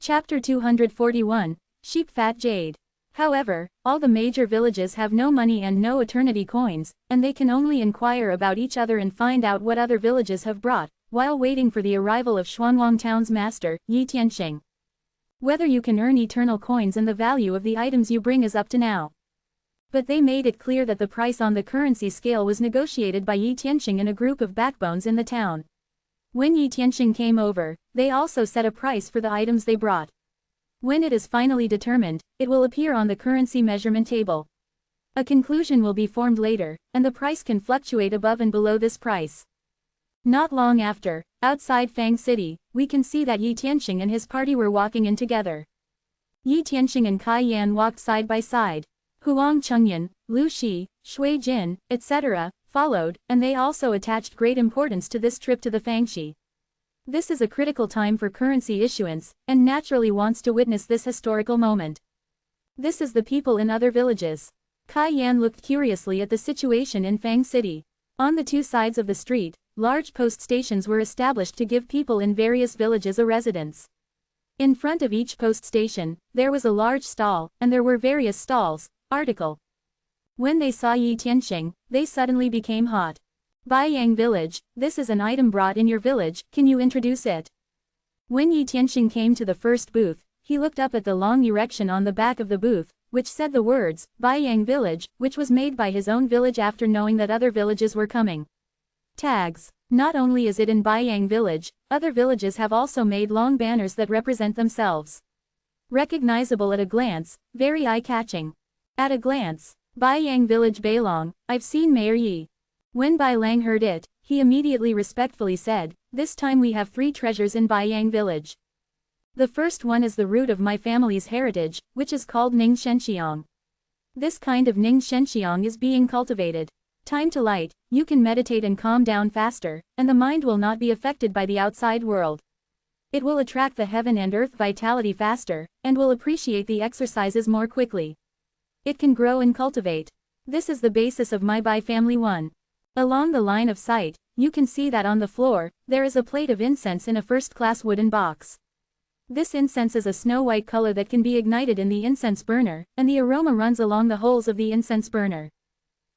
Chapter 241, Sheep Fat Jade. However, all the major villages have no money and no eternity coins, and they can only inquire about each other and find out what other villages have brought, while waiting for the arrival of Xuanwang Town's master, Yi Tianxing. Whether you can earn eternal coins and the value of the items you bring is up to now. But they made it clear that the price on the currency scale was negotiated by Yi Tianxing and a group of backbones in the town. When Yi Tianxing came over, they also set a price for the items they brought. When it is finally determined, it will appear on the currency measurement table. A conclusion will be formed later, and the price can fluctuate above and below this price. Not long after, outside Fang City, we can see that Yi Tianxing and his party were walking in together. Yi Tianxing and Kai Yan walked side by side. Huang Chengyan, Lu Shi, Shui Jin, etc., followed, and they also attached great importance to this trip to the Fangxi. This is a critical time for currency issuance, and naturally wants to witness this historical moment. This is the people in other villages. Kai Yan looked curiously at the situation in Fang City. On the two sides of the street, large post stations were established to give people in various villages a residence. In front of each post station, there was a large stall, and there were various stalls. Article. When they saw Yi Tianxing, they suddenly became hot. Baiyang Village, this is an item brought in your village, can you introduce it? When Yi Tianxing came to the first booth, he looked up at the long erection on the back of the booth, which said the words, Baiyang Village, which was made by his own village after knowing that other villages were coming. Tags. Not only is it in Baiyang Village, other villages have also made long banners that represent themselves. Recognizable at a glance, very eye-catching. At a glance, Baiyang Village Bailong, I've seen Mayor Yi. When Bai Lang heard it, he immediately respectfully said, this time we have 3 treasures in Baiyang Village. The first one is the root of my family's heritage, which is called Ning Shenxiang. This kind of Ning Shenxiang is being cultivated. Time to light, you can meditate and calm down faster, and the mind will not be affected by the outside world. It will attract the heaven and earth vitality faster, and will appreciate the exercises more quickly. It can grow and cultivate. This is the basis of my Bai family 1. Along the line of sight, you can see that on the floor, there is a plate of incense in a first-class wooden box. This incense is a snow-white color that can be ignited in the incense burner, and the aroma runs along the holes of the incense burner.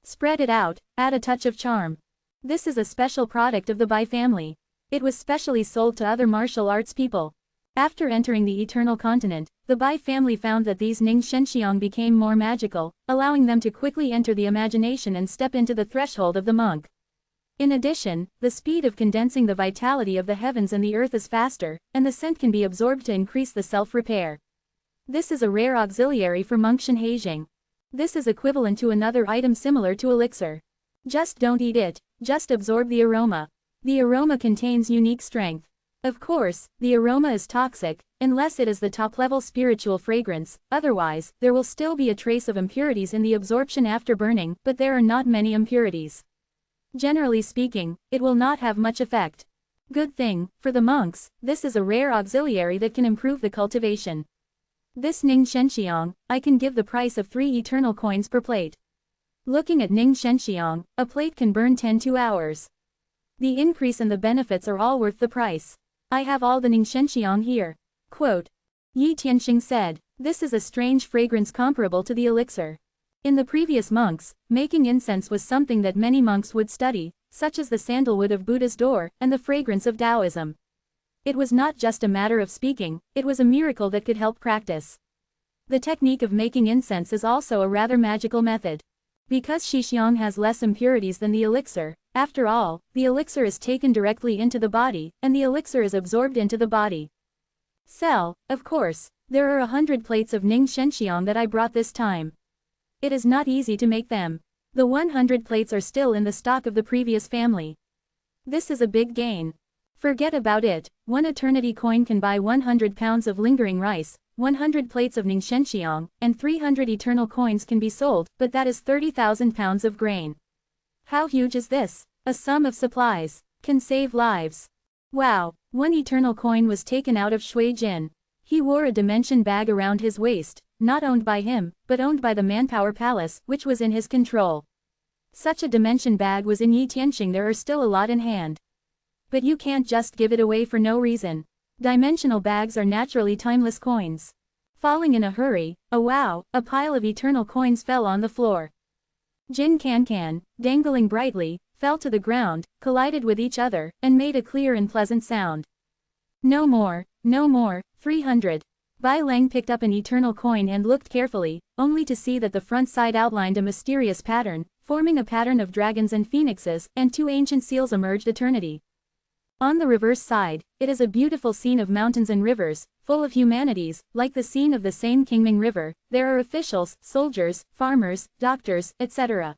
Spread it out, add a touch of charm. This is a special product of the Bai family. It was specially sold to other martial arts people. After entering the Eternal Continent, the Bai family found that these Ning Shenxiang became more magical, allowing them to quickly enter the imagination and step into the threshold of the monk. In addition, the speed of condensing the vitality of the heavens and the earth is faster, and the scent can be absorbed to increase the self-repair. This is a rare auxiliary for monk Shenheijing. This is equivalent to another item similar to elixir. Just don't eat it, just absorb the aroma. The aroma contains unique strength. Of course, the aroma is toxic, unless it is the top-level spiritual fragrance, otherwise, there will still be a trace of impurities in the absorption after burning, but there are not many impurities. Generally speaking, it will not have much effect. Good thing, for the monks, this is a rare auxiliary that can improve the cultivation. This Ning Shenxiang, I can give the price of 3 eternal coins per plate. Looking at Ning Shenxiang, a plate can burn 2 hours. The increase and the benefits are all worth the price. I have all the Ning Shenxiang here. Quote. Yi Tianxing said, this is a strange fragrance comparable to the elixir. In the previous monks, making incense was something that many monks would study, such as the sandalwood of Buddha's door, and the fragrance of Taoism. It was not just a matter of speaking, it was a miracle that could help practice. The technique of making incense is also a rather magical method. Because Shixiang has less impurities than the elixir, after all, the elixir is taken directly into the body, and the elixir is absorbed into the body. Sell, of course, there are 100 plates of Ning Shenxiang that I brought this time. It is not easy to make them. The 100 plates are still in the stock of the previous family. This is a big gain. Forget about it, 1 eternity coin can buy 100 pounds of lingering rice, 100 plates of Ning Shenxiang, and 300 eternal coins can be sold, but that is 30,000 pounds of grain. How huge is this? A sum of supplies. Can save lives. Wow, 1 eternal coin was taken out of Shui Jin. He wore a dimension bag around his waist, not owned by him, but owned by the Manpower Palace, which was in his control. Such a dimension bag was in Yi Tianxing. There are still a lot in hand. But you can't just give it away for no reason. Dimensional bags are naturally timeless coins. Falling in a hurry, a pile of eternal coins fell on the floor. Jin Can, dangling brightly, fell to the ground, collided with each other, and made a clear and pleasant sound. No more, 300. Bai Lang picked up an eternal coin and looked carefully, only to see that the front side outlined a mysterious pattern, forming a pattern of dragons and phoenixes, and two ancient seals emerged eternity. On the reverse side, it is a beautiful scene of mountains and rivers, full of humanities, like the scene of the same Qingming River. There are officials, soldiers, farmers, doctors, etc.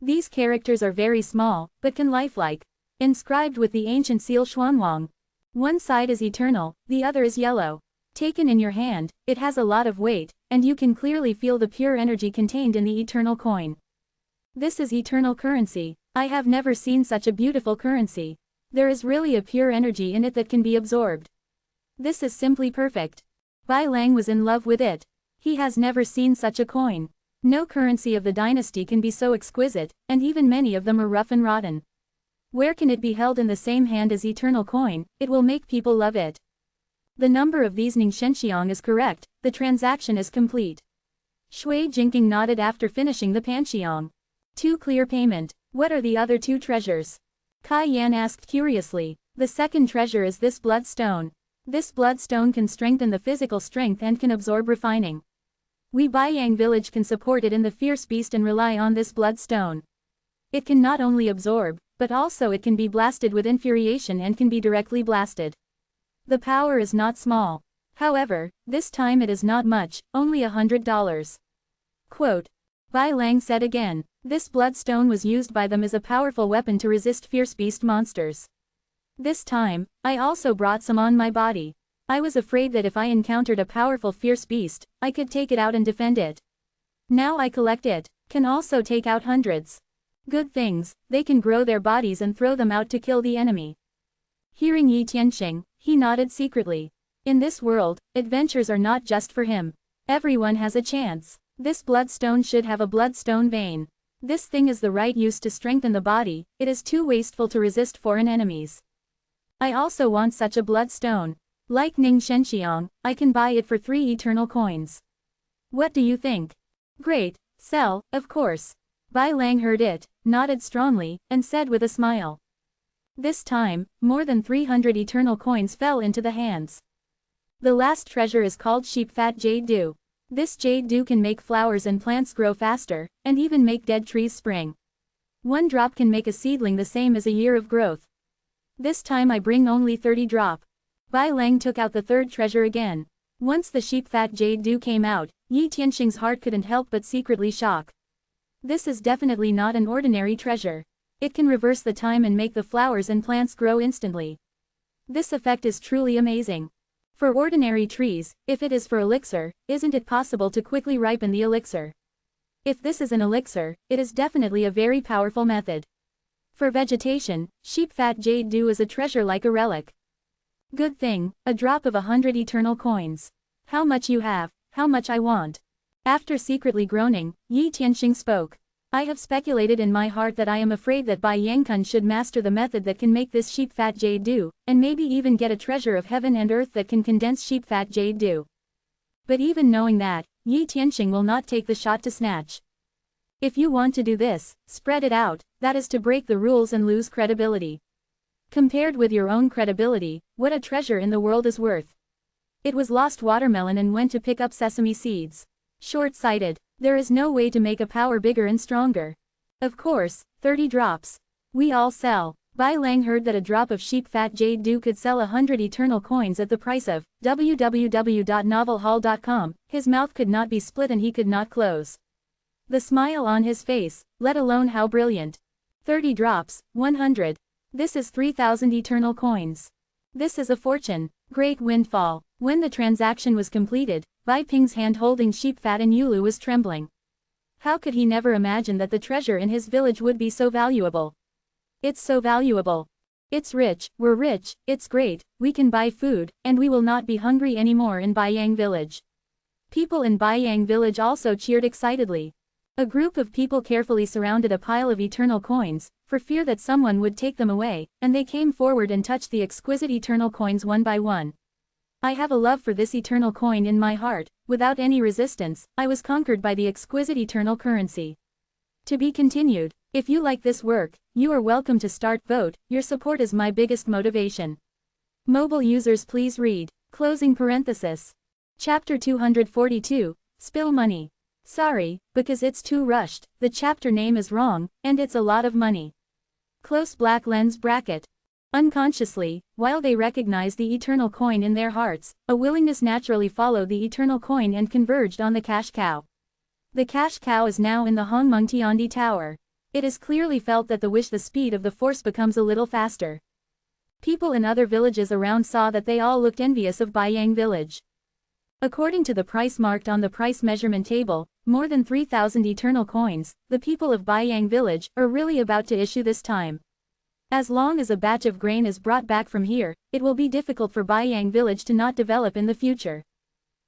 These characters are very small, but can lifelike. Inscribed with the ancient seal Xuanwang. One side is eternal, the other is yellow. Taken in your hand, it has a lot of weight, and you can clearly feel the pure energy contained in the eternal coin. This is eternal currency. I have never seen such a beautiful currency. There is really a pure energy in it that can be absorbed. This is simply perfect. Bai Lang was in love with it. He has never seen such a coin. No currency of the dynasty can be so exquisite, and even many of them are rough and rotten. Where can it be held in the same hand as eternal coin? It will make people love it. The number of these Ningxenxiang is correct, the transaction is complete. Shui Jingqing nodded after finishing the panxiang. Too clear payment. What are the other two treasures? Kai Yan asked curiously. The second treasure is this bloodstone. This bloodstone can strengthen the physical strength and can absorb refining. We Baiyang village can support it in the fierce beast and rely on this bloodstone. It can not only absorb, but also it can be blasted with infuriation and can be directly blasted. The power is not small. However, this time it is not much, only $100. Quote. Bai Lang said again. This bloodstone was used by them as a powerful weapon to resist fierce beast monsters. This time, I also brought some on my body. I was afraid that if I encountered a powerful fierce beast, I could take it out and defend it. Now I collect it, can also take out hundreds. Good things, they can grow their bodies and throw them out to kill the enemy. Hearing Yi Tianxing, he nodded secretly. In this world, adventures are not just for him. Everyone has a chance. This bloodstone should have a bloodstone vein. This thing is the right use to strengthen the body, it is too wasteful to resist foreign enemies. I also want such a bloodstone. Like Ning Shenxiang, I can buy it for 3 eternal coins. What do you think? Great, sell, of course. Bai Lang heard it, nodded strongly, and said with a smile. This time, more than 300 eternal coins fell into the hands. The last treasure is called sheep fat jade dew. This jade dew can make flowers and plants grow faster, and even make dead trees spring. 1 drop can make a seedling the same as a year of growth. This time I bring only 30 drop. Bai Lang took out the third treasure again. Once the sheep fat jade dew came out, Yi Tianxing's heart couldn't help but secretly shock. This is definitely not an ordinary treasure. It can reverse the time and make the flowers and plants grow instantly. This effect is truly amazing. For ordinary trees, if it is for elixir, isn't it possible to quickly ripen the elixir? If this is an elixir, it is definitely a very powerful method. For vegetation, sheep fat jade dew is a treasure like a relic. Good thing, a drop of 100 eternal coins. How much you have, how much I want. After secretly groaning, Yi Tianxing spoke. I have speculated in my heart that I am afraid that Bai Yangkun should master the method that can make this sheep fat jade dew, and maybe even get a treasure of heaven and earth that can condense sheep fat jade dew. But even knowing that, Yi Tianxing will not take the shot to snatch. If you want to do this, spread it out, that is to break the rules and lose credibility. Compared with your own credibility, what a treasure in the world is worth. It was lost watermelon and went to pick up sesame seeds. Short-sighted. There is no way to make a power bigger and stronger. Of course, 30 drops. We all sell. Bai Lang heard that a drop of sheep fat jade dew could sell 100 eternal coins at the price of www.novelhall.com. His mouth could not be split and he could not close. The smile on his face, let alone how brilliant. 30 drops, 100. This is 3,000 eternal coins. This is a fortune. Great windfall. When the transaction was completed, Bai Ping's hand holding sheep fat and Yulu was trembling. How could he never imagine that the treasure in his village would be so valuable? It's so valuable. It's rich, we're rich, it's great, we can buy food, and we will not be hungry anymore in Baiyang village. People in Baiyang village also cheered excitedly. A group of people carefully surrounded a pile of eternal coins, for fear that someone would take them away, and they came forward and touched the exquisite eternal coins one by one. I have a love for this eternal coin in my heart. Without any resistance, I was conquered by the exquisite eternal currency. To be continued. If you like this work, you are welcome to start vote. Your support is my biggest motivation. Mobile users please read. Closing parenthesis. Chapter 242, Spill Money. Sorry, because it's too rushed, the chapter name is wrong, and it's a lot of money. Close black lens bracket. Unconsciously, while they recognize the eternal coin in their hearts, a willingness naturally followed the eternal coin and converged on the cash cow. The cash cow is now in the Hongmeng Tower. It is clearly felt that the speed of the force becomes a little faster. People in other villages around saw that they all looked envious of Baiyang village. According to the price marked on the price measurement table, more than 3,000 eternal coins, the people of Baiyang village are really about to issue this time. As long as a batch of grain is brought back from here, it will be difficult for Baiyang village to not develop in the future.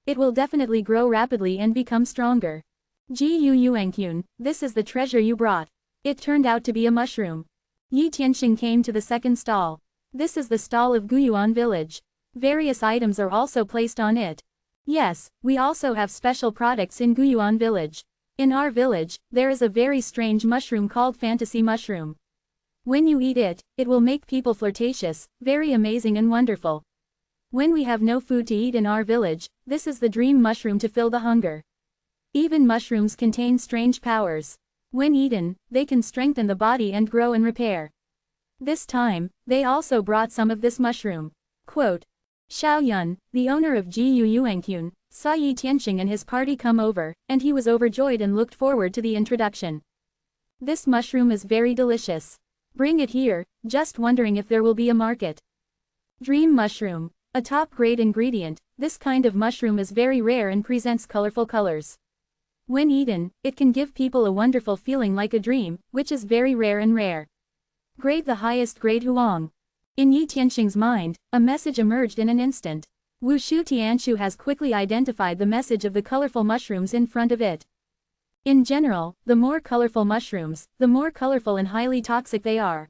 It will definitely grow rapidly and become stronger. Gu Yuanqun, this is the treasure you brought. It turned out to be a mushroom. Yi Tianxing came to the second stall. This is the stall of Guyuan village. Various items are also placed on it. Yes, we also have special products in Guyuan village. In our village, there is a very strange mushroom called fantasy mushroom. When you eat it, it will make people flirtatious, very amazing and wonderful. When we have no food to eat in our village, this is the dream mushroom to fill the hunger. Even mushrooms contain strange powers. When eaten, they can strengthen the body and grow and repair. This time, they also brought some of this mushroom. Quote, Xiao Yun, the owner of Gu Yuanqun, saw Yi Tianxing and his party come over, and he was overjoyed and looked forward to the introduction. This mushroom is very delicious. Bring it here, just wondering if there will be a market. Dream mushroom. A top-grade ingredient, this kind of mushroom is very rare and presents colorful colors. When eaten, it can give people a wonderful feeling like a dream, which is very rare and rare. Grade the highest grade Huang. In Yi Tianxing's mind, a message emerged in an instant. Wu Shu Tianshu has quickly identified the message of the colorful mushrooms in front of it. In general, the more colorful mushrooms, the more colorful and highly toxic they are.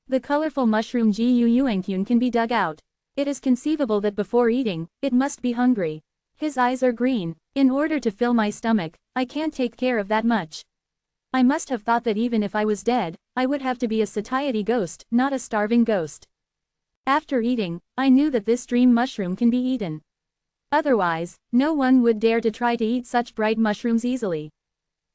The colorful mushroom Gu Yuanqun can be dug out. It is conceivable that before eating, it must be hungry. His eyes are green. In order to fill my stomach, I can't take care of that much. I must have thought that even if I was dead, I would have to be a satiety ghost, not a starving ghost. After eating, I knew that this dream mushroom can be eaten. Otherwise, no one would dare to try to eat such bright mushrooms easily.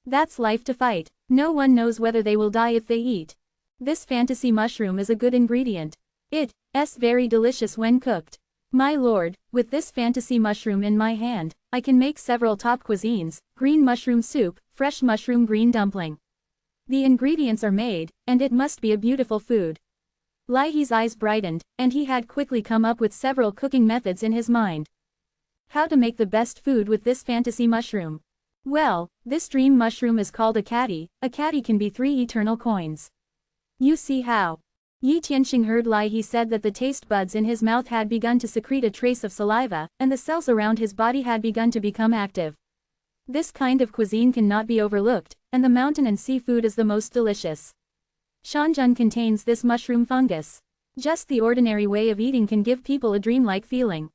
That's life to fight. No one knows whether they will die if they eat. This fantasy mushroom is a good ingredient. It's very delicious when cooked. My lord, with this fantasy mushroom in my hand, I can make several top cuisines: green mushroom soup, fresh mushroom green dumpling. The ingredients are made, and it must be a beautiful food. Lai He's eyes brightened, and he had quickly come up with several cooking methods in his mind. How to make the best food with this fantasy mushroom? Well, this dream mushroom is called a caddy. A caddy can be 3 eternal coins. You see how. Yi Tianxing heard Lai He said that the taste buds in his mouth had begun to secrete a trace of saliva, and the cells around his body had begun to become active. This kind of cuisine cannot be overlooked, and the mountain and seafood is the most delicious. Shanjun contains this mushroom fungus. Just the ordinary way of eating can give people a dreamlike feeling.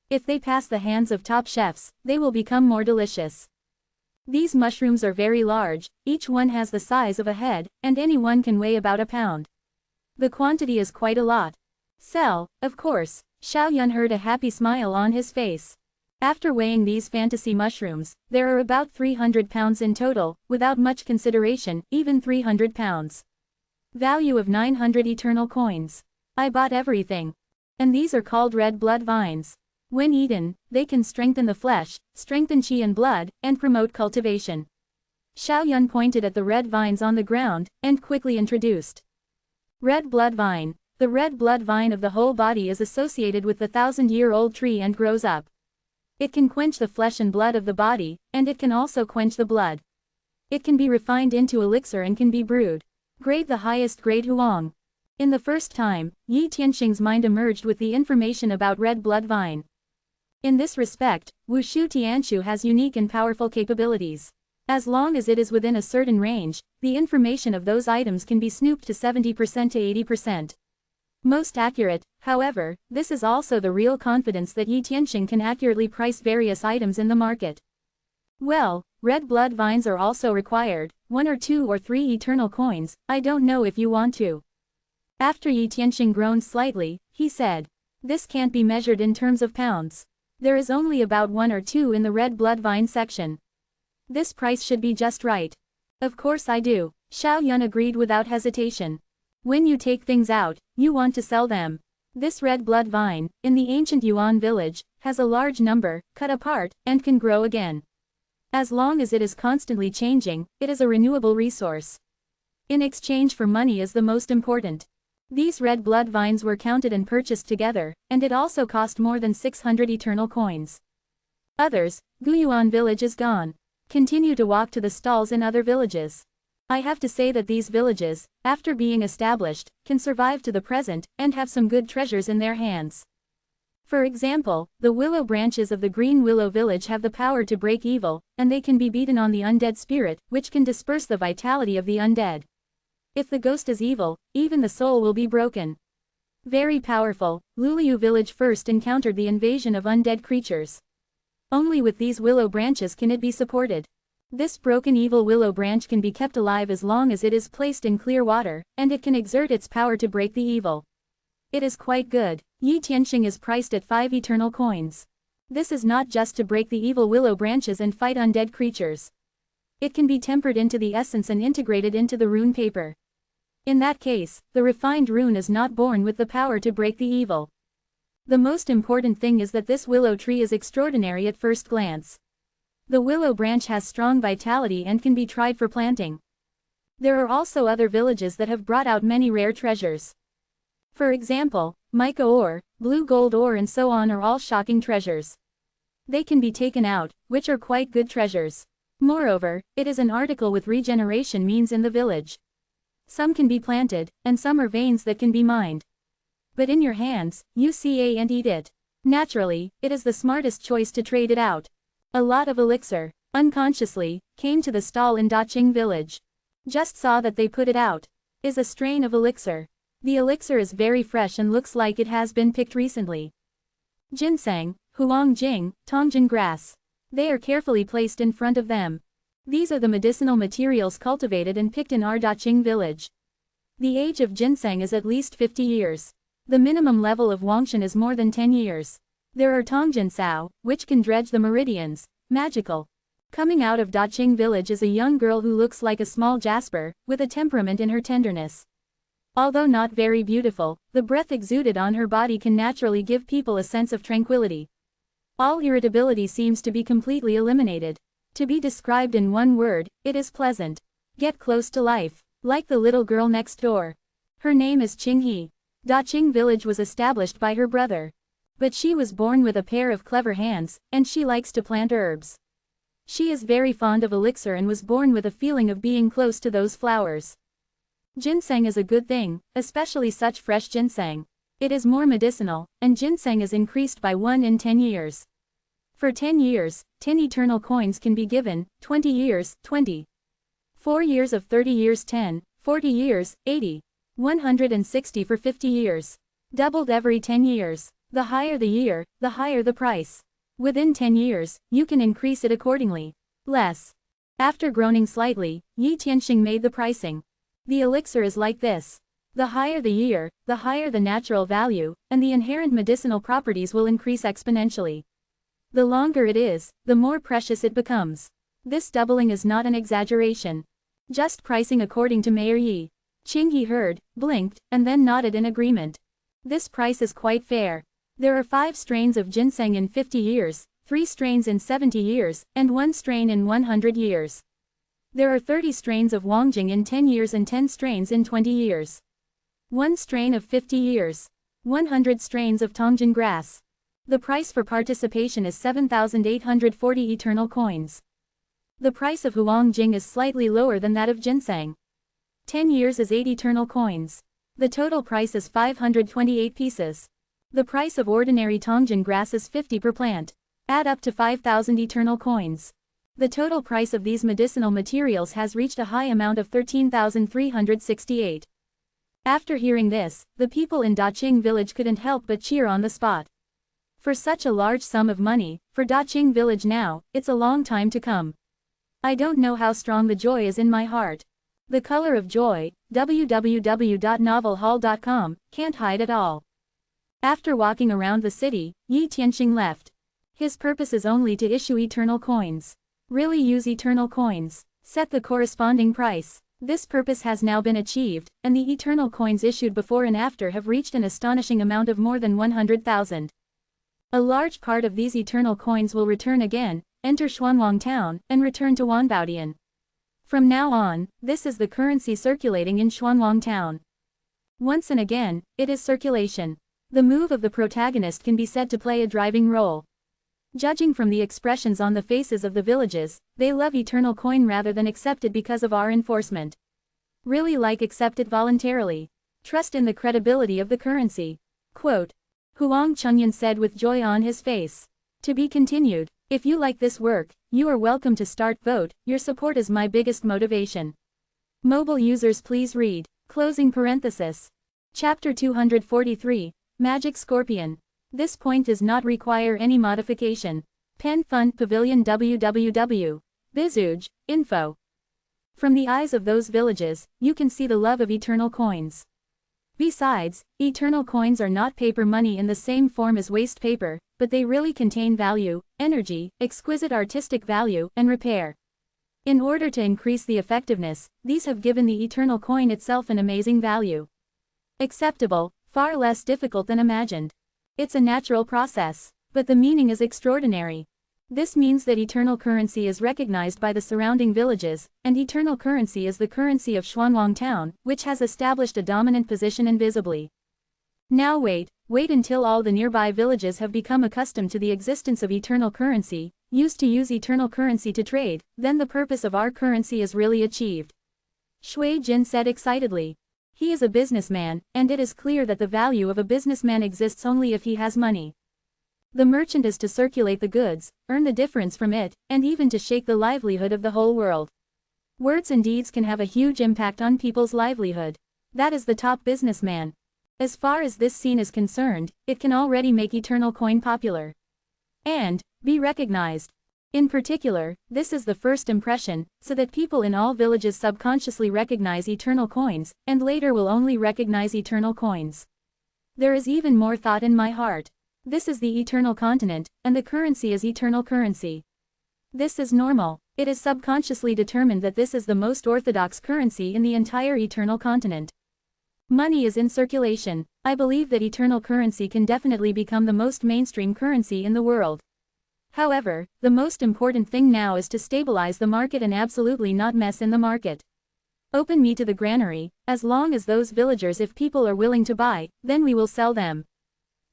If they pass the hands of top chefs, they will become more delicious. These mushrooms are very large, each one has the size of a head, and any one can weigh about a pound. The quantity is quite a lot. Sell, of course. Xiao Yun heard a happy smile on his face. After weighing these fantasy mushrooms, there are about 300 pounds in total, without much consideration, even 300 pounds. Value of 900 eternal coins. I bought everything. And these are called red blood vines. When eaten, they can strengthen the flesh, strengthen qi and blood, and promote cultivation. Xiao Yun pointed at the red vines on the ground, and quickly introduced. Red blood vine. The red blood vine of the whole body is associated with the 1,000-year-old tree and grows up. It can quench the flesh and blood of the body, and it can also quench the blood. It can be refined into elixir and can be brewed. Grade the highest grade Huang. In the first time, Yi Tianxing's mind emerged with the information about red blood vine. In this respect, Wu Shu Tianshu has unique and powerful capabilities. As long as it is within a certain range, the information of those items can be snooped to 70% to 80%. Most accurate, however, this is also the real confidence that Yi Tianxing can accurately price various items in the market. Well, red blood vines are also required, 1 or 2 or 3 eternal coins, I don't know if you want to. After Yi Tianxing groaned slightly, he said, this can't be measured in terms of pounds. There is only about 1 or 2 in the red blood vine section. This price should be just right. Of course I do, Xiao Yun agreed without hesitation. When you take things out, you want to sell them. This red blood vine, in the ancient Yuan village, has a large number, cut apart, and can grow again. As long as it is constantly changing, it is a renewable resource. In exchange for money is the most important. These red blood vines were counted and purchased together, and it also cost more than 600 eternal coins. Others, Guyuan village is gone. Continue to walk to the stalls in other villages. I have to say that these villages, after being established, can survive to the present, and have some good treasures in their hands. For example, the willow branches of the Green Willow village have the power to break evil, and they can be beaten on the undead spirit, which can disperse the vitality of the undead. If the ghost is evil, even the soul will be broken. Very powerful, Luliu village first encountered the invasion of undead creatures. Only with these willow branches can it be supported. This broken evil willow branch can be kept alive as long as it is placed in clear water, and it can exert its power to break the evil. It is quite good. Yi Tianxing is priced at 5 eternal coins. This is not just to break the evil willow branches and fight undead creatures. It can be tempered into the essence and integrated into the rune paper. In that case, the refined rune is not born with the power to break the evil. The most important thing is that this willow tree is extraordinary at first glance. The willow branch has strong vitality and can be tried for planting. There are also other villages that have brought out many rare treasures. For example, mica ore, blue gold ore and so on are all shocking treasures. They can be taken out, which are quite good treasures. Moreover, it is an article with regeneration means in the village. Some can be planted, and some are veins that can be mined. But in your hands, you see and eat it. Naturally, it is the smartest choice to trade it out. A lot of elixir, unconsciously, came to the stall in Daqing village. Just saw that they put it out. Is a strain of elixir. The elixir is very fresh and looks like it has been picked recently. Ginseng, huang jing, tongjin grass. They are carefully placed in front of them. These are the medicinal materials cultivated and picked in our Daqing village. The age of ginseng is at least 50 years. The minimum level of wangshan is more than 10 years. There are tongjin sao, which can dredge the meridians, magical. Coming out of Daqing village is a young girl who looks like a small jasper, with a temperament in her tenderness. Although not very beautiful, the breath exuded on her body can naturally give people a sense of tranquility. All irritability seems to be completely eliminated. To be described in one word, it is pleasant. Get close to life, like the little girl next door. Her name is Qinghe. Daqing village was established by her brother. But she was born with a pair of clever hands, and she likes to plant herbs. She is very fond of elixir and was born with a feeling of being close to those flowers. Ginseng is a good thing, especially such fresh ginseng. It is more medicinal, and ginseng is increased by 1 in 10 years. For 10 years, 10 eternal coins can be given, 20 years, 20. 4 years of 30 years 10, 40 years, 80. 160 for 50 years. Doubled every 10 years. The higher the year, the higher the price. Within 10 years, you can increase it accordingly. Less. After groaning slightly, Yi Tianxing made the pricing. The elixir is like this. The higher the year, the higher the natural value, and the inherent medicinal properties will increase exponentially. The longer it is, the more precious it becomes. This doubling is not an exaggeration. Just pricing according to Mayor Yi. Qinghe heard, blinked, and then nodded in agreement. This price is quite fair. There are 5 strains of ginseng in 50 years, 3 strains in 70 years, and 1 strain in 100 years. There are 30 strains of wangjing in 10 years and 10 strains in 20 years. 1 strain of 50 years. 100 strains of tongjin grass. The price for participation is 7,840 eternal coins. The price of huangjing is slightly lower than that of ginseng. 10 years is 8 eternal coins. The total price is 528 pieces. The price of ordinary tongjin grass is 50 per plant. Add up to 5,000 eternal coins. The total price of these medicinal materials has reached a high amount of 13,368. After hearing this, the people in Daqing village couldn't help but cheer on the spot. For such a large sum of money, for Daqing village now, it's a long time to come. I don't know how strong the joy is in my heart. The color of joy, www.novelhall.com, can't hide at all. After walking around the city, Yi Tianxing left. His purpose is only to issue eternal coins. Really use eternal coins. Set the corresponding price. This purpose has now been achieved, and the eternal coins issued before and after have reached an astonishing amount of more than 100,000. A large part of these eternal coins will return again, enter Xuanwang town, and return to Wanbaodian. From now on, this is the currency circulating in Xuanwang town. Once and again, it is circulation. The move of the protagonist can be said to play a driving role. Judging from the expressions on the faces of the villages, they love eternal coin rather than accept it because of our enforcement. Really like accept it voluntarily. Trust in the credibility of the currency. Quote. Huang Chengyan said with joy on his face. To be continued. If you like this work, you are welcome to start vote, your support is my biggest motivation. Mobile users please read. Closing parenthesis. Chapter 243, Magic Scorpion. This point does not require any modification. Pen Fund Pavilion www. Bizuge, info. From the eyes of those villages, you can see the love of eternal coins. Besides, eternal coins are not paper money in the same form as waste paper, but they really contain value, energy, exquisite artistic value, and repair. In order to increase the effectiveness, these have given the eternal coin itself an amazing value. Acceptable, far less difficult than imagined. It's a natural process, but the meaning is extraordinary. This means that eternal currency is recognized by the surrounding villages, and eternal currency is the currency of Xuanwang town, which has established a dominant position invisibly. Now wait until all the nearby villages have become accustomed to the existence of eternal currency, used to use eternal currency to trade, then the purpose of our currency is really achieved. Shui Jin said excitedly. He is a businessman, and it is clear that the value of a businessman exists only if he has money. The merchant is to circulate the goods, earn the difference from it, and even to shake the livelihood of the whole world. Words and deeds can have a huge impact on people's livelihood. That is the top businessman. As far as this scene is concerned, it can already make eternal coin popular. And be recognized. In particular, this is the first impression, so that people in all villages subconsciously recognize eternal coins, and later will only recognize eternal coins. There is even more thought in my heart. This is the eternal continent, and the currency is eternal currency. This is normal. It is subconsciously determined that this is the most orthodox currency in the entire eternal continent. Money is in circulation. I believe that eternal currency can definitely become the most mainstream currency in the world. However, the most important thing now is to stabilize the market and absolutely not mess in the market. Open me to the granary, as long as those villagers, if people are willing to buy, then we will sell them.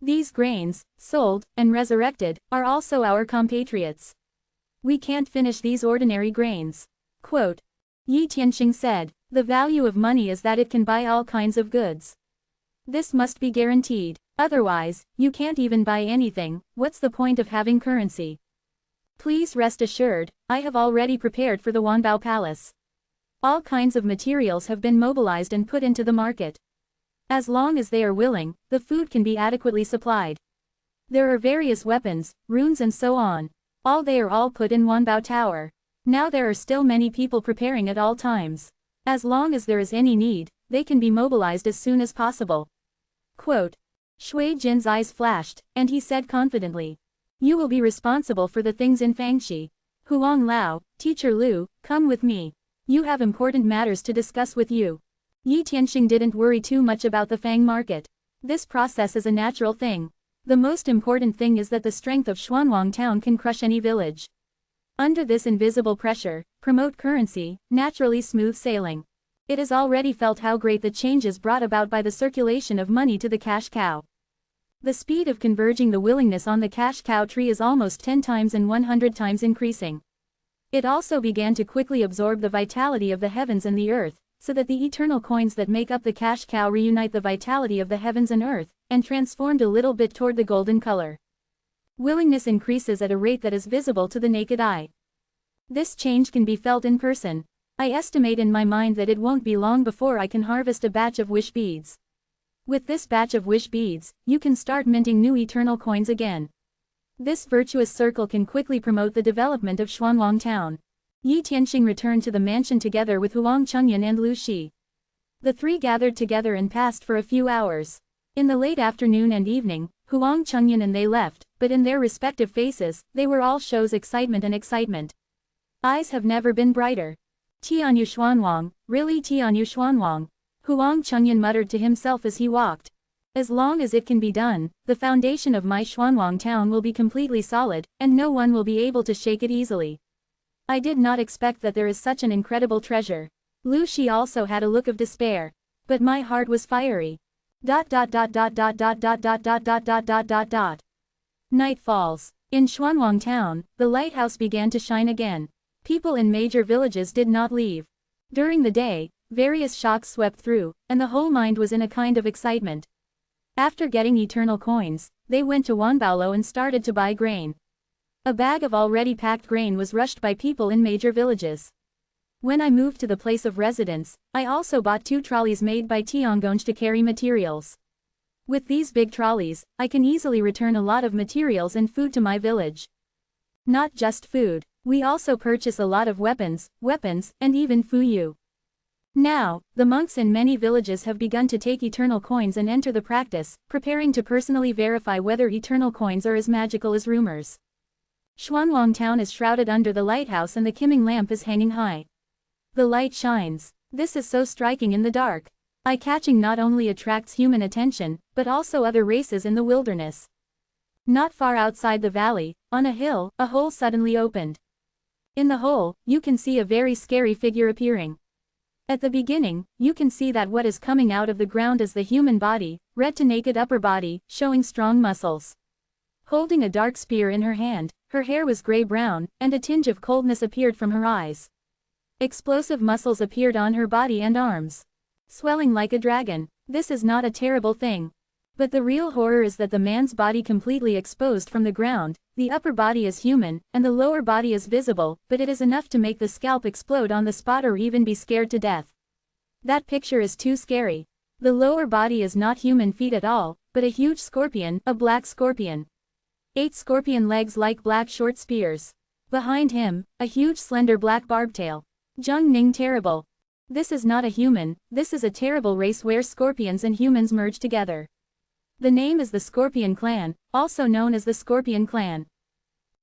These grains, sold, and resurrected, are also our compatriots. We can't finish these ordinary grains. Quote. Yi Tianxing said, the value of money is that it can buy all kinds of goods. This must be guaranteed. Otherwise, you can't even buy anything. What's the point of having currency? Please rest assured, I have already prepared for the Wanbao Palace. All kinds of materials have been mobilized and put into the market. As long as they are willing, the food can be adequately supplied. There are various weapons, runes and so on. They are all put in Wanbao Tower. Now there are still many people preparing at all times. As long as there is any need, they can be mobilized as soon as possible. Quote. Shui Jin's eyes flashed, and he said confidently. You will be responsible for the things in Fangxi. Huang Lao, Teacher Lu, come with me. You have important matters to discuss with you. Yi Tianxing didn't worry too much about the Fang market. This process is a natural thing. The most important thing is that the strength of Xuanwang town can crush any village. Under this invisible pressure, promote currency, naturally smooth sailing. It is already felt how great the changes brought about by the circulation of money to the cash cow. The speed of converging the willingness on the cash cow tree is almost 10 times and 100 times increasing. It also began to quickly absorb the vitality of the heavens and the earth, so that the eternal coins that make up the cash cow reunite the vitality of the heavens and earth, and transformed a little bit toward the golden color. Willingness increases at a rate that is visible to the naked eye. This change can be felt in person. I estimate in my mind that it won't be long before I can harvest a batch of wish beads. With this batch of wish beads, you can start minting new eternal coins again. This virtuous circle can quickly promote the development of Xuanwang town. Yi Tianxing returned to the mansion together with Huang Chengyan and Lu Shi. The three gathered together and passed for a few hours. In the late afternoon and evening, Huang Chengyan and they left, but in their respective faces, they were all shows excitement and excitement. Eyes have never been brighter. Tianyu Xuanwang, really Tianyu Xuanwang. Huang Chengyan muttered to himself as he walked. As long as it can be done, the foundation of my Xuanwang town will be completely solid, and no one will be able to shake it easily. I did not expect that there is such an incredible treasure. Lu Shi also had a look of despair. But my heart was fiery. Night falls. In Xuanwang town, the lighthouse began to shine again. People in major villages did not leave. During the day, various shocks swept through, and the whole mind was in a kind of excitement. After getting eternal coins, they went to Wanbaolo and started to buy grain. A bag of already packed grain was rushed by people in major villages. When I moved to the place of residence, I also bought 2 trolleys made by Tiangong to carry materials. With these big trolleys, I can easily return a lot of materials and food to my village. Not just food, we also purchase a lot of weapons, and even fuyu. Now, the monks in many villages have begun to take eternal coins and enter the practice, preparing to personally verify whether eternal coins are as magical as rumors. Xuanwang town is shrouded under the lighthouse and the Qiming lamp is hanging high. The light shines. This is so striking in the dark. Eye-catching not only attracts human attention, but also other races in the wilderness. Not far outside the valley, on a hill, a hole suddenly opened. In the hole, you can see a very scary figure appearing. At the beginning, you can see that what is coming out of the ground is the human body, red to naked upper body, showing strong muscles. Holding a dark spear in her hand, her hair was gray-brown, and a tinge of coldness appeared from her eyes. Explosive muscles appeared on her body and arms. Swelling like a dragon. This is not a terrible thing. But the real horror is that the man's body completely exposed from the ground, the upper body is human, and the lower body is visible, but it is enough to make the scalp explode on the spot or even be scared to death. That picture is too scary. The lower body is not human feet at all, but a huge scorpion, a black scorpion. 8 scorpion legs like black short spears. Behind him, a huge slender black barbed tail. Zheng Ning terrible. This is not a human, this is a terrible race where scorpions and humans merge together. The name is the Scorpion Clan, also known as the Scorpion Clan.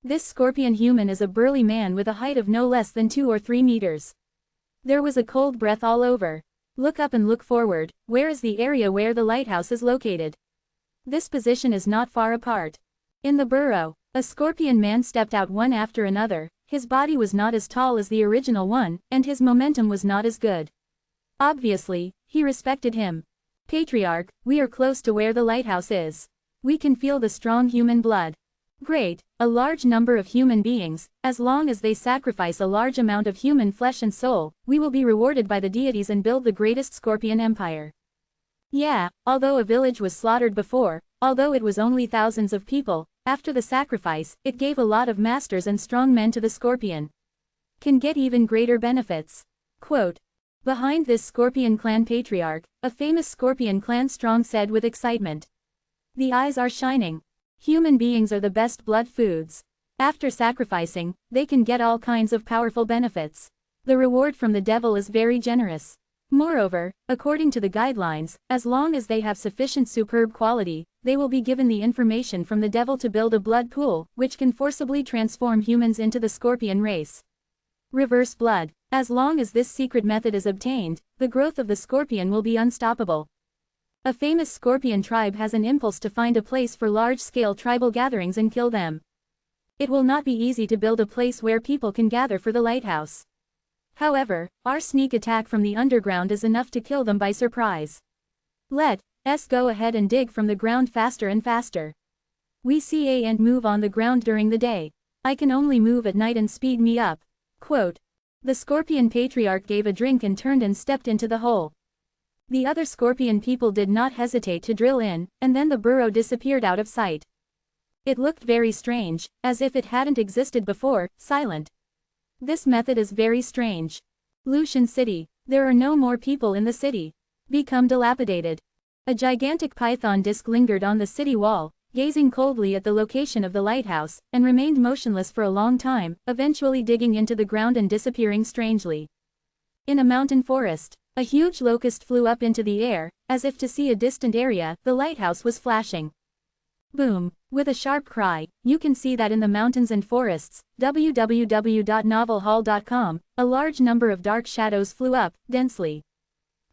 This scorpion human is a burly man with a height of no less than 2 or 3 meters. There was a cold breath all over. Look up and look forward, where is the area where the lighthouse is located? This position is not far apart. In the burrow, a scorpion man stepped out one after another. His body was not as tall as the original one, and his momentum was not as good. Obviously, he respected him. Patriarch, we are close to where the lighthouse is. We can feel the strong human blood. Great, a large number of human beings, as long as they sacrifice a large amount of human flesh and soul, we will be rewarded by the deities and build the greatest scorpion empire. Yeah, although a village was slaughtered before, although it was only thousands of people, after the sacrifice, it gave a lot of masters and strong men to the scorpion. Can get even greater benefits. Quote. Behind this Scorpion Clan patriarch, a famous Scorpion Clan strong said with excitement. The eyes are shining. Human beings are the best blood foods. After sacrificing, they can get all kinds of powerful benefits. The reward from the devil is very generous. Moreover, according to the guidelines, as long as they have sufficient superb quality, they will be given the information from the devil to build a blood pool, which can forcibly transform humans into the scorpion race. Reverse blood. As long as this secret method is obtained, the growth of the scorpion will be unstoppable. A famous scorpion tribe has an impulse to find a place for large-scale tribal gatherings and kill them. It will not be easy to build a place where people can gather for the lighthouse. However, our sneak attack from the underground is enough to kill them by surprise. Let's go ahead and dig from the ground faster and faster. We see and move on the ground during the day. I can only move at night and speed me up. Quote. The Scorpion Patriarch gave a drink and turned and stepped into the hole. The other Scorpion people did not hesitate to drill in, and then the burrow disappeared out of sight. It looked very strange, as if it hadn't existed before, silent. This method is very strange. Lucian City. There are no more people in the city. Become dilapidated. A gigantic python disc lingered on the city wall, gazing coldly at the location of the lighthouse, and remained motionless for a long time, eventually digging into the ground and disappearing strangely. In a mountain forest, a huge locust flew up into the air, as if to see a distant area. The lighthouse was flashing. Boom! With a sharp cry, you can see that in the mountains and forests, www.novelhall.com, a large number of dark shadows flew up, densely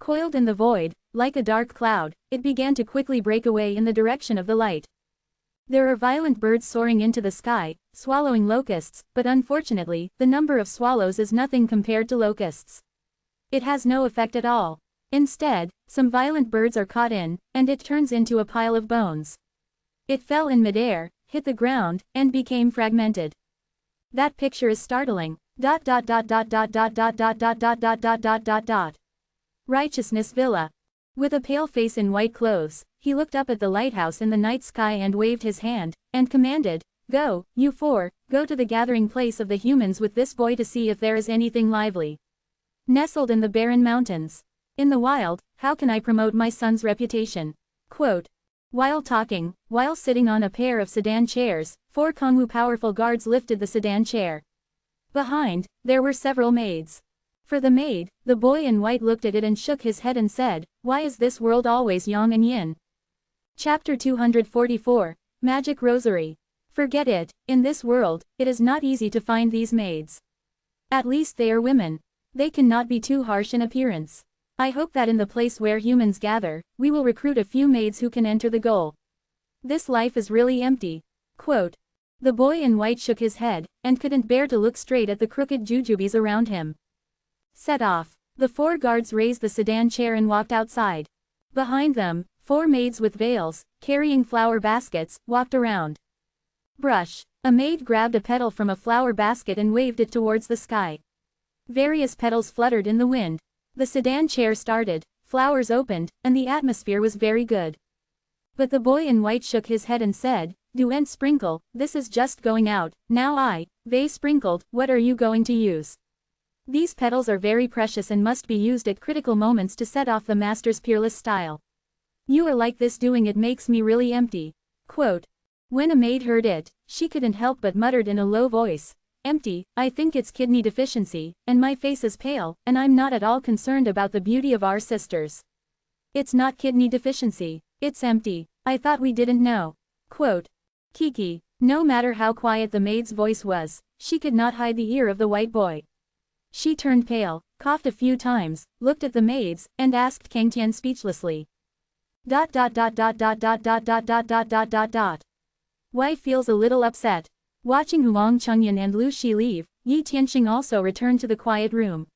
coiled in the void. Like a dark cloud, it began to quickly break away in the direction of the light. There are violent birds soaring into the sky, swallowing locusts, but unfortunately, the number of swallows is nothing compared to locusts. It has no effect at all. Instead, some violent birds are caught in, and it turns into a pile of bones. It fell in midair, hit the ground, and became fragmented. That picture is startling. Righteousness Villa. With a pale face in white clothes, he looked up at the lighthouse in the night sky and waved his hand, and commanded, "Go, you four, go to the gathering place of the humans with this boy to see if there is anything lively. Nestled in the barren mountains. In the wild, how can I promote my son's reputation?" Quote. While talking, while sitting on a pair of sedan chairs, 4 Kongwu powerful guards lifted the sedan chair. Behind, there were several maids. For the maid, the boy in white looked at it and shook his head and said, "Why is this world always yang and yin?" Chapter 244, Magic Rosary. Forget it, in this world, it is not easy to find these maids. At least they are women. They cannot be too harsh in appearance. I hope that in the place where humans gather, we will recruit a few maids who can enter the goal. This life is really empty. Quote. The boy in white shook his head, and couldn't bear to look straight at the crooked jujubes around him. Set off. The 4 guards raised the sedan chair and walked outside. Behind them, 4 maids with veils, carrying flower baskets, walked around. Brush. A maid grabbed a petal from a flower basket and waved it towards the sky. Various petals fluttered in the wind. The sedan chair started, flowers opened, and the atmosphere was very good. But the boy in white shook his head and said, "Do and sprinkle, this is just going out, now they sprinkled, what are you going to use? These petals are very precious and must be used at critical moments to set off the master's peerless style. You are like this doing it makes me really empty." Quote. When a maid heard it, she couldn't help but muttered in a low voice, "Empty, I think it's kidney deficiency, and my face is pale, and I'm not at all concerned about the beauty of our sisters. It's not kidney deficiency, it's empty, I thought we didn't know." Quote. Kiki. No matter how quiet the maid's voice was, she could not hide the ear of the white boy. She turned pale, coughed a few times, looked at the maids, and asked Kang Tian speechlessly. Wife feels a little upset. Watching Huang Chengyan and Lu Shi leave, Yi Tianxing also returned to the quiet room.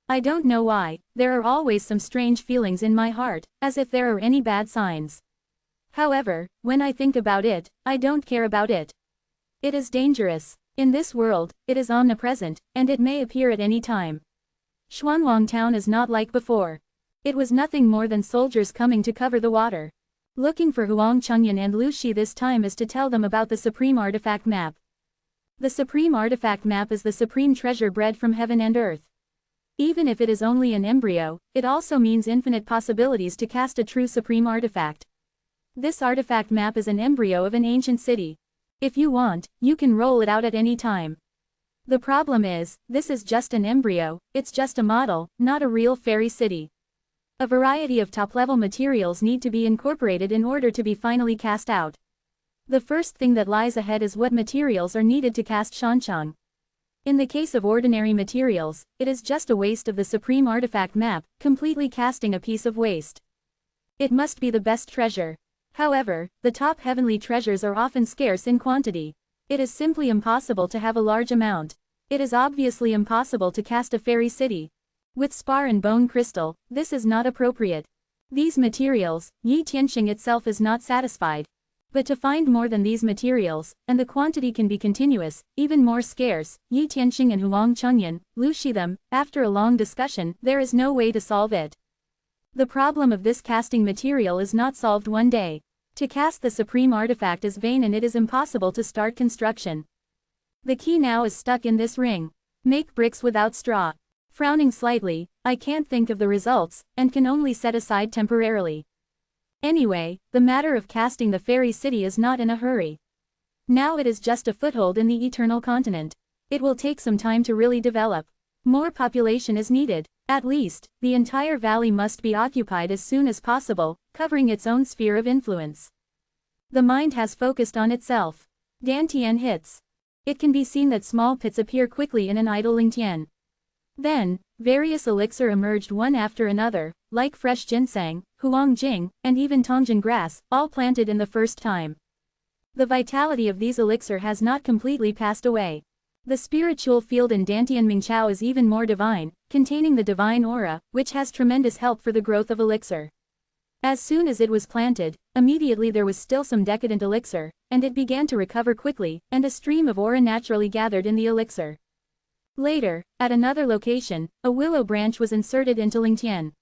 I don't know why, there are always some strange feelings in my heart, as if there are any bad signs. However, when I think about it, I don't care about it. It is dangerous. In this world, it is omnipresent, and it may appear at any time. Xuanwang town is not like before. It was nothing more than soldiers coming to cover the water. Looking for Huang Chengyan and Lu Shi this time is to tell them about the Supreme Artifact Map. The Supreme Artifact Map is the supreme treasure bred from heaven and earth. Even if it is only an embryo, it also means infinite possibilities to cast a true supreme artifact. This artifact map is an embryo of an ancient city. If you want, you can roll it out at any time. The problem is, this is just an embryo, it's just a model, not a real fairy city. A variety of top-level materials need to be incorporated in order to be finally cast out. The first thing that lies ahead is what materials are needed to cast Shancheng. In the case of ordinary materials, it is just a waste of the supreme artifact map, completely casting a piece of waste. It must be the best treasure. However, the top heavenly treasures are often scarce in quantity. It is simply impossible to have a large amount. It is obviously impossible to cast a fairy city. With spar and bone crystal, this is not appropriate. These materials, Yi Tianxing itself is not satisfied. But to find more than these materials, and the quantity can be continuous, even more scarce, Yi Tianxing and Huang Chengyan, Lu Shi them, after a long discussion, there is no way to solve it. The problem of this casting material is not solved one day. To cast the supreme artifact is vain and it is impossible to start construction. The key now is stuck in this ring. Make bricks without straw. Frowning slightly, I can't think of the results, and can only set aside temporarily. Anyway, the matter of casting the fairy city is not in a hurry. Now it is just a foothold in the eternal continent. It will take some time to really develop. More population is needed. At least, the entire valley must be occupied as soon as possible, covering its own sphere of influence. The mind has focused on itself. Dantian hits. It can be seen that small pits appear quickly in an idle Lingtian. Then, various elixir emerged one after another, like fresh ginseng, huangjing, and even tongjian grass, all planted in the first time. The vitality of these elixir has not completely passed away. The spiritual field in Dantian Mingqiao is even more divine, containing the divine aura, which has tremendous help for the growth of elixir. As soon as it was planted, immediately there was still some decadent elixir, and it began to recover quickly, and a stream of aura naturally gathered in the elixir. Later, at another location, a willow branch was inserted into Lingtian.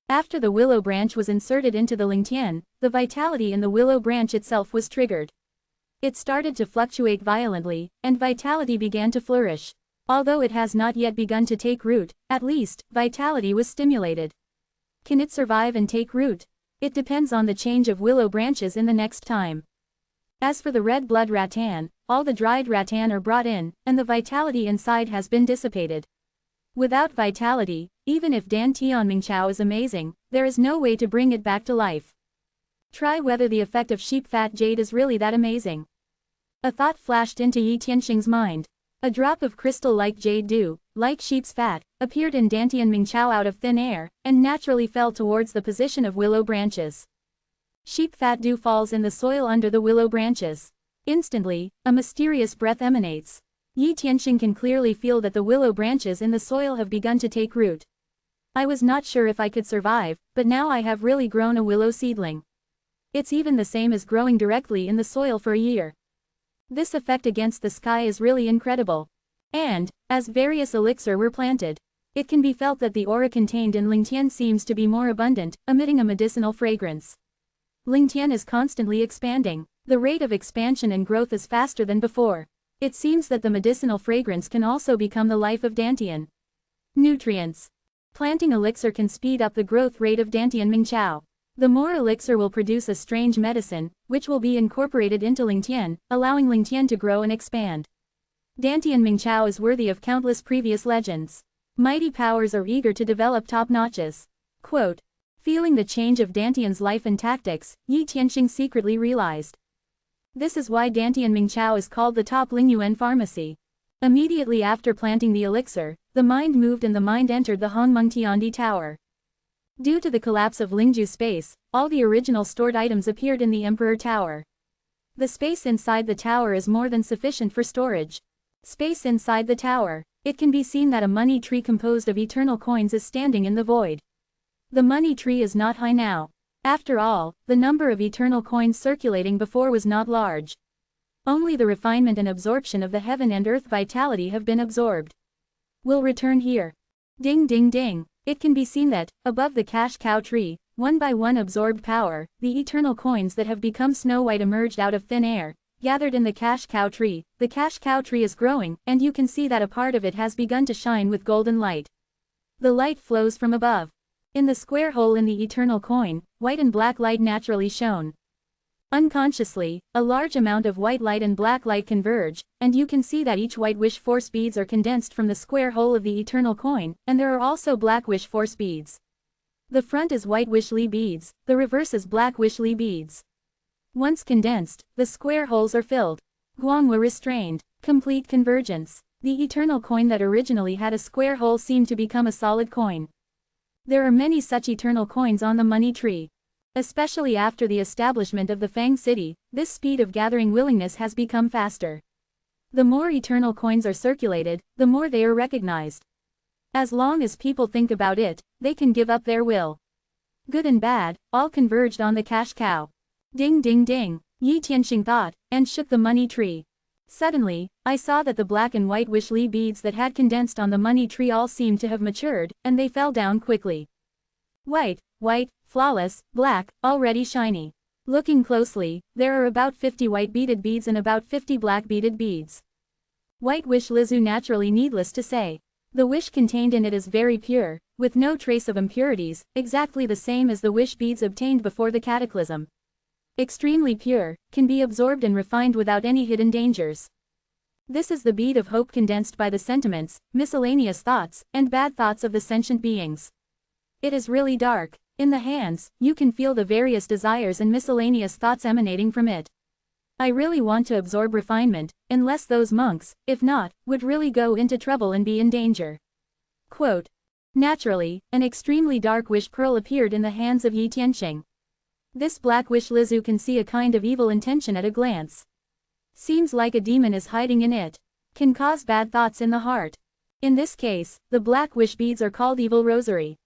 After the willow branch was inserted into the Lingtian, the vitality in the willow branch itself was triggered. It started to fluctuate violently, and vitality began to flourish. Although it has not yet begun to take root, at least, vitality was stimulated. Can it survive and take root? It depends on the change of willow branches in the next time. As for the red blood rattan, all the dried rattan are brought in, and the vitality inside has been dissipated. Without vitality, even if Dantian Mingqiao is amazing, there is no way to bring it back to life. Try whether the effect of sheep fat jade is really that amazing. A thought flashed into Yi Tianxing's mind. A drop of crystal-like jade dew, like sheep's fat, appeared in Dantian Mingqiao out of thin air, and naturally fell towards the position of willow branches. Sheep fat dew falls in the soil under the willow branches. Instantly, a mysterious breath emanates. Yi Tianxing can clearly feel that the willow branches in the soil have begun to take root. I was not sure if I could survive, but now I have really grown a willow seedling. It's even the same as growing directly in the soil for a year. This effect against the sky is really incredible. And, as various elixir were planted, it can be felt that the aura contained in Lingtian seems to be more abundant, emitting a medicinal fragrance. Lingtian is constantly expanding. The rate of expansion and growth is faster than before. It seems that the medicinal fragrance can also become the life of Dantian. Nutrients. Planting elixir can speed up the growth rate of Dantian Mingqiao. The more elixir will produce a strange medicine, which will be incorporated into Lingtian, allowing Lingtian to grow and expand. Dantian Mingqiao is worthy of countless previous legends. Mighty powers are eager to develop top notches. Quote, feeling the change of Dantian's life and tactics, Yi Tianxing secretly realized. This is why Dantian Mingqiao is called the top Lingyuan pharmacy. Immediately after planting the elixir, the mind moved and the mind entered the Hongmeng Tiandi Tower. Due to the collapse of Lingju space, all the original stored items appeared in the Emperor Tower. The space inside the tower is more than sufficient for storage. Space inside the tower. It can be seen that a money tree composed of eternal coins is standing in the void. The money tree is not high now. After all, the number of eternal coins circulating before was not large. Only the refinement and absorption of the heaven and earth vitality have been absorbed. We'll return here. Ding ding ding. It can be seen that, above the cash cow tree, one by one absorbed power, the eternal coins that have become snow white emerged out of thin air, gathered in the cash cow tree. The cash cow tree is growing, and you can see that a part of it has begun to shine with golden light. The light flows from above. In the square hole in the eternal coin, white and black light naturally shone. Unconsciously, a large amount of white light and black light converge, and you can see that each white wish force beads are condensed from the square hole of the eternal coin, and there are also black wish force beads. The front is white wish li beads, the reverse is black wish li beads. Once condensed, the square holes are filled. Guangwa restrained. Complete convergence. The eternal coin that originally had a square hole seemed to become a solid coin. There are many such eternal coins on the money tree. Especially after the establishment of the Fang City, this speed of gathering willingness has become faster. The more eternal coins are circulated, the more they are recognized. As long as people think about it, they can give up their will. Good and bad, all converged on the cash cow. Ding ding ding, Yi Tianxing thought, and shook the money tree. Suddenly, I saw that the black and white wish li beads that had condensed on the money tree all seemed to have matured, and they fell down quickly. White, flawless, black, already shiny. Looking closely, there are about 50 white beaded beads and about 50 black beaded beads. White wish Lizu naturally needless to say. The wish contained in it is very pure, with no trace of impurities, exactly the same as the wish beads obtained before the cataclysm. Extremely pure, can be absorbed and refined without any hidden dangers. This is the bead of hope condensed by the sentiments, miscellaneous thoughts, and bad thoughts of the sentient beings. It is really dark. In the hands, you can feel the various desires and miscellaneous thoughts emanating from it. I really want to absorb refinement, unless those monks, if not, would really go into trouble and be in danger. Quote. Naturally, an extremely dark wish pearl appeared in the hands of Yi Tianxing. This black wish Lizu can see a kind of evil intention at a glance. Seems like a demon is hiding in it. Can cause bad thoughts in the heart. In this case, the black wish beads are called evil rosary.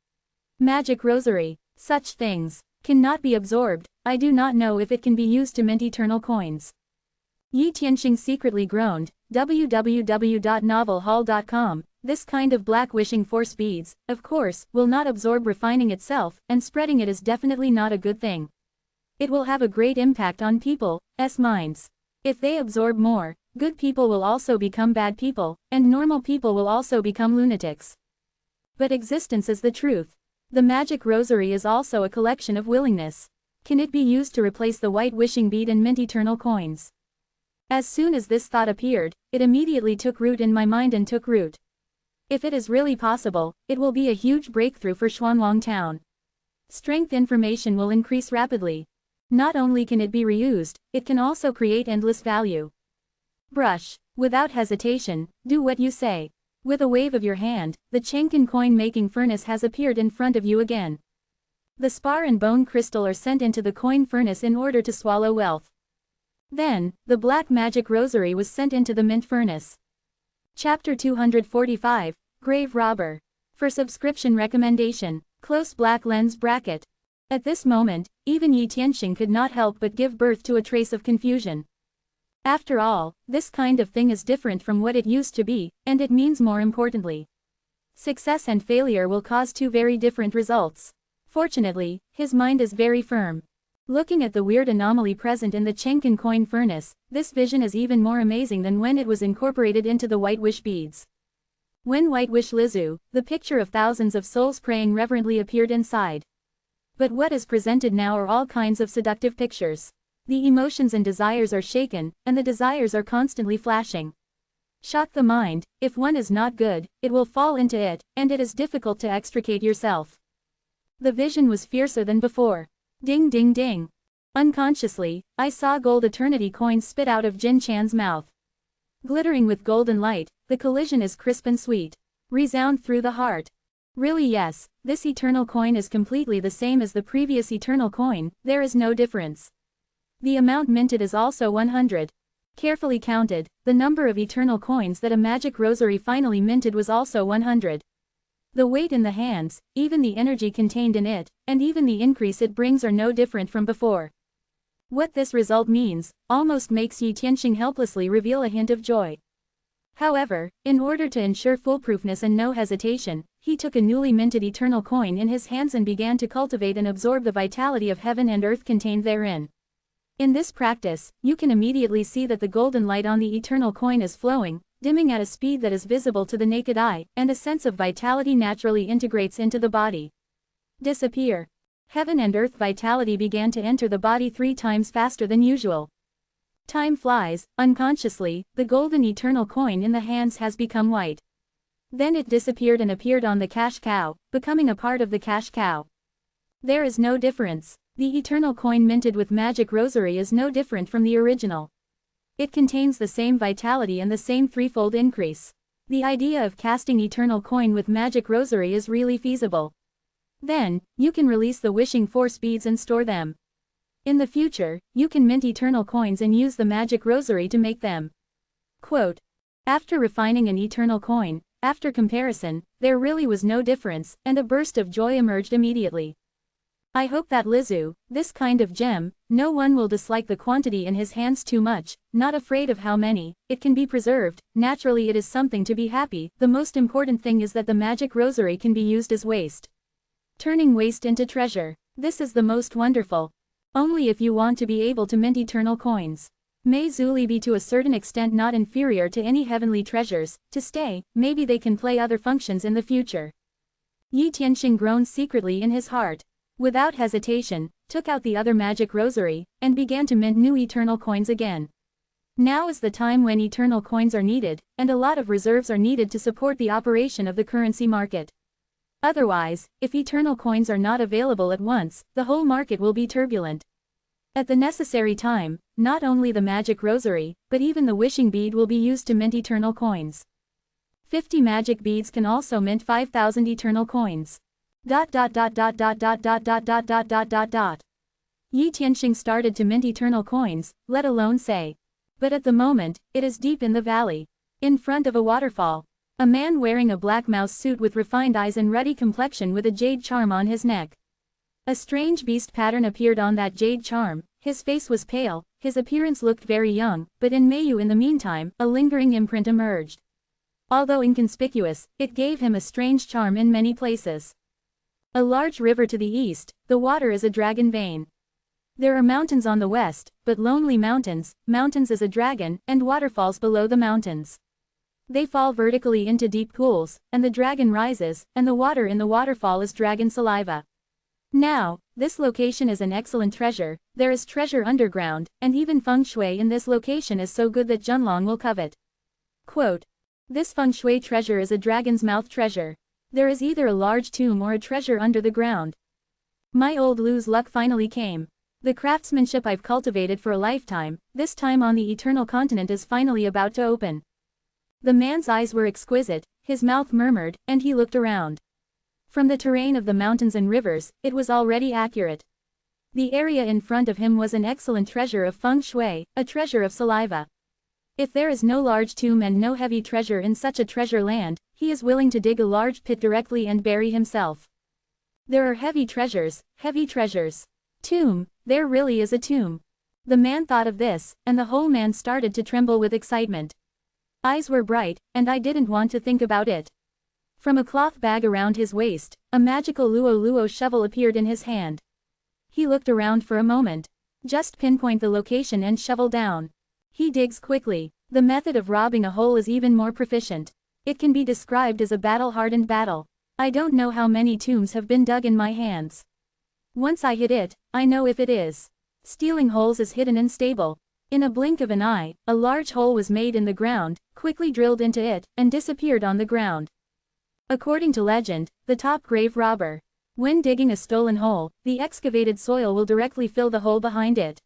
Magic rosary. Such things cannot be absorbed. I do not know if it can be used to mint eternal coins. Yi Tianxing secretly groaned, www.novelhall.com, this kind of black wishing force beads, of course, will not absorb refining itself, and spreading it is definitely not a good thing. It will have a great impact on people's minds. If they absorb more, good people will also become bad people, and normal people will also become lunatics. But existence is the truth. The magic rosary is also a collection of willingness. Can it be used to replace the white wishing bead and mint eternal coins? As soon as this thought appeared, it immediately took root in my mind and took root. If it is really possible, it will be a huge breakthrough for Xuanwang Town. Strength information will increase rapidly. Not only can it be reused, it can also create endless value. Brush. Without hesitation, do what you say. With a wave of your hand, the Chengkin coin-making furnace has appeared in front of you again. The spar and bone crystal are sent into the coin furnace in order to swallow wealth. Then, the black magic rosary was sent into the mint furnace. Chapter 245, Grave Robber. For subscription recommendation, close black lens bracket. At this moment, even Yi Tianxing could not help but give birth to a trace of confusion. After all, this kind of thing is different from what it used to be, and it means more importantly. Success and failure will cause two very different results. Fortunately, his mind is very firm. Looking at the weird anomaly present in the Chengkin coin furnace, this vision is even more amazing than when it was incorporated into the white wish beads. When white wish Lizu, the picture of thousands of souls praying reverently appeared inside. But what is presented now are all kinds of seductive pictures. The emotions and desires are shaken, and the desires are constantly flashing. Shock the mind. If one is not good, it will fall into it, and it is difficult to extricate yourself. The vision was fiercer than before. Ding ding ding. Unconsciously, I saw gold eternity coins spit out of Jin Chan's mouth. Glittering with golden light, the collision is crisp and sweet. Resound through the heart. Really yes, this eternal coin is completely the same as the previous eternal coin, there is no difference. The amount minted is also 100. Carefully counted, the number of eternal coins that a magic rosary finally minted was also 100. The weight in the hands, even the energy contained in it, and even the increase it brings are no different from before. What this result means, almost makes Yi Tianxing helplessly reveal a hint of joy. However, in order to ensure foolproofness and no hesitation, he took a newly minted eternal coin in his hands and began to cultivate and absorb the vitality of heaven and earth contained therein. In this practice, you can immediately see that the golden light on the eternal coin is flowing, dimming at a speed that is visible to the naked eye, and a sense of vitality naturally integrates into the body. Disappear. Heaven and earth vitality began to enter the body 3 times faster than usual. Time flies, unconsciously, the golden eternal coin in the hands has become white. Then it disappeared and appeared on the cash cow, becoming a part of the cash cow. There is no difference. The eternal coin minted with magic rosary is no different from the original. It contains the same vitality and the same threefold increase. The idea of casting eternal coin with magic rosary is really feasible. Then, you can release the wishing force beads and store them. In the future, you can mint eternal coins and use the magic rosary to make them. Quote. After refining an eternal coin, after comparison, there really was no difference, and a burst of joy emerged immediately. I hope that Lizu, this kind of gem, no one will dislike the quantity in his hands too much, not afraid of how many, it can be preserved, naturally it is something to be happy, the most important thing is that the magic rosary can be used as waste. Turning waste into treasure. This is the most wonderful. Only if you want to be able to mint eternal coins. May Zuli be to a certain extent not inferior to any heavenly treasures, to stay, maybe they can play other functions in the future. Yi Tianxing groaned secretly in his heart. Without hesitation, took out the other magic rosary, and began to mint new eternal coins again. Now is the time when eternal coins are needed, and a lot of reserves are needed to support the operation of the currency market. Otherwise, if eternal coins are not available at once, the whole market will be turbulent. At the necessary time, not only the magic rosary, but even the wishing bead will be used to mint eternal coins. 50 magic beads can also mint 5,000 eternal coins. Yi Tianxing started to mint eternal coins, let alone say. But at the moment, it is deep in the valley. In front of a waterfall. A man wearing a black mouse suit with refined eyes and ruddy complexion with a jade charm on his neck. A strange beast pattern appeared on that jade charm, his face was pale, his appearance looked very young, but in Mayu in the meantime, a lingering imprint emerged. Although inconspicuous, it gave him a strange charm in many places. A large river to the east, the water is a dragon vein. There are mountains on the west, but lonely mountains, mountains as a dragon, and waterfalls below the mountains. They fall vertically into deep pools, and the dragon rises, and the water in the waterfall is dragon saliva. Now, this location is an excellent treasure, there is treasure underground, and even feng shui in this location is so good that Junlong will covet. Quote, this feng shui treasure is a dragon's mouth treasure. There is either a large tomb or a treasure under the ground. My old Lu's luck finally came. The craftsmanship I've cultivated for a lifetime, this time on the eternal continent is finally about to open. The man's eyes were exquisite, his mouth murmured, and he looked around. From the terrain of the mountains and rivers, it was already accurate. The area in front of him was an excellent treasure of feng shui, a treasure of saliva. If there is no large tomb and no heavy treasure in such a treasure land, he is willing to dig a large pit directly and bury himself. There are heavy treasures, heavy treasures. Tomb, there really is a tomb. The man thought of this, and the whole man started to tremble with excitement. Eyes were bright, and I didn't want to think about it. From a cloth bag around his waist, a magical luo shovel appeared in his hand. He looked around for a moment. Just pinpoint the location and shovel down. He digs quickly. The method of robbing a hole is even more proficient. It can be described as a battle-hardened battle. I don't know how many tombs have been dug in my hands. Once I hit it, I know if it is. Stealing holes is hidden and stable. In a blink of an eye, a large hole was made in the ground, quickly drilled into it, and disappeared on the ground. According to legend, the top grave robber. When digging a stolen hole, the excavated soil will directly fill the hole behind it.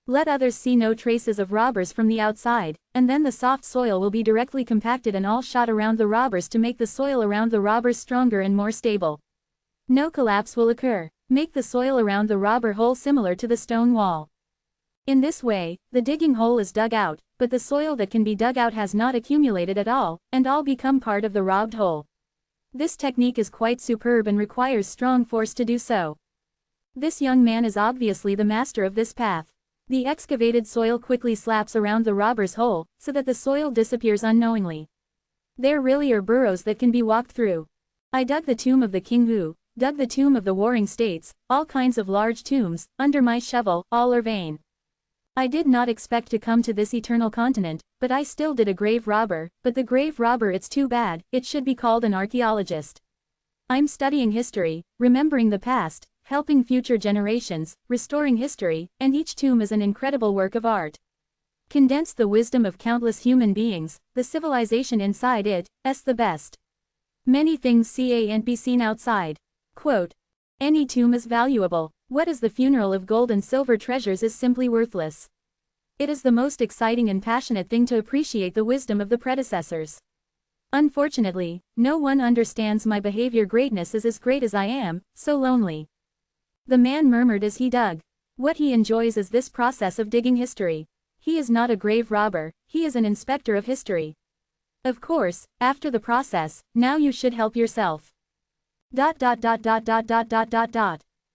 Let others see no traces of robbers from the outside, and then the soft soil will be directly compacted and all shot around the robbers to make the soil around the robbers stronger and more stable. No collapse will occur. Make the soil around the robber hole similar to the stone wall. In this way, the digging hole is dug out, but the soil that can be dug out has not accumulated at all, and all become part of the robbed hole. This technique is quite superb and requires strong force to do so. This young man is obviously the master of this path. The excavated soil quickly slaps around the robber's hole, so that the soil disappears unknowingly. There really are burrows that can be walked through. I dug the tomb of the King Wu, dug the tomb of the Warring States, all kinds of large tombs, under my shovel, all are vain. I did not expect to come to this eternal continent, but I still did a grave robber, but the grave robber it's too bad, it should be called an archaeologist. I'm studying history, remembering the past, helping future generations, restoring history, and each tomb is an incredible work of art. Condense the wisdom of countless human beings, the civilization inside it's the best. Many things can't be seen outside. Quote, any tomb is valuable. What is the funeral of gold and silver treasures is simply worthless. It is the most exciting and passionate thing to appreciate the wisdom of the predecessors. Unfortunately, no one understands my behavior. Greatness is as great as I am, so lonely. The man murmured as he dug. What he enjoys is this process of digging history. He is not a grave robber, he is an inspector of history. Of course, after the process, now you should help yourself.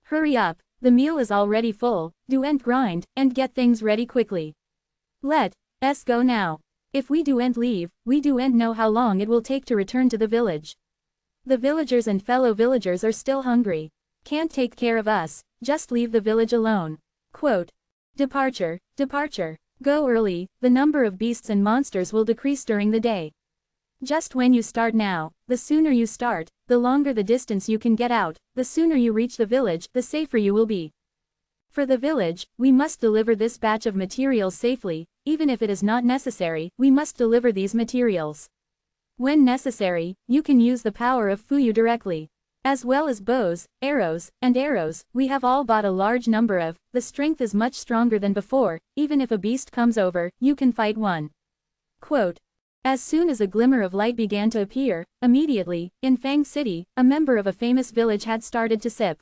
Hurry up, the meal is already full, do and grind, and get things ready quickly. Let's go now. If we do'n't leave, we do'n't know how long it will take to return to the village. The villagers and fellow villagers are still hungry. Can't take care of us, just leave the village alone. Quote, departure, departure. Go early, the number of beasts and monsters will decrease during the day. Just when you start now, the sooner you start, the longer the distance you can get out, the sooner you reach the village, the safer you will be. For the village, we must deliver this batch of materials safely, even if it is not necessary, we must deliver these materials. When necessary, you can use the power of Fuyu directly. As well as bows, arrows, we have all bought a large number of, the strength is much stronger than before, even if a beast comes over, you can fight one. Quote. As soon as a glimmer of light began to appear, immediately, in Fang City, a member of a famous village had started to sip.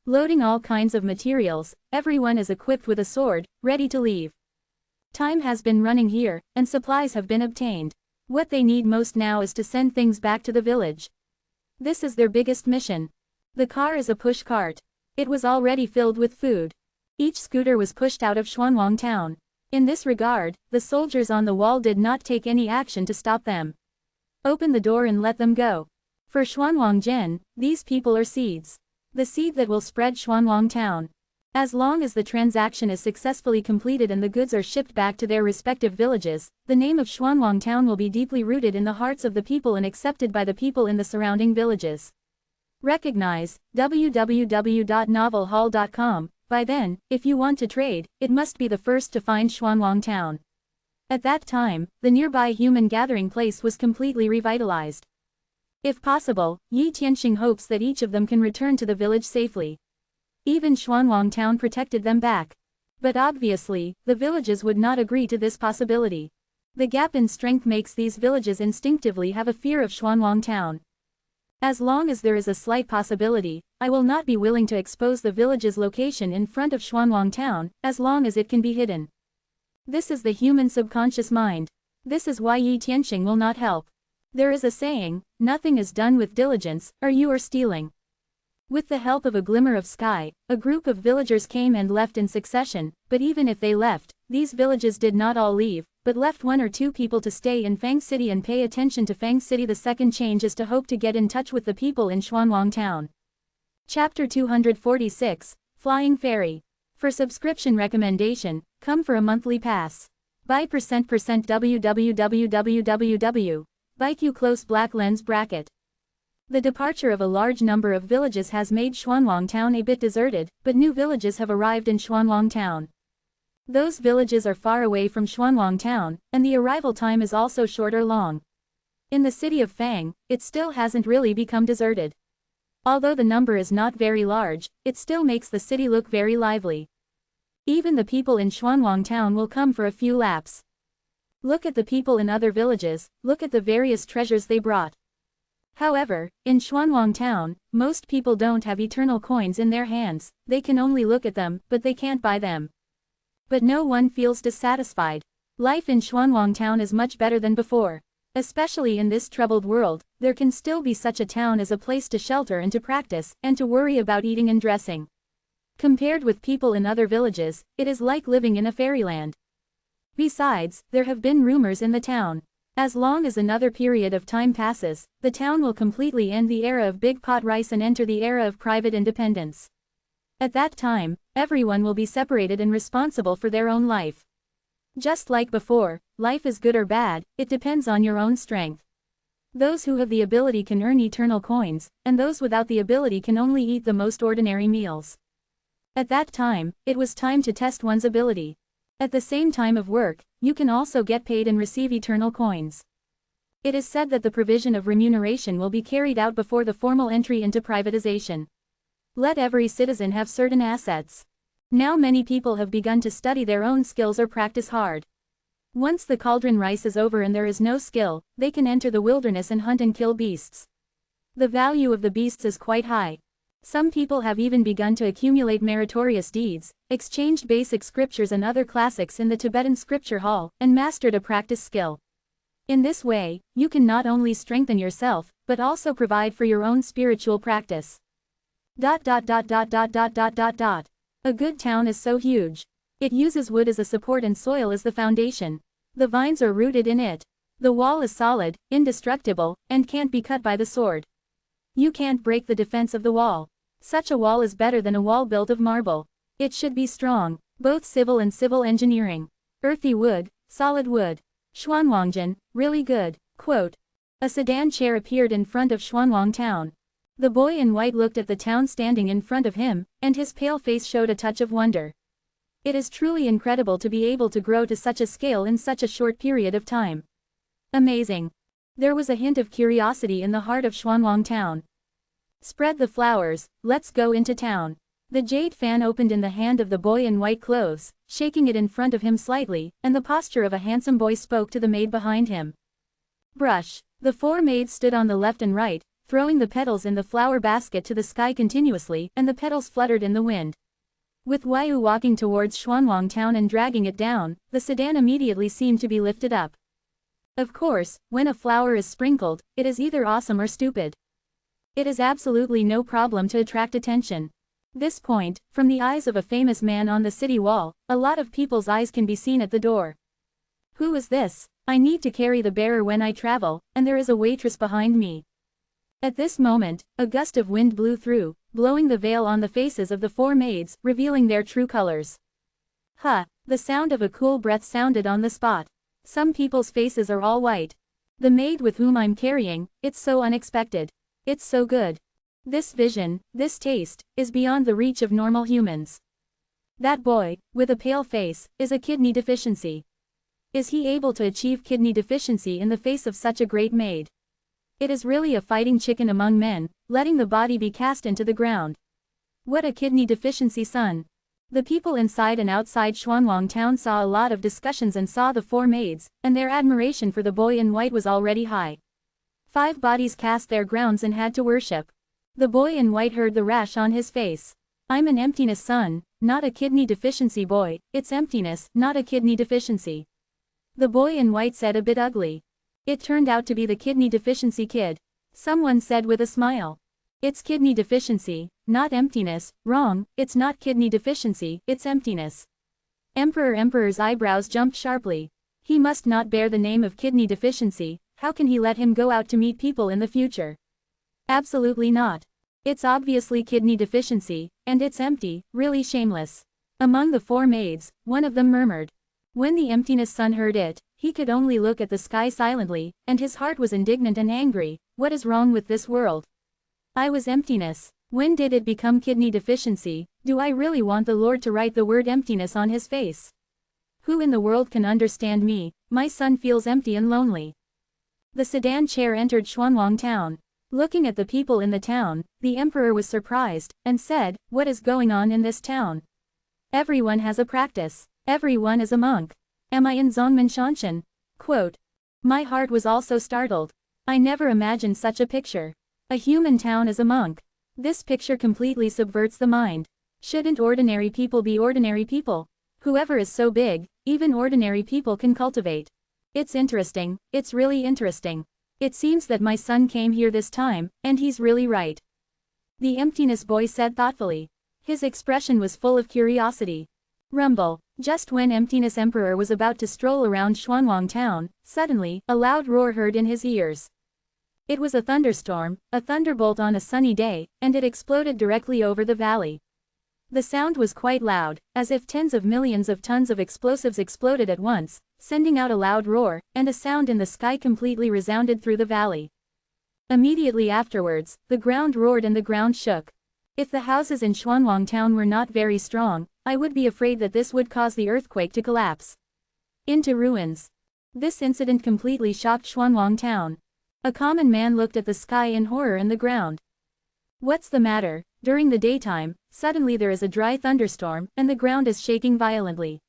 Loading all kinds of materials, everyone is equipped with a sword, ready to leave. Time has been running here, and supplies have been obtained. What they need most now is to send things back to the village. This is their biggest mission. The car is a push cart. It was already filled with food. Each scooter was pushed out of Xuanwang town. In this regard, the soldiers on the wall did not take any action to stop them. Open the door and let them go. For Xuanwang Zhen, these people are seeds. The seed that will spread Xuanwang town. As long as the transaction is successfully completed and the goods are shipped back to their respective villages, the name of Xuanwang town will be deeply rooted in the hearts of the people and accepted by the people in the surrounding villages. Recognize, www.novelhall.com. By then, if you want to trade, it must be the first to find Xuanwang town. At that time, the nearby human gathering place was completely revitalized. If possible, Yi Tianxing hopes that each of them can return to the village safely. Even Xuanwang town protected them back. But obviously, the villages would not agree to this possibility. The gap in strength makes these villages instinctively have a fear of Xuanwang town. As long as there is a slight possibility, I will not be willing to expose the village's location in front of Xuanwang town, as long as it can be hidden. This is the human subconscious mind. This is why Yi Tianxing will not help. There is a saying, nothing is done with diligence, or you are stealing. With the help of a glimmer of sky, a group of villagers came and left in succession, but even if they left, these villages did not all leave, but left 1 or 2 people to stay in Fang City and pay attention to Fang City. The second change is to hope to get in touch with the people in Xuanwang town. Chapter 246, Flying Fairy. For subscription recommendation, come for a monthly pass. Buy www. Buy Q close black lens bracket. The departure of a large number of villages has made Xuanwang town a bit deserted, but new villages have arrived in Xuanwang town. Those villages are far away from Xuanwang town, and the arrival time is also short or long. In the city of Fang, it still hasn't really become deserted. Although the number is not very large, it still makes the city look very lively. Even the people in Xuanwang town will come for a few laps. Look at the people in other villages, look at the various treasures they brought. However, in Xuanwang town, most people don't have eternal coins in their hands, they can only look at them, but they can't buy them. But no one feels dissatisfied. Life in Xuanwang town is much better than before. Especially in this troubled world, there can still be such a town as a place to shelter and to practice, and to worry about eating and dressing. Compared with people in other villages, it is like living in a fairyland. Besides, there have been rumors in the town. As long as another period of time passes, the town will completely end the era of big pot rice and enter the era of private independence. At that time, everyone will be separated and responsible for their own life. Just like before, life is good or bad, it depends on your own strength. Those who have the ability can earn eternal coins, and those without the ability can only eat the most ordinary meals. At that time, it was time to test one's ability. At the same time of work, you can also get paid and receive eternal coins. It is said that the provision of remuneration will be carried out before the formal entry into privatization. Let every citizen have certain assets. Now many people have begun to study their own skills or practice hard. Once the cauldron rice is over and there is no skill, they can enter the wilderness and hunt and kill beasts. The value of the beasts is quite high. Some people have even begun to accumulate meritorious deeds, exchanged basic scriptures and other classics in the Tibetan scripture hall, and mastered a practice skill. In this way, you can not only strengthen yourself, but also provide for your own spiritual practice. A good town is so huge. It uses wood as a support and soil as the foundation. The vines are rooted in it. The wall is solid, indestructible, and can't be cut by the sword. You can't break the defense of the wall. Such a wall is better than a wall built of marble. It should be strong, both civil and civil engineering. Earthy wood, solid wood. Xuanwangjian, really good. Quote. A sedan chair appeared in front of Xuanwang town. The boy in white looked at the town standing in front of him, and his pale face showed a touch of wonder. It is truly incredible to be able to grow to such a scale in such a short period of time. Amazing. There was a hint of curiosity in the heart of Xuanwang town. Spread the flowers, let's go into town. The jade fan opened in the hand of the boy in white clothes, shaking it in front of him slightly, and the posture of a handsome boy spoke to the maid behind him. Brush. The 4 maids stood on the left and right, throwing the petals in the flower basket to the sky continuously, and the petals fluttered in the wind. With Waiu walking towards Xuanwang town and dragging it down, the sedan immediately seemed to be lifted up. Of course, when a flower is sprinkled, it is either awesome or stupid. It is absolutely no problem to attract attention. This point, from the eyes of a famous man on the city wall, a lot of people's eyes can be seen at the door. Who is this? I need to carry the bearer when I travel, and there is a waitress behind me. At this moment, a gust of wind blew through, blowing the veil on the faces of the 4 maids, revealing their true colors. Huh! The sound of a cool breath sounded on the spot. Some people's faces are all white. The maid with whom I'm carrying, it's so unexpected. It's so good. This vision, this taste, is beyond the reach of normal humans. That boy, with a pale face, is a kidney deficiency. Is he able to achieve kidney deficiency in the face of such a great maid? It is really a fighting chicken among men, letting the body be cast into the ground. What a kidney deficiency son. The people inside and outside Xuanwang town saw a lot of discussions and saw the 4 maids, and their admiration for the boy in white was already high. 5 bodies cast their grounds and had to worship. The boy in white heard the rash on his face. I'm an emptiness son, not a kidney deficiency boy, it's emptiness, not a kidney deficiency. The boy in white said a bit ugly. It turned out to be the kidney deficiency kid. Someone said with a smile. It's kidney deficiency, not emptiness. Wrong, it's not kidney deficiency, it's emptiness. Emperor's eyebrows jumped sharply. He must not bear the name of kidney deficiency. How can he let him go out to meet people in the future? Absolutely not. It's obviously kidney deficiency, and it's empty, really shameless. Among the 4 maids, one of them murmured. When the emptiness son heard it, he could only look at the sky silently, and his heart was indignant and angry. What is wrong with this world? I was emptiness. When did it become kidney deficiency? Do I really want the Lord to write the word emptiness on his face? Who in the world can understand me? My son feels empty and lonely. The sedan chair entered Xuanwang town. Looking at the people in the town, the emperor was surprised, and said, what is going on in this town? Everyone has a practice. Everyone is a monk. Am I in Zongmen? Quote. My heart was also startled. I never imagined such a picture. A human town as a monk. This picture completely subverts the mind. Shouldn't ordinary people be ordinary people? Whoever is so big, even ordinary people can cultivate. It's interesting, it's really interesting. It seems that my son came here this time, and he's really right. The emptiness boy said thoughtfully. His expression was full of curiosity. Rumble. Just when Emptiness Emperor was about to stroll around Xuanwang town, suddenly, a loud roar heard in his ears. It was a thunderstorm, a thunderbolt on a sunny day, and it exploded directly over the valley. The sound was quite loud, as if tens of millions of tons of explosives exploded at once, sending out a loud roar, and a sound in the sky completely resounded through the valley. Immediately afterwards, the ground roared and the ground shook. If the houses in Xuanwang town were not very strong, I would be afraid that this would cause the earthquake to collapse into ruins. This incident completely shocked Xuanwang town. A common man looked at the sky in horror and the ground. What's the matter? During the daytime, suddenly there is a dry thunderstorm, and the ground is shaking violently.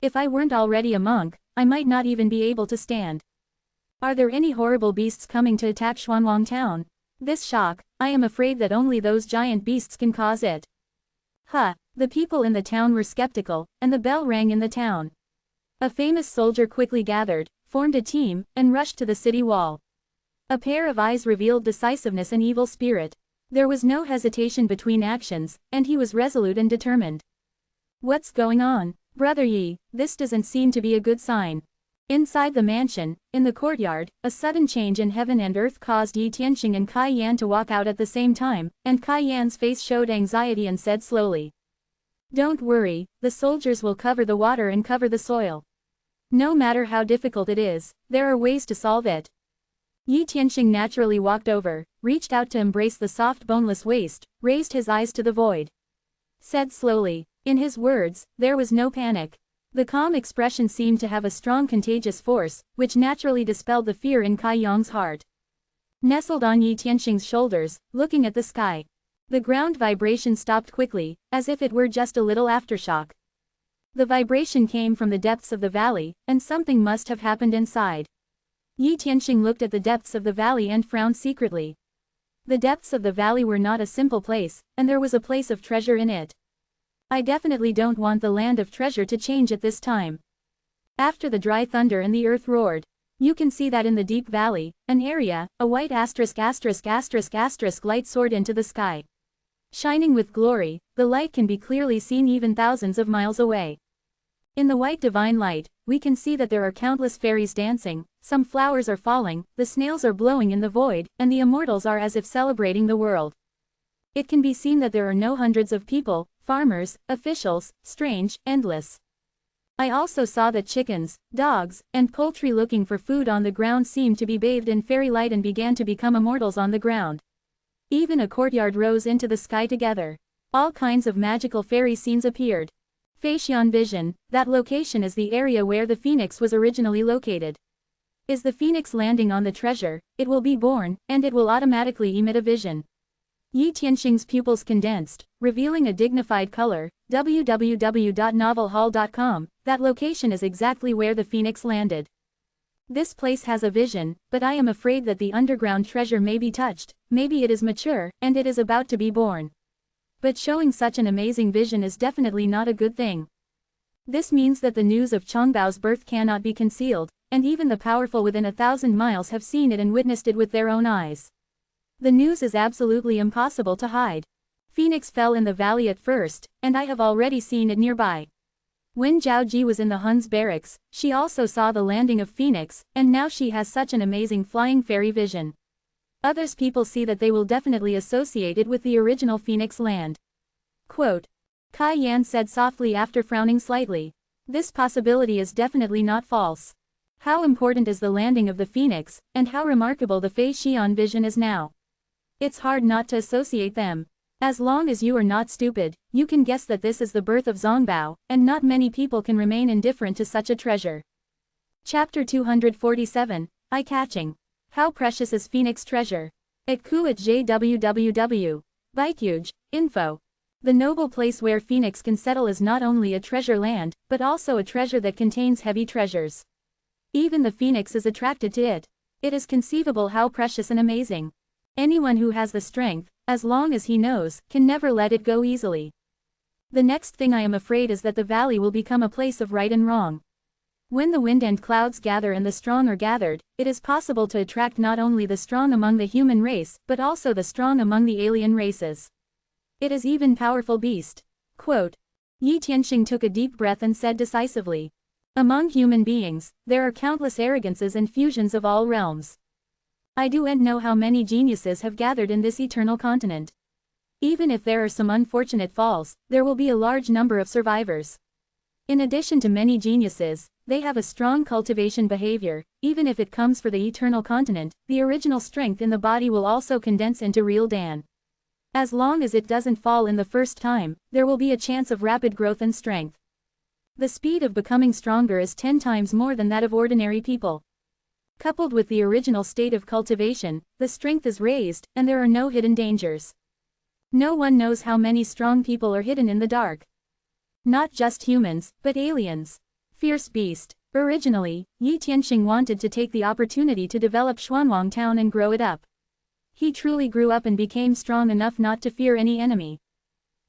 If I weren't already a monk, I might not even be able to stand. Are there any horrible beasts coming to attack Xuanwang town? This shock, I am afraid that only those giant beasts can cause it. Huh, the people in the town were skeptical, and the bell rang in the town. A famous soldier quickly gathered, formed a team, and rushed to the city wall. A pair of eyes revealed decisiveness and evil spirit. There was no hesitation between actions, and he was resolute and determined. What's going on, Brother Yi? This doesn't seem to be a good sign. Inside the mansion, in the courtyard, a sudden change in heaven and earth caused Yi Tianxing and Kai Yan to walk out at the same time, and Kai Yan's face showed anxiety and said slowly. Don't worry, the soldiers will cover the water and cover the soil. No matter how difficult it is, there are ways to solve it. Yi Tianxing naturally walked over, reached out to embrace the soft boneless waist, raised his eyes to the void. Said slowly. In his words, there was no panic. The calm expression seemed to have a strong contagious force, which naturally dispelled the fear in Kai Yong's heart. Nestled on Yi Tianxing's shoulders, looking at the sky. The ground vibration stopped quickly, as if it were just a little aftershock. The vibration came from the depths of the valley, and something must have happened inside. Yi Tianxing looked at the depths of the valley and frowned secretly. The depths of the valley were not a simple place, and there was a place of treasure in it. I definitely don't want the land of treasure to change at this time. After the dry thunder and the earth roared. You can see that in the deep valley, an area, a white light soared into the sky. Shining with glory, the light can be clearly seen even thousands of miles away. In the white divine light, we can see that there are countless fairies dancing, some flowers are falling, the snails are blowing in the void, and the immortals are as if celebrating the world. It can be seen that there are no hundreds of people, farmers, officials, strange, endless. I also saw that chickens, dogs, and poultry looking for food on the ground seemed to be bathed in fairy light and began to become immortals on the ground. Even a courtyard rose into the sky together. All kinds of magical fairy scenes appeared. Feixian vision, that location is the area where the phoenix was originally located. Is the phoenix landing on the treasure, it will be born, and it will automatically emit a vision. Yi Tianxing's pupils condensed, revealing a dignified color. www.novelhall.com, that location is exactly where the phoenix landed. This place has a vision, but I am afraid that the underground treasure may be touched, maybe it is mature, and it is about to be born. But showing such an amazing vision is definitely not a good thing. This means that the news of Chongbao's birth cannot be concealed, and even the powerful within 1,000 miles have seen it and witnessed it with their own eyes. The news is absolutely impossible to hide. Phoenix fell in the valley at first, and I have already seen it nearby. When Zhao Ji was in the Hun's barracks, she also saw the landing of Phoenix, and now she has such an amazing flying fairy vision. Others people see that they will definitely associate it with the original Phoenix land. Quote. Kai Yan said softly after frowning slightly. This possibility is definitely not false. How important is the landing of the Phoenix, and how remarkable the Feixian vision is now. It's hard not to associate them. As long as you are not stupid, you can guess that this is the birth of Zongbao, and not many people can remain indifferent to such a treasure. Chapter 247, Eye-Catching. How precious is Phoenix treasure? At JWWW. Bituge, info. The noble place where Phoenix can settle is not only a treasure land, but also a treasure that contains heavy treasures. Even the Phoenix is attracted to it. It is conceivable how precious and amazing. Anyone who has the strength, as long as he knows, can never let it go easily. The next thing I am afraid is that the valley will become a place of right and wrong. When the wind and clouds gather and the strong are gathered, it is possible to attract not only the strong among the human race, but also the strong among the alien races. It is even powerful beast. Quote. Yi Tianxing took a deep breath and said decisively. Among human beings, there are countless arrogances and fusions of all realms. I do know how many geniuses have gathered in this eternal continent. Even if there are some unfortunate falls, there will be a large number of survivors. In addition to many geniuses, they have a strong cultivation behavior. Even if it comes for the eternal continent, the original strength in the body will also condense into real Dan. As long as it doesn't fall in the first time, there will be a chance of rapid growth and strength. The speed of becoming stronger is 10 times more than that of ordinary people. Coupled with the original state of cultivation, the strength is raised, and there are no hidden dangers. No one knows how many strong people are hidden in the dark. Not just humans, but aliens. Fierce beast. Originally, Yi Tianxing wanted to take the opportunity to develop Xuanwang Town and grow it up. He truly grew up and became strong enough not to fear any enemy.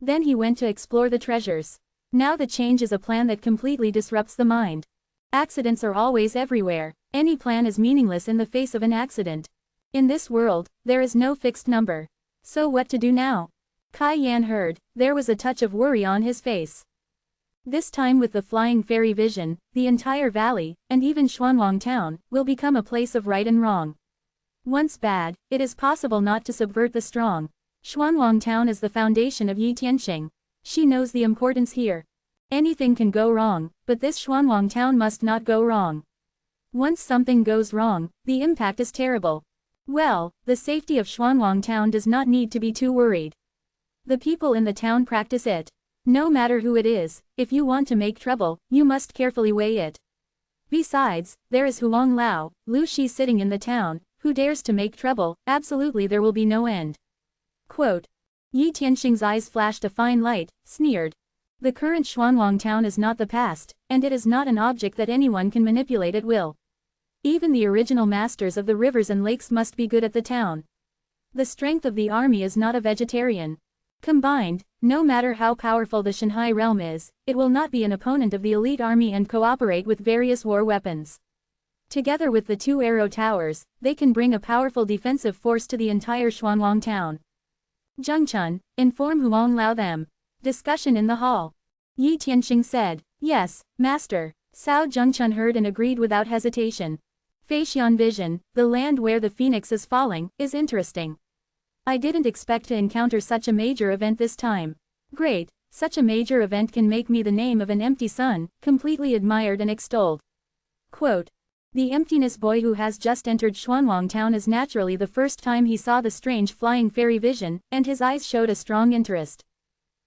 Then he went to explore the treasures. Now the change is a plan that completely disrupts the mind. Accidents are always everywhere. Any plan is meaningless in the face of an accident. In this world, there is no fixed number. So what to do now? Kai Yan heard, there was a touch of worry on his face. This time with the flying fairy vision, the entire valley, and even Xuanwang Town, will become a place of right and wrong. Once bad, it is possible not to subvert the strong. Xuanwang Town is the foundation of Yi Tianxing. She knows the importance here. Anything can go wrong, but this Xuanwang town must not go wrong. Once something goes wrong, the impact is terrible. Well, the safety of Xuanwang town does not need to be too worried. The people in the town practice it. No matter who it is, if you want to make trouble, you must carefully weigh it. Besides, there is Huang Lao, Lu Shi sitting in the town, who dares to make trouble, absolutely there will be no end. Quote. Yi Tianxing's eyes flashed a fine light, sneered. The current Xuanwang town is not the past, and it is not an object that anyone can manipulate at will. Even the original masters of the rivers and lakes must be good at the town. The strength of the army is not a vegetarian. Combined, no matter how powerful the Shanghai realm is, it will not be an opponent of the elite army and cooperate with various war weapons. Together with the 2 arrow towers, they can bring a powerful defensive force to the entire Xuanwang town. Zhengchun, inform Huang Lao them. Discussion in the hall. Yi Tianxing said, yes, master. Cao Zhengchun heard and agreed without hesitation. Feixian vision, the land where the phoenix is falling, is interesting. I didn't expect to encounter such a major event this time. Great, such a major event can make me the name of an empty sun, completely admired and extolled. Quote. The emptiness boy who has just entered Xuanwang town is naturally the first time he saw the strange flying fairy vision, and his eyes showed a strong interest.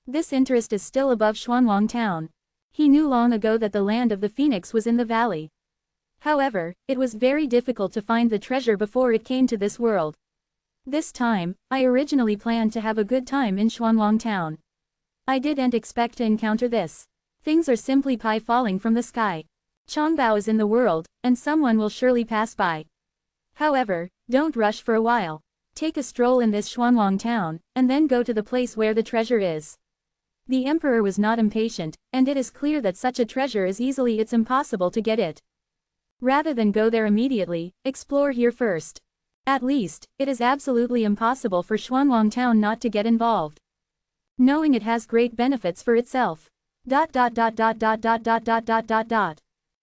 This interest is still above Xuanwang town. He knew long ago that the land of the phoenix was in the valley. However, it was very difficult to find the treasure before it came to this world. This time, I originally planned to have a good time in Xuanwang town. I didn't expect to encounter this. Things are simply pie falling from the sky. Chongbao is in the world, and someone will surely pass by. However, don't rush for a while. Take a stroll in this Xuanwang town, and then go to the place where the treasure is. The emperor was not impatient, and it is clear that such a treasure is it's impossible to get it. Rather than go there immediately, explore here first. At least, it is absolutely impossible for Xuanwang town not to get involved. Knowing it has great benefits for itself.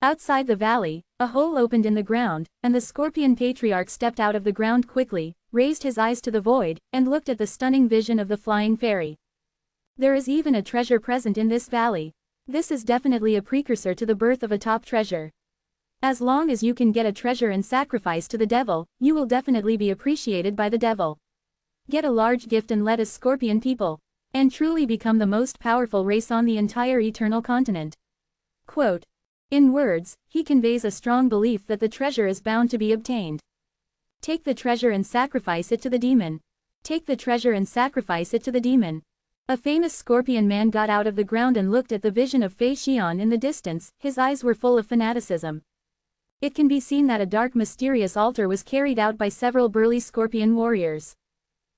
Outside the valley, a hole opened in the ground, and the scorpion patriarch stepped out of the ground quickly, raised his eyes to the void, and looked at the stunning vision of the flying fairy. There is even a treasure present in this valley. This is definitely a precursor to the birth of a top treasure. As long as you can get a treasure and sacrifice to the devil, you will definitely be appreciated by the devil. Get a large gift and let us scorpion people, and truly become the most powerful race on the entire eternal continent. Quote. In words, he conveys a strong belief that the treasure is bound to be obtained. Take the treasure and sacrifice it to the demon. Take the treasure and sacrifice it to the demon. A famous scorpion man got out of the ground and looked at the vision of Fei Xian in the distance, his eyes were full of fanaticism. It can be seen that a dark mysterious altar was carried out by several burly scorpion warriors.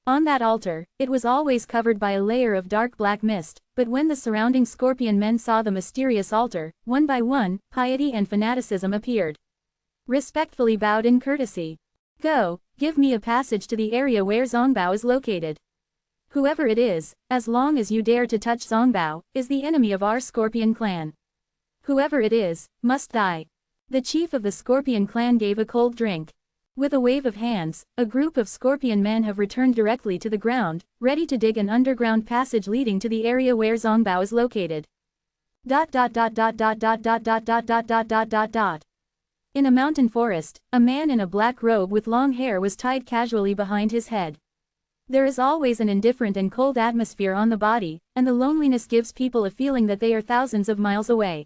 On that altar, it was always covered by a layer of dark black mist, but when the surrounding scorpion men saw the mysterious altar, one by one, piety and fanaticism appeared. Respectfully bowed in courtesy. Go, give me a passage to the area where Zongbao is located. Whoever it is, as long as you dare to touch Zongbao, is the enemy of our scorpion clan. Whoever it is, must die. The chief of the scorpion clan gave a cold drink. With a wave of hands, a group of scorpion men have returned directly to the ground, ready to dig an underground passage leading to the area where Zongbao is located. In a mountain forest, a man in a black robe with long hair was tied casually behind his head. There is always an indifferent and cold atmosphere on the body, and the loneliness gives people a feeling that they are thousands of miles away.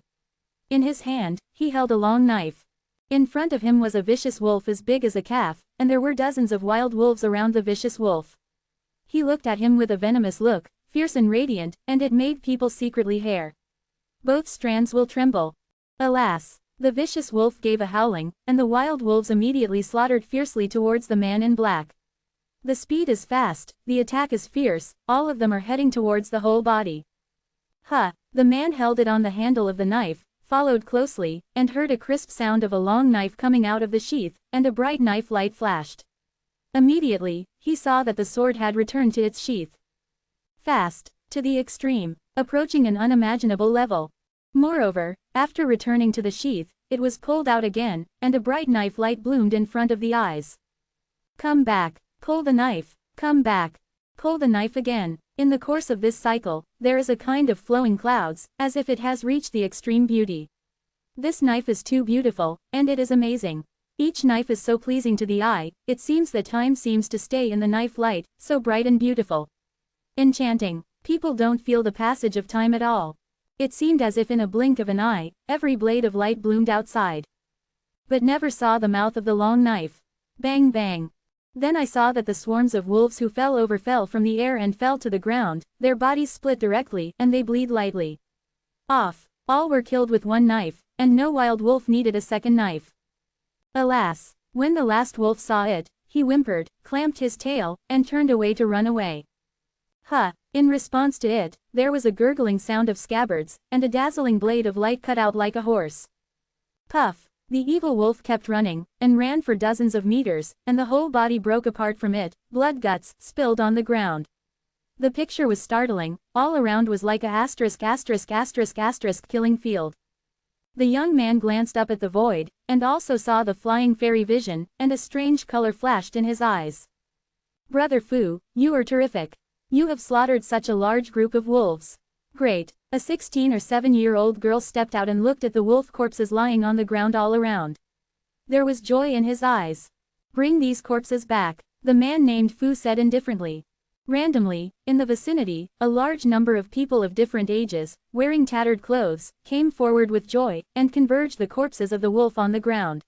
In his hand, he held a long knife. In front of him was a vicious wolf as big as a calf, and there were dozens of wild wolves around the vicious wolf. He looked at him with a venomous look, fierce and radiant, and it made people secretly hair. Both strands will tremble. Alas! The vicious wolf gave a howling, and the wild wolves immediately slaughtered fiercely towards the man in black. The speed is fast, the attack is fierce, all of them are heading towards the whole body. The man held it on the handle of the knife, followed closely, and heard a crisp sound of a long knife coming out of the sheath, and a bright knife light flashed. Immediately, he saw that the sword had returned to its sheath. Fast, to the extreme, approaching an unimaginable level. Moreover, after returning to the sheath, it was pulled out again, and a bright knife light bloomed in front of the eyes. Come back, pull the knife, come back, pull the knife again. In the course of this cycle, there is a kind of flowing clouds, as if it has reached the extreme beauty. This knife is too beautiful, and it is amazing. Each knife is so pleasing to the eye, it seems that time seems to stay in the knife light, so bright and beautiful. Enchanting. People don't feel the passage of time at all. It seemed as if in a blink of an eye, every blade of light bloomed outside. But never saw the mouth of the long knife. Bang bang. Then I saw that the swarms of wolves who fell from the air and fell to the ground, their bodies split directly, and they bleed lightly. Off. All were killed with one knife, and no wild wolf needed a second knife. Alas! When the last wolf saw it, he whimpered, clamped his tail, and turned away to run away. In response to it, there was a gurgling sound of scabbards, and a dazzling blade of light cut out like a horse. Puff! The evil wolf kept running, and ran for dozens of meters, and the whole body broke apart from it, blood guts spilled on the ground. The picture was startling, all around was like a ***** killing field. The young man glanced up at the void, and also saw the flying fairy vision, and a strange color flashed in his eyes. Brother Fu, you are terrific. You have slaughtered such a large group of wolves. Great. A 16 or 7-year-old girl stepped out and looked at the wolf corpses lying on the ground all around. There was joy in his eyes. Bring these corpses back, the man named Fu said indifferently. Randomly, in the vicinity, a large number of people of different ages, wearing tattered clothes, came forward with joy, and converged the corpses of the wolf on the ground.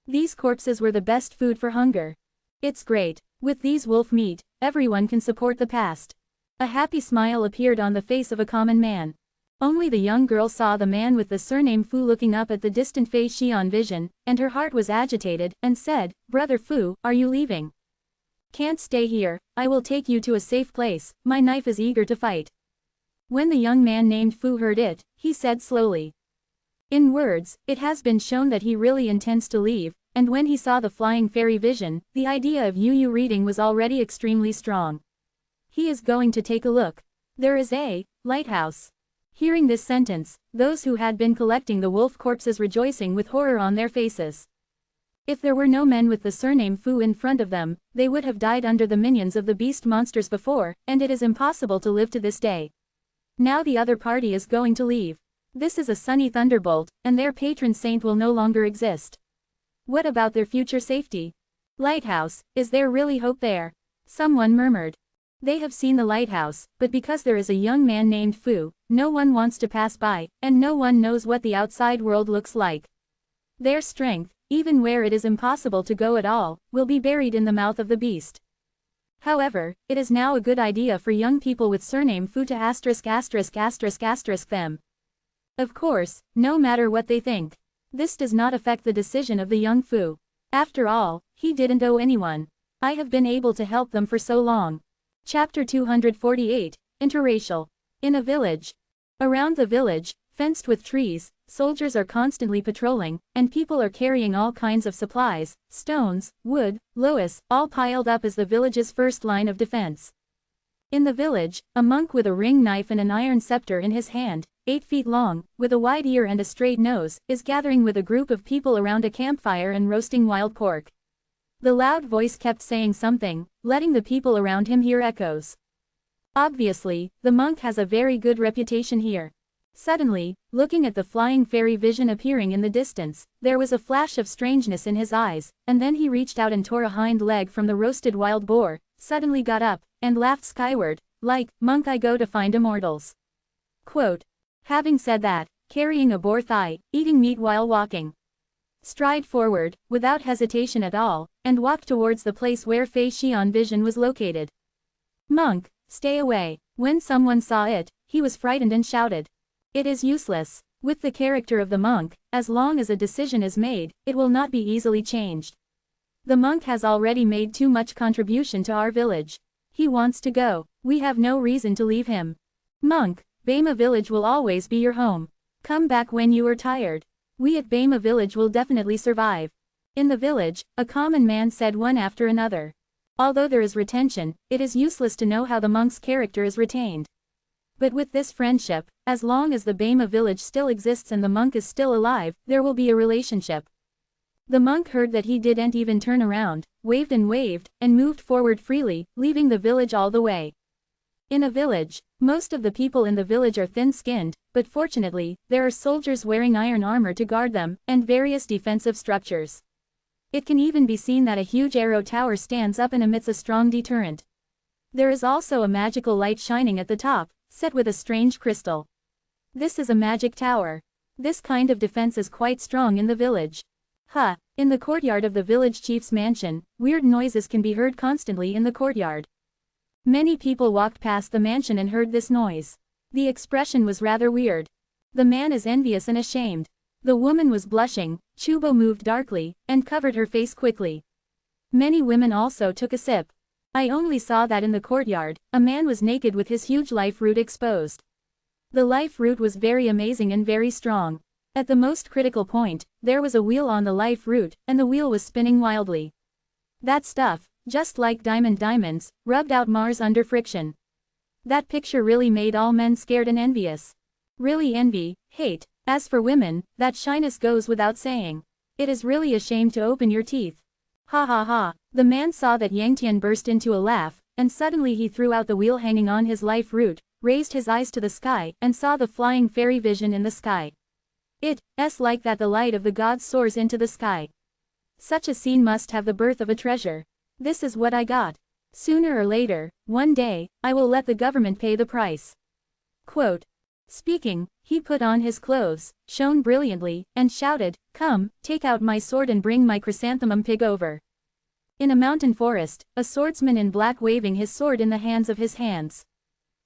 These corpses were the best food for hunger. It's great. With these wolf meat, everyone can support the past. A happy smile appeared on the face of a common man. Only the young girl saw the man with the surname Fu looking up at the distant Fei Xian vision, and her heart was agitated, and said, Brother Fu, are you leaving? Can't stay here, I will take you to a safe place, my knife is eager to fight. When the young man named Fu heard it, he said slowly. In words, it has been shown that he really intends to leave, and when he saw the flying fairy vision, the idea of Yu reading was already extremely strong. He is going to take a look. There is a lighthouse. Hearing this sentence, those who had been collecting the wolf corpses rejoicing with horror on their faces. If there were no men with the surname Fu in front of them, they would have died under the minions of the beast monsters before, and it is impossible to live to this day. Now the other party is going to leave. This is a sunny thunderbolt, and their patron saint will no longer exist. What about their future safety? Lighthouse, is there really hope there? Someone murmured. They have seen the lighthouse, but because there is a young man named Fu, no one wants to pass by, and no one knows what the outside world looks like. Their strength, even where it is impossible to go at all, will be buried in the mouth of the beast. However, it is now a good idea for young people with surname Fu to ***** them. Of course, no matter what they think. This does not affect the decision of the young Fu. After all, he didn't owe anyone. I have been able to help them for so long. Chapter 248, Interracial. In a village. Around the village, fenced with trees, soldiers are constantly patrolling, and people are carrying all kinds of supplies, stones, wood, lois, all piled up as the village's first line of defense. In the village, a monk with a ring knife and an iron scepter in his hand, 8 feet long, with a wide ear and a straight nose, is gathering with a group of people around a campfire and roasting wild pork. The loud voice kept saying something, letting the people around him hear echoes. Obviously, the monk has a very good reputation here. Suddenly, looking at the flying fairy vision appearing in the distance, there was a flash of strangeness in his eyes, and then he reached out and tore a hind leg from the roasted wild boar, suddenly got up, and laughed skyward, like, Monk, I go to find immortals. Quote. Having said that, carrying a boar thigh, eating meat while walking. Stride forward, without hesitation at all, and walk towards the place where Fei Xian vision was located. Monk, stay away. When someone saw it, he was frightened and shouted. It is useless. With the character of the monk, as long as a decision is made, it will not be easily changed. The monk has already made too much contribution to our village. He wants to go. We have no reason to leave him. Monk, Bema village will always be your home. Come back when you are tired. We at Bema village will definitely survive. In the village, a common man said one after another. Although there is retention, it is useless to know how the monk's character is retained. But with this friendship, as long as the Bema village still exists and the monk is still alive, there will be a relationship. The monk heard that he didn't even turn around, waved, and moved forward freely, leaving the village all the way. In a village, most of the people in the village are thin-skinned, but fortunately, there are soldiers wearing iron armor to guard them, and various defensive structures. It can even be seen that a huge arrow tower stands up and emits a strong deterrent. There is also a magical light shining at the top, set with a strange crystal. This is a magic tower. This kind of defense is quite strong in the village. In the courtyard of the village chief's mansion, weird noises can be heard constantly in the courtyard. Many people walked past the mansion and heard this noise. The expression was rather weird. The man is envious and ashamed. The woman was blushing, Chubo moved darkly, and covered her face quickly. Many women also took a sip. I only saw that in the courtyard, a man was naked with his huge life root exposed. The life root was very amazing and very strong. At the most critical point, there was a wheel on the life root, and the wheel was spinning wildly. That stuff, just like diamonds, rubbed out Mars under friction. That picture really made all men scared and envious. Really envy, hate. As for women, that shyness goes without saying. It is really a shame to open your teeth. Ha ha ha. The man saw that Yang Tian burst into a laugh, and suddenly he threw out the wheel hanging on his life root, raised his eyes to the sky, and saw the flying fairy vision in the sky. It's like that the light of the gods soars into the sky. Such a scene must have the birth of a treasure. This is what I got. Sooner or later, one day, I will let the government pay the price. Quote. Speaking, he put on his clothes, shone brilliantly, and shouted, "Come, take out my sword and bring my chrysanthemum pig over." In a mountain forest, a swordsman in black waving his sword in the hands of his hands.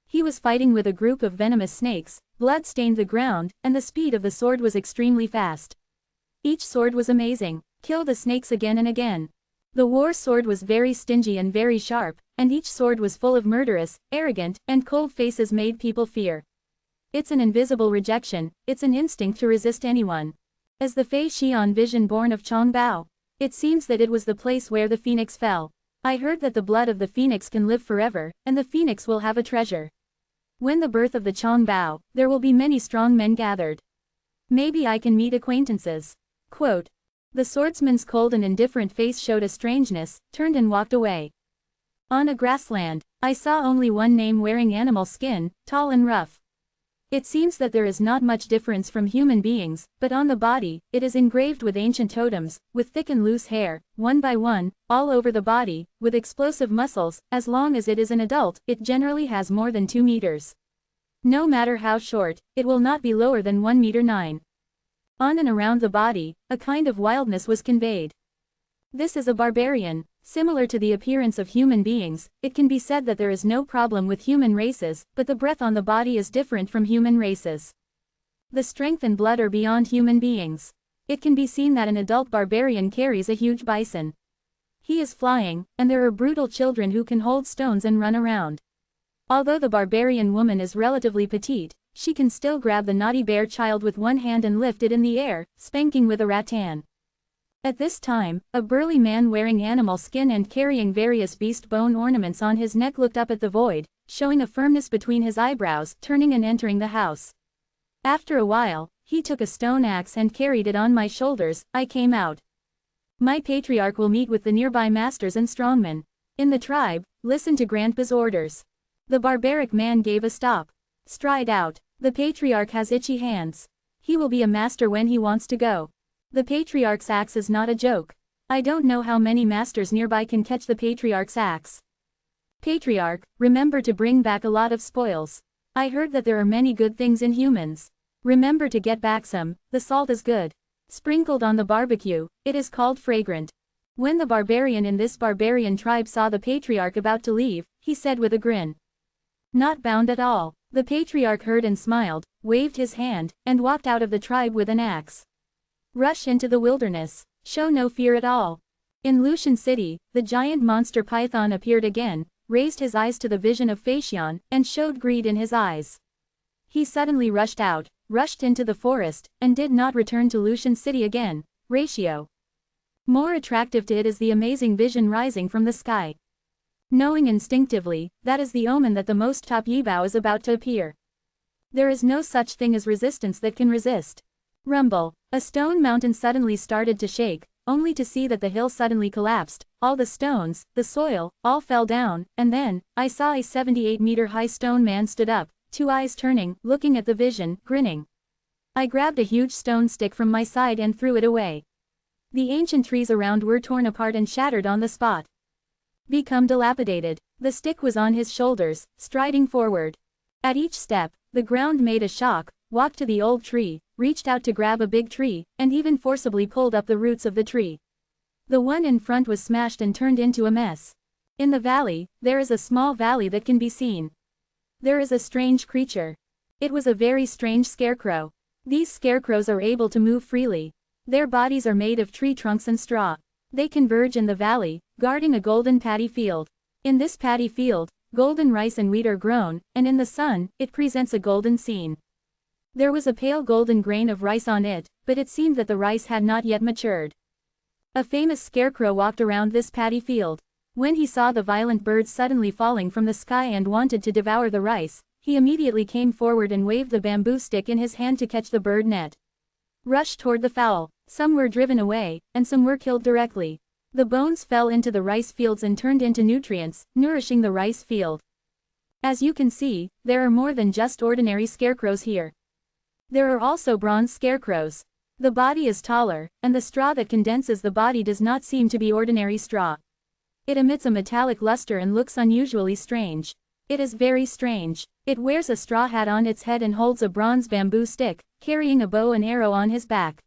He was fighting with a group of venomous snakes, blood stained the ground, and the speed of the sword was extremely fast. Each sword was amazing, kill the snakes again and again. The war sword was very stingy and very sharp, and each sword was full of murderous, arrogant, and cold faces made people fear. It's an invisible rejection, it's an instinct to resist anyone. As the Fei Xian vision born of Chongbao. It seems that it was the place where the phoenix fell. I heard that the blood of the phoenix can live forever, and the phoenix will have a treasure. When the birth of the Chongbao, there will be many strong men gathered. Maybe I can meet acquaintances. Quote. The swordsman's cold and indifferent face showed a strangeness, turned and walked away. On a grassland, I saw only one name wearing animal skin, tall and rough. It seems that there is not much difference from human beings, but on the body, it is engraved with ancient totems, with thick and loose hair, one by one, all over the body, with explosive muscles. As long as it is an adult, it generally has more than 2 meters. No matter how short, it will not be lower than 1 meter 9. On and around the body, a kind of wildness was conveyed. This is a barbarian. Similar to the appearance of human beings, it can be said that there is no problem with human races, but the breath on the body is different from human races. The strength and blood are beyond human beings. It can be seen that an adult barbarian carries a huge bison. He is flying, and there are brutal children who can hold stones and run around. Although the barbarian woman is relatively petite, she can still grab the naughty bear child with one hand and lift it in the air, spanking with a rattan. At this time, a burly man wearing animal skin and carrying various beast bone ornaments on his neck looked up at the void, showing a firmness between his eyebrows, turning and entering the house. After a while, he took a stone axe and carried it on my shoulders. I came out. My patriarch will meet with the nearby masters and strongmen. In the tribe, listen to Grandpa's orders. The barbaric man gave a stop. Stride out. The patriarch has itchy hands. He will be a master when he wants to go. The patriarch's axe is not a joke. I don't know how many masters nearby can catch the patriarch's axe. Patriarch, remember to bring back a lot of spoils. I heard that there are many good things in humans. Remember to get back some, the salt is good. Sprinkled on the barbecue, it is called fragrant. When the barbarian in this barbarian tribe saw the patriarch about to leave, he said with a grin. Not bound at all. The patriarch heard and smiled, waved his hand, and walked out of the tribe with an axe. Rush into the wilderness. Show no fear at all. In Lucian City, the giant monster python appeared again, raised his eyes to the vision of Fei Xian, and showed greed in his eyes. He suddenly rushed out, rushed into the forest, and did not return to Lucian City again. Ratio. More attractive to it is the amazing vision rising from the sky. Knowing instinctively, that is the omen that the most top Yibao is about to appear. There is no such thing as resistance that can resist. Rumble. A stone mountain suddenly started to shake, only to see that the hill suddenly collapsed, all the stones, the soil, all fell down, and then, I saw a 78-meter-high stone man stood up, 2 eyes turning, looking at the vision, grinning. I grabbed a huge stone stick from my side and threw it away. The ancient trees around were torn apart and shattered on the spot. Become dilapidated. The stick was on his shoulders, striding forward. At each step, the ground made a shock, walked to the old tree, reached out to grab a big tree, and even forcibly pulled up the roots of the tree. The one in front was smashed and turned into a mess. In the valley, there is a small valley that can be seen. There is a strange creature. It was a very strange scarecrow. These scarecrows are able to move freely. Their bodies are made of tree trunks and straw. They converge in the valley, guarding a golden paddy field. In this paddy field, golden rice and wheat are grown, and in the sun, it presents a golden scene. There was a pale golden grain of rice on it, but it seemed that the rice had not yet matured. A famous scarecrow walked around this paddy field. When he saw the violent birds suddenly falling from the sky and wanted to devour the rice, he immediately came forward and waved the bamboo stick in his hand to catch the bird net. Rushed toward the fowl. Some were driven away, and some were killed directly. The bones fell into the rice fields and turned into nutrients, nourishing the rice field. As you can see, there are more than just ordinary scarecrows here. There are also bronze scarecrows. The body is taller, and the straw that condenses the body does not seem to be ordinary straw. It emits a metallic luster and looks unusually strange. It is very strange. It wears a straw hat on its head and holds a bronze bamboo stick, carrying a bow and arrow on his back.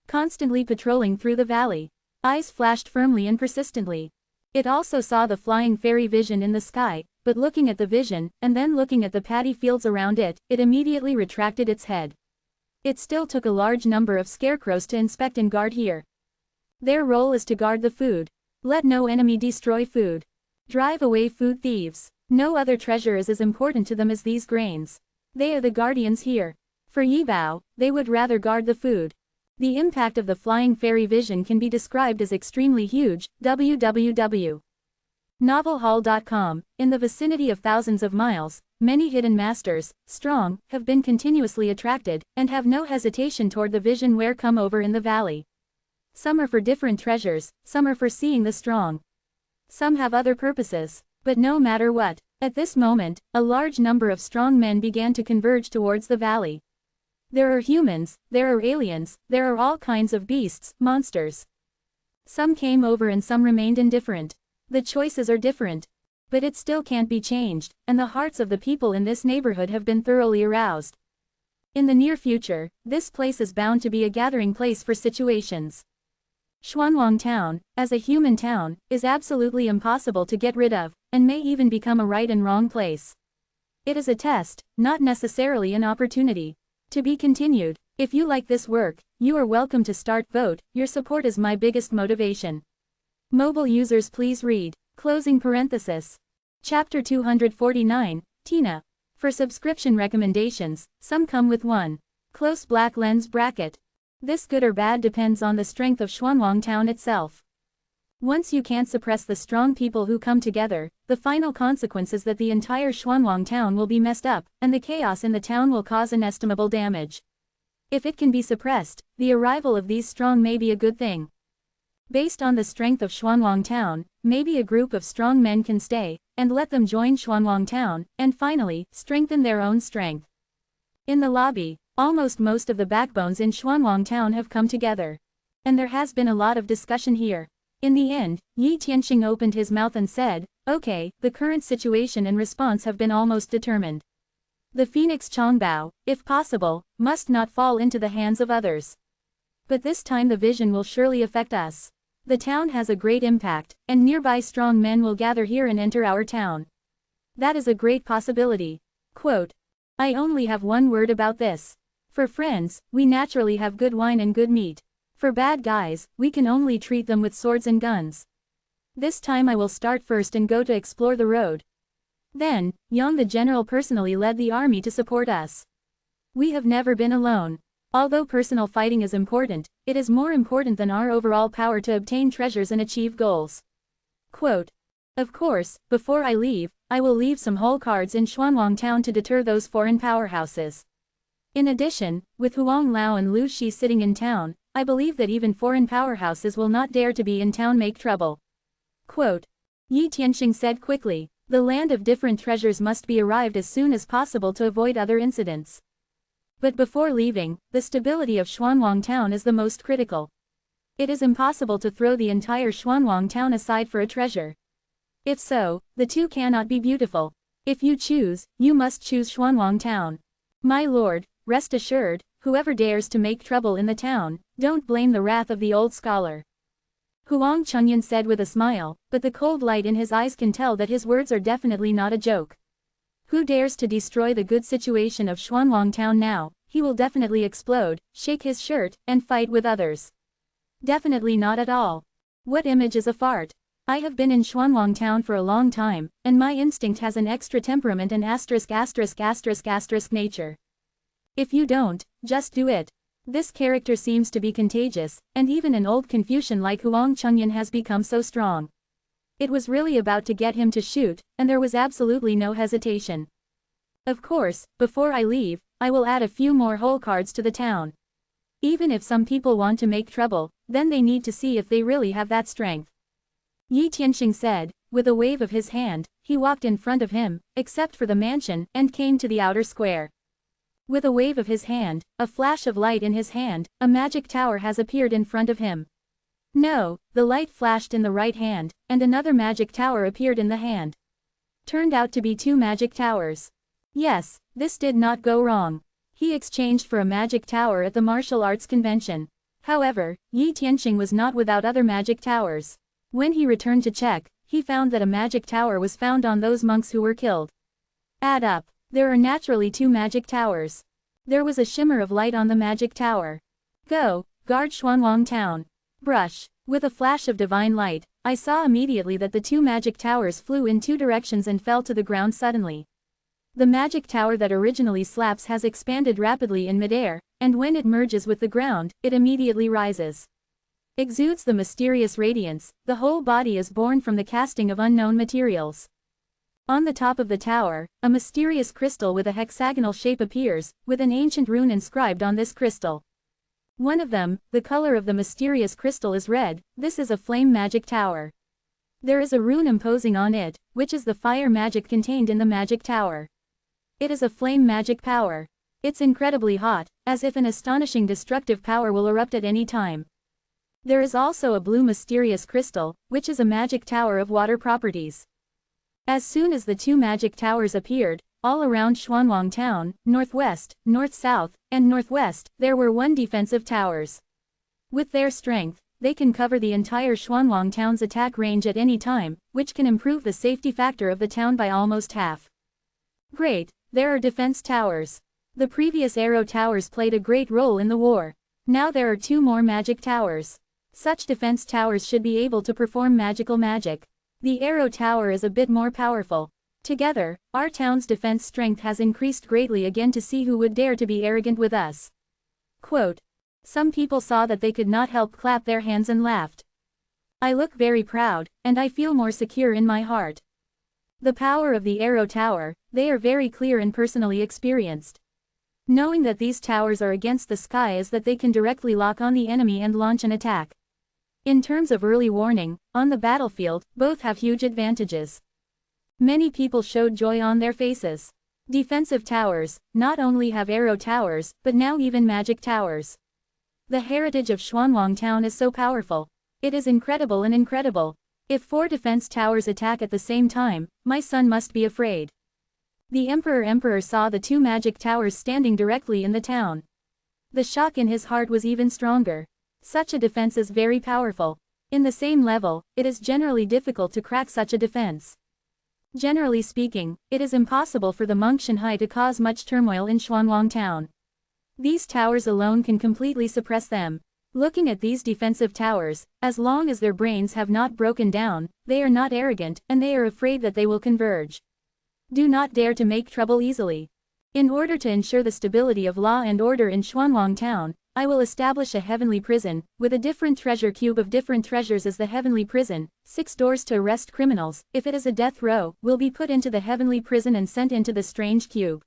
Constantly patrolling through the valley. Eyes flashed firmly and persistently. It also saw the flying fairy vision in the sky, but looking at the vision, and then looking at the paddy fields around it, it immediately retracted its head. It still took a large number of scarecrows to inspect and guard here. Their role is to guard the food. Let no enemy destroy food. Drive away food thieves. No other treasure is as important to them as these grains. They are the guardians here. For ye vow, they would rather guard the food. The impact of the flying fairy vision can be described as extremely huge. www.novelhall.com. In the vicinity of thousands of miles, many hidden masters, strong, have been continuously attracted, and have no hesitation toward the vision where come over in the valley. Some are for different treasures, some are for seeing the strong. Some have other purposes. But no matter what, at this moment, a large number of strong men began to converge towards the valley. There are humans, there are aliens, there are all kinds of beasts, monsters. Some came over and some remained indifferent. The choices are different. But it still can't be changed, and the hearts of the people in this neighborhood have been thoroughly aroused. In the near future, this place is bound to be a gathering place for situations. Xuanwang Town, as a human town, is absolutely impossible to get rid of, and may even become a right and wrong place. It is a test, not necessarily an opportunity. To be continued. If you like this work, you are welcome to start vote. Your support is my biggest motivation. Mobile users please read. Closing parenthesis. Chapter 249, Tina. For subscription recommendations, some come with one. Close black lens bracket. This good or bad depends on the strength of Xuanwang Town itself. Once you can't suppress the strong people who come together, the final consequence is that the entire Xuanwang Town will be messed up, and the chaos in the town will cause inestimable damage. If it can be suppressed, the arrival of these strong may be a good thing. Based on the strength of Xuanwang Town, maybe a group of strong men can stay, and let them join Xuanwang Town, and finally, strengthen their own strength. In the lobby, almost most of the backbones in Xuanwang Town have come together. And there has been a lot of discussion here. In the end, Yi Tianxing opened his mouth and said, "Okay, the current situation and response have been almost determined. The Phoenix Chongbao, if possible, must not fall into the hands of others. But this time the vision will surely affect us. The town has a great impact, and nearby strong men will gather here and enter our town. That is a great possibility." Quote, "I only have one word about this. For friends, we naturally have good wine and good meat. For bad guys, we can only treat them with swords and guns. This time I will start first and go to explore the road. Then, Yang the general personally led the army to support us. We have never been alone. Although personal fighting is important, it is more important than our overall power to obtain treasures and achieve goals." Quote, "Of course, before I leave, I will leave some whole cards in Xuanwang Town to deter those foreign powerhouses. In addition, with Huang Lao and Lu Shi sitting in town, I believe that even foreign powerhouses will not dare to be in town make trouble. Quote. Yi Tianxing said quickly, the land of different treasures must be arrived as soon as possible to avoid other incidents. But before leaving, the stability of Xuanwang town is the most critical. It is impossible to throw the entire Xuanwang town aside for a treasure. If so, the two cannot be beautiful. If you choose, you must choose Xuanwang town. My lord, rest assured, whoever dares to make trouble in the town, don't blame the wrath of the old scholar. Huang Chunyan said with a smile, but the cold light in his eyes can tell that his words are definitely not a joke. Who dares to destroy the good situation of Xuanwang town now, he will definitely explode, shake his shirt, and fight with others. Definitely not at all. What image is a fart? I have been in Xuanwang town for a long time, and my instinct has an extra temperament and ***** nature. If you don't, just do it. This character seems to be contagious, and even an old Confucian like Huang Chunyan has become so strong. It was really about to get him to shoot, and there was absolutely no hesitation. Of course, before I leave, I will add a few more hole cards to the town. Even if some people want to make trouble, then they need to see if they really have that strength. Yi Tianxing said, with a wave of his hand, he walked in front of him, except for the mansion, and came to the outer square. With a wave of his hand, a flash of light in his hand, a magic tower has appeared in front of him. No, the light flashed in the right hand, and another magic tower appeared in the hand. Turned out to be two magic towers. Yes, this did not go wrong. He exchanged for a magic tower at the martial arts convention. However, Yi Tianxing was not without other magic towers. When he returned to check, he found that a magic tower was found on those monks who were killed. Add up. There are naturally two magic towers. There was a shimmer of light on the magic tower. Go, guard Xuanwang town. Brush. With a flash of divine light, I saw immediately that the two magic towers flew in two directions and fell to the ground suddenly. The magic tower that originally slaps has expanded rapidly in midair, and when it merges with the ground, it immediately rises. Exudes the mysterious radiance, the whole body is born from the casting of unknown materials. On the top of the tower, a mysterious crystal with a hexagonal shape appears, with an ancient rune inscribed on this crystal. One of them, the color of the mysterious crystal is red, this is a flame magic tower. There is a rune imposing on it, which is the fire magic contained in the magic tower. It is a flame magic power. It's incredibly hot, as if an astonishing destructive power will erupt at any time. There is also a blue mysterious crystal, which is a magic tower of water properties. As soon as the two magic towers appeared, all around Xuanwang town, northwest, north-south, and northwest, there were one defensive towers. With their strength, they can cover the entire Xuanwang town's attack range at any time, which can improve the safety factor of the town by almost half. Great, there are defense towers. The previous arrow towers played a great role in the war. Now there are two more magic towers. Such defense towers should be able to perform magical magic. The arrow tower is a bit more powerful. Together, our town's defense strength has increased greatly again to see who would dare to be arrogant with us. Quote. Some people saw that they could not help clap their hands and laughed. I look very proud, and I feel more secure in my heart. The power of the arrow tower, they are very clear and personally experienced. Knowing that these towers are against the sky is that they can directly lock on the enemy and launch an attack. In terms of early warning, on the battlefield, both have huge advantages. Many people showed joy on their faces. Defensive towers, not only have arrow towers, but now even magic towers. The heritage of Xuanwang town is so powerful. It is incredible and incredible. If 4 defense towers attack at the same time, my son must be afraid. The emperor saw the 2 magic towers standing directly in the town. The shock in his heart was even stronger. Such a defense is very powerful. In the same level, it is generally difficult to crack such a defense. Generally speaking, it is impossible for the monk Shanhai to cause much turmoil in Xuanwang town. These towers alone can completely suppress them. Looking at these defensive towers, as long as their brains have not broken down, they are not arrogant, and they are afraid that they will converge. Do not dare to make trouble easily. In order to ensure the stability of law and order in Xuanwang town, I will establish a heavenly prison, with a different treasure cube of different treasures as the heavenly prison, 6 doors to arrest criminals, if it is a death row, will be put into the heavenly prison and sent into the strange cube.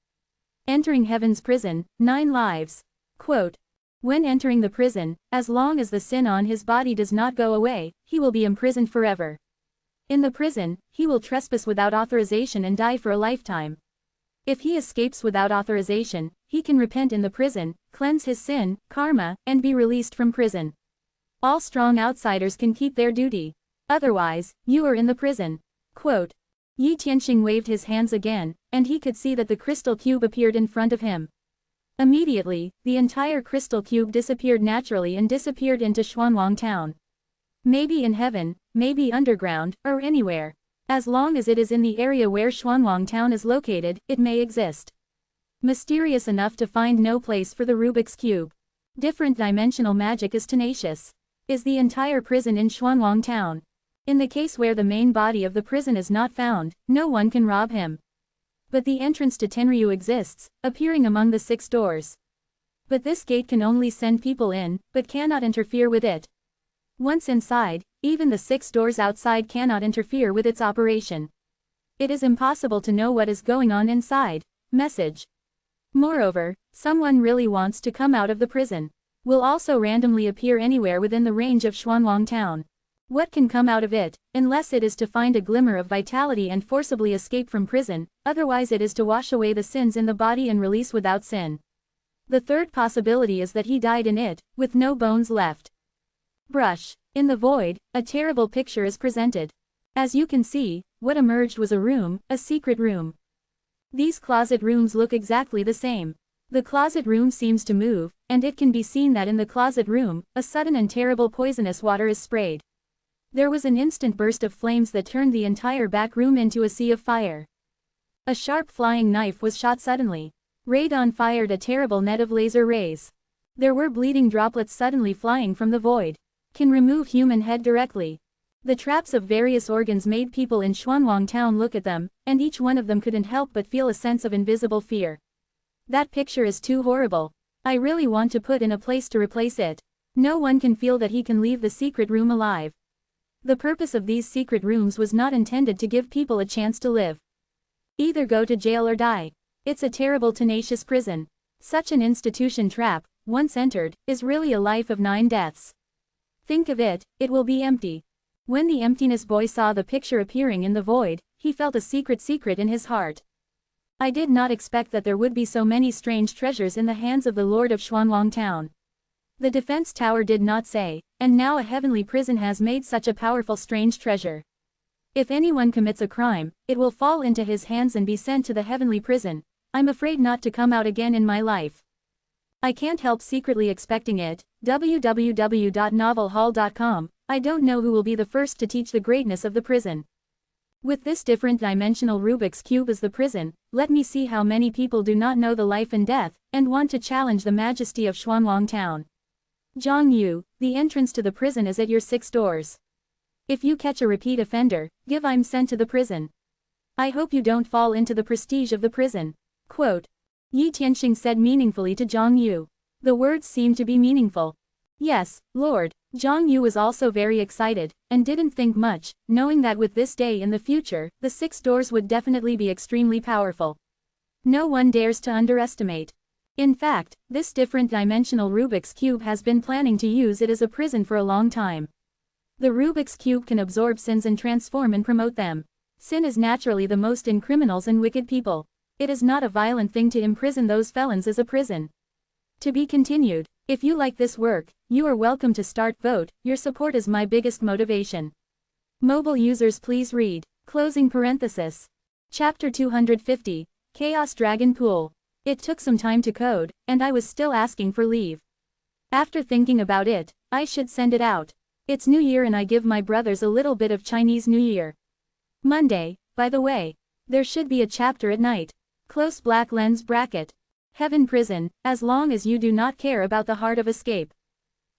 Entering heaven's prison, 9 lives. Quote. When entering the prison, as long as the sin on his body does not go away, he will be imprisoned forever. In the prison, he will trespass without authorization and die for a lifetime. If he escapes without authorization, he can repent in the prison, cleanse his sin, karma, and be released from prison. All strong outsiders can keep their duty. Otherwise, you are in the prison. Quote. Yi Tianxing waved his hands again, and he could see that the crystal cube appeared in front of him. Immediately, the entire crystal cube disappeared naturally and disappeared into Xuanwang town. Maybe in heaven, maybe underground, or anywhere. As long as it is in the area where Xuanwang town is located, it may exist. Mysterious enough to find no place for the Rubik's Cube. Different dimensional magic is tenacious. Is the entire prison in Xuanwang town? In the case where the main body of the prison is not found, no one can rob him. But the entrance to Tenryu exists, appearing among the 6 doors. But this gate can only send people in, but cannot interfere with it. Once inside, even the 6 doors outside cannot interfere with its operation. It is impossible to know what is going on inside. Message. Moreover, someone really wants to come out of the prison. Will also randomly appear anywhere within the range of Xuanwang town. What can come out of it, unless it is to find a glimmer of vitality and forcibly escape from prison, otherwise it is to wash away the sins in the body and release without sin. The third possibility is that he died in it, with no bones left. Brush. In the void, a terrible picture is presented. As you can see, what emerged was a room, a secret room. These closet rooms look exactly the same. The closet room seems to move, and it can be seen that in the closet room, a sudden and terrible poisonous water is sprayed. There was an instant burst of flames that turned the entire back room into a sea of fire. A sharp flying knife was shot suddenly. Radon fired a terrible net of laser rays. There were bleeding droplets suddenly flying from the void. Can remove human head directly. The traps of various organs made people in Xuanwang town look at them, and each one of them couldn't help but feel a sense of invisible fear. That picture is too horrible. I really want to put in a place to replace it. No one can feel that he can leave the secret room alive. The purpose of these secret rooms was not intended to give people a chance to live. Either go to jail or die. It's a terrible tenacious prison. Such an institution trap, once entered, is really a life of 9 deaths. Think of it, it will be empty. When the emptiness boy saw the picture appearing in the void, he felt a secret in his heart. I did not expect that there would be so many strange treasures in the hands of the Lord of Xuanwang town. The defense tower did not say, and now a heavenly prison has made such a powerful strange treasure. If anyone commits a crime, it will fall into his hands and be sent to the heavenly prison. I'm afraid not to come out again in my life. I can't help secretly expecting it. www.novelhall.com. I don't know who will be the first to teach the greatness of the prison. With this different dimensional Rubik's Cube as the prison, let me see how many people do not know the life and death, and want to challenge the majesty of Xuanwang town. Zhang Yu, the entrance to the prison is at your 6 doors. If you catch a repeat offender, I'm sent to the prison. I hope you don't fall into the prestige of the prison. Quote. Yi Tianxing said meaningfully to Zhang Yu. The words seemed to be meaningful. Yes, Lord. Zhang Yu was also very excited, and didn't think much, knowing that with this day in the future, the 6 doors would definitely be extremely powerful. No one dares to underestimate. In fact, this different dimensional Rubik's Cube has been planning to use it as a prison for a long time. The Rubik's Cube can absorb sins and transform and promote them. Sin is naturally the most in criminals and wicked people. It is not a violent thing to imprison those felons as a prison. To be continued. If you like this work, you are welcome to start vote. Your support is my biggest motivation. Mobile users please read. Closing parenthesis. Chapter 250. Chaos Dragon Pool. It took some time to code, and I was still asking for leave. After thinking about it, I should send it out. It's New Year and I give my brothers a little bit of Chinese New Year. Monday, by the way. There should be a chapter at night. Close black lens bracket. Heaven prison, as long as you do not care about the heart of escape.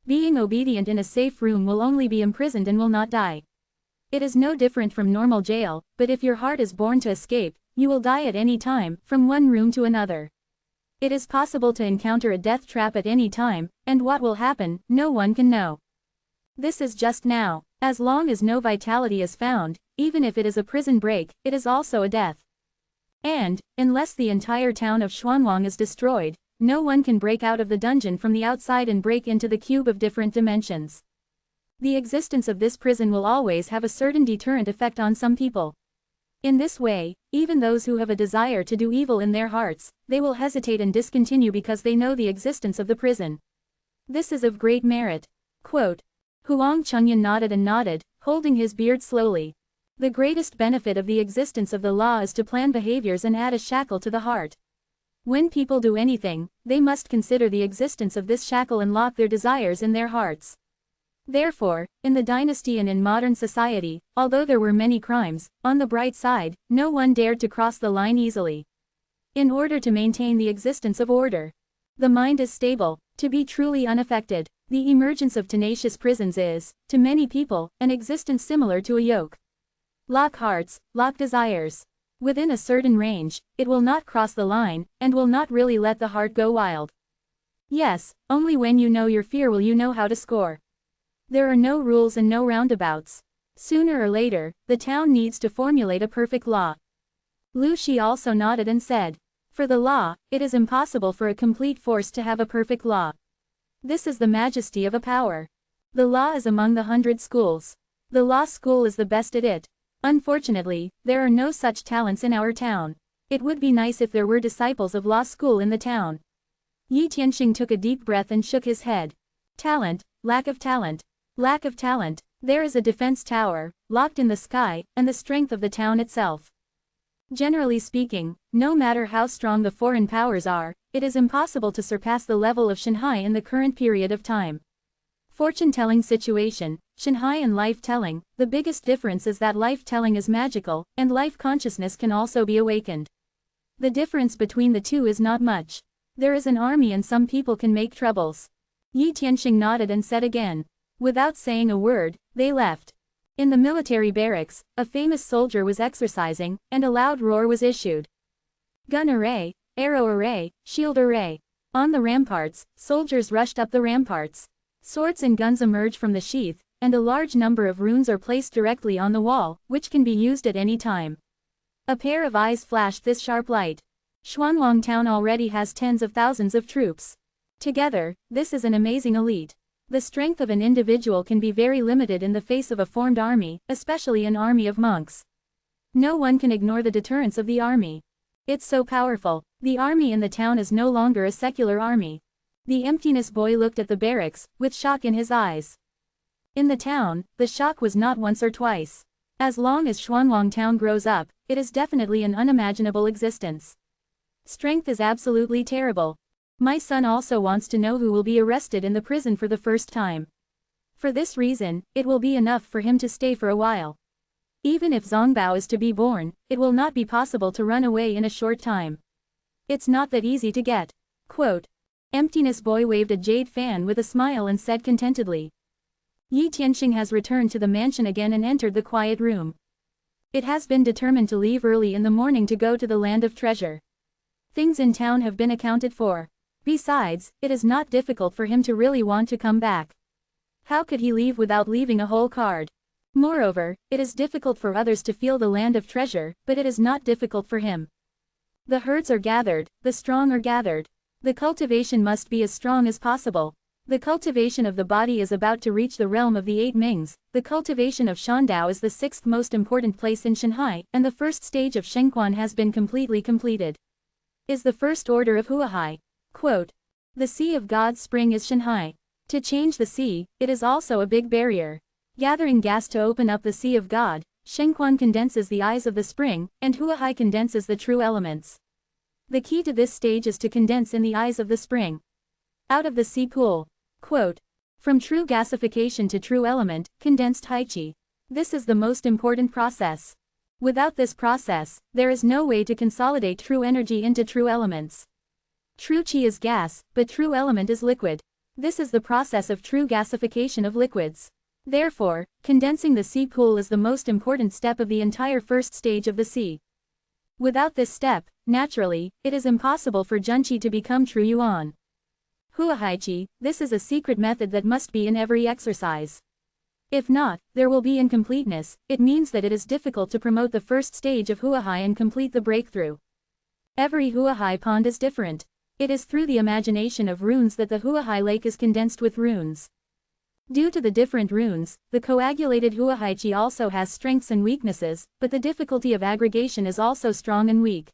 Being obedient in a safe room will only be imprisoned and will not die. It is no different from normal jail, but if your heart is born to escape, you will die at any time, from one room to another. It is possible to encounter a death trap at any time, and what will happen, no one can know. This is just now. As long as no vitality is found, even if it is a prison break, it is also a death. And, unless the entire town of Xuanwang is destroyed, no one can break out of the dungeon from the outside and break into the cube of different dimensions. The existence of this prison will always have a certain deterrent effect on some people. In this way, even those who have a desire to do evil in their hearts, they will hesitate and discontinue because they know the existence of the prison. This is of great merit. Quote, Huang Chunyan nodded and nodded, holding his beard slowly. The greatest benefit of the existence of the law is to plan behaviors and add a shackle to the heart. When people do anything, they must consider the existence of this shackle and lock their desires in their hearts. Therefore, in the dynasty and in modern society, although there were many crimes, on the bright side, no one dared to cross the line easily. In order to maintain the existence of order, the mind is stable, to be truly unaffected. The emergence of tenacious prisons is, to many people, an existence similar to a yoke. Lock hearts, lock desires. Within a certain range, it will not cross the line, and will not really let the heart go wild. Yes, only when you know your fear will you know how to score. There are no rules and no roundabouts. Sooner or later, the town needs to formulate a perfect law. Lu Shi also nodded and said, For the law, it is impossible for a complete force to have a perfect law. This is the majesty of a power. The law is among the 100 schools. The law school is the best at it. Unfortunately, there are no such talents in our town. It would be nice if there were disciples of law school in the town. Yi Tianxing took a deep breath and shook his head. Talent, lack of talent. Lack of talent. There is a defense tower, locked in the sky, and the strength of the town itself. Generally speaking, no matter how strong the foreign powers are, it is impossible to surpass the level of Shanghai in the current period of time. Fortune-telling situation, Shanghai and life-telling, the biggest difference is that life-telling is magical, and life consciousness can also be awakened. The difference between the two is not much. There is an army and some people can make troubles. Yi Tianxing nodded and said again. Without saying a word, they left. In the military barracks, a famous soldier was exercising, and a loud roar was issued. Gun array, arrow array, shield array. On the ramparts, soldiers rushed up the ramparts. Swords and guns emerge from the sheath, and a large number of runes are placed directly on the wall, which can be used at any time. A pair of eyes flashed this sharp light. Xuanwang town already has tens of thousands of troops. Together, this is an amazing elite. The strength of an individual can be very limited in the face of a formed army, especially an army of monks. No one can ignore the deterrence of the army. It's so powerful. The army in the town is no longer a secular army. The emptiness boy looked at the barracks, with shock in his eyes. In the town, the shock was not once or twice. As long as Xuanwang town grows up, it is definitely an unimaginable existence. Strength is absolutely terrible. My son also wants to know who will be arrested in the prison for the first time. For this reason, it will be enough for him to stay for a while. Even if Zongbao is to be born, it will not be possible to run away in a short time. It's not that easy to get. Quote. Emptiness boy waved a jade fan with a smile and said contentedly. Yi Tianxing has returned to the mansion again and entered the quiet room. It has been determined to leave early in the morning to go to the land of treasure. Things in town have been accounted for. Besides, it is not difficult for him to really want to come back. How could he leave without leaving a whole card? Moreover, it is difficult for others to feel the land of treasure, but it is not difficult for him. The herds are gathered, the strong are gathered. The cultivation must be as strong as possible. The cultivation of the body is about to reach the realm of the 8 Mings. The cultivation of Shandao is the 6th most important place in Shanghai, and the first stage of Shengquan has been completely completed. Is the first order of Huahai. Quote. The Sea of God's spring is Shanghai. To change the sea, it is also a big barrier. Gathering gas to open up the Sea of God, Shengquan condenses the eyes of the spring, and Huahai condenses the true elements. The key to this stage is to condense in the eyes of the spring. Out of the sea pool. Quote. From true gasification to true element, condensed Haiqi. This is the most important process. Without this process, there is no way to consolidate true energy into true elements. True qi is gas, but true element is liquid. This is the process of true gasification of liquids. Therefore, condensing the sea pool is the most important step of the entire first stage of the sea. Without this step, naturally, it is impossible for Junqi to become true yuan. Huahaiqi, this is a secret method that must be in every exercise. If not, there will be incompleteness. It means that it is difficult to promote the first stage of Huahai and complete the breakthrough. Every Huahai pond is different. It is through the imagination of runes that the Huahai Lake is condensed with runes. Due to the different runes, the coagulated Huahaichi also has strengths and weaknesses, but the difficulty of aggregation is also strong and weak.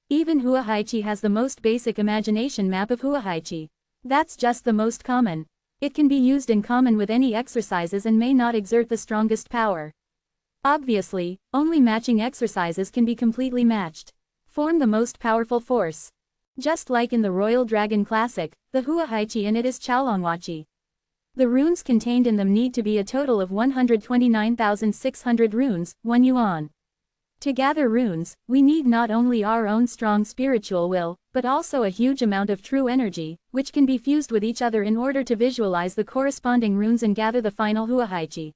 Even Huahaichi has the most basic imagination map of Huahaichi. That's just the most common. It can be used in common with any exercises and may not exert the strongest power. Obviously, only matching exercises can be completely matched. Form the most powerful force. Just like in the Royal Dragon Classic, the Huahaichi in it is Chaolongwachi. The runes contained in them need to be a total of 129,600 runes, 1 yuan. To gather runes, we need not only our own strong spiritual will, but also a huge amount of true energy, which can be fused with each other in order to visualize the corresponding runes and gather the final Huahaichi.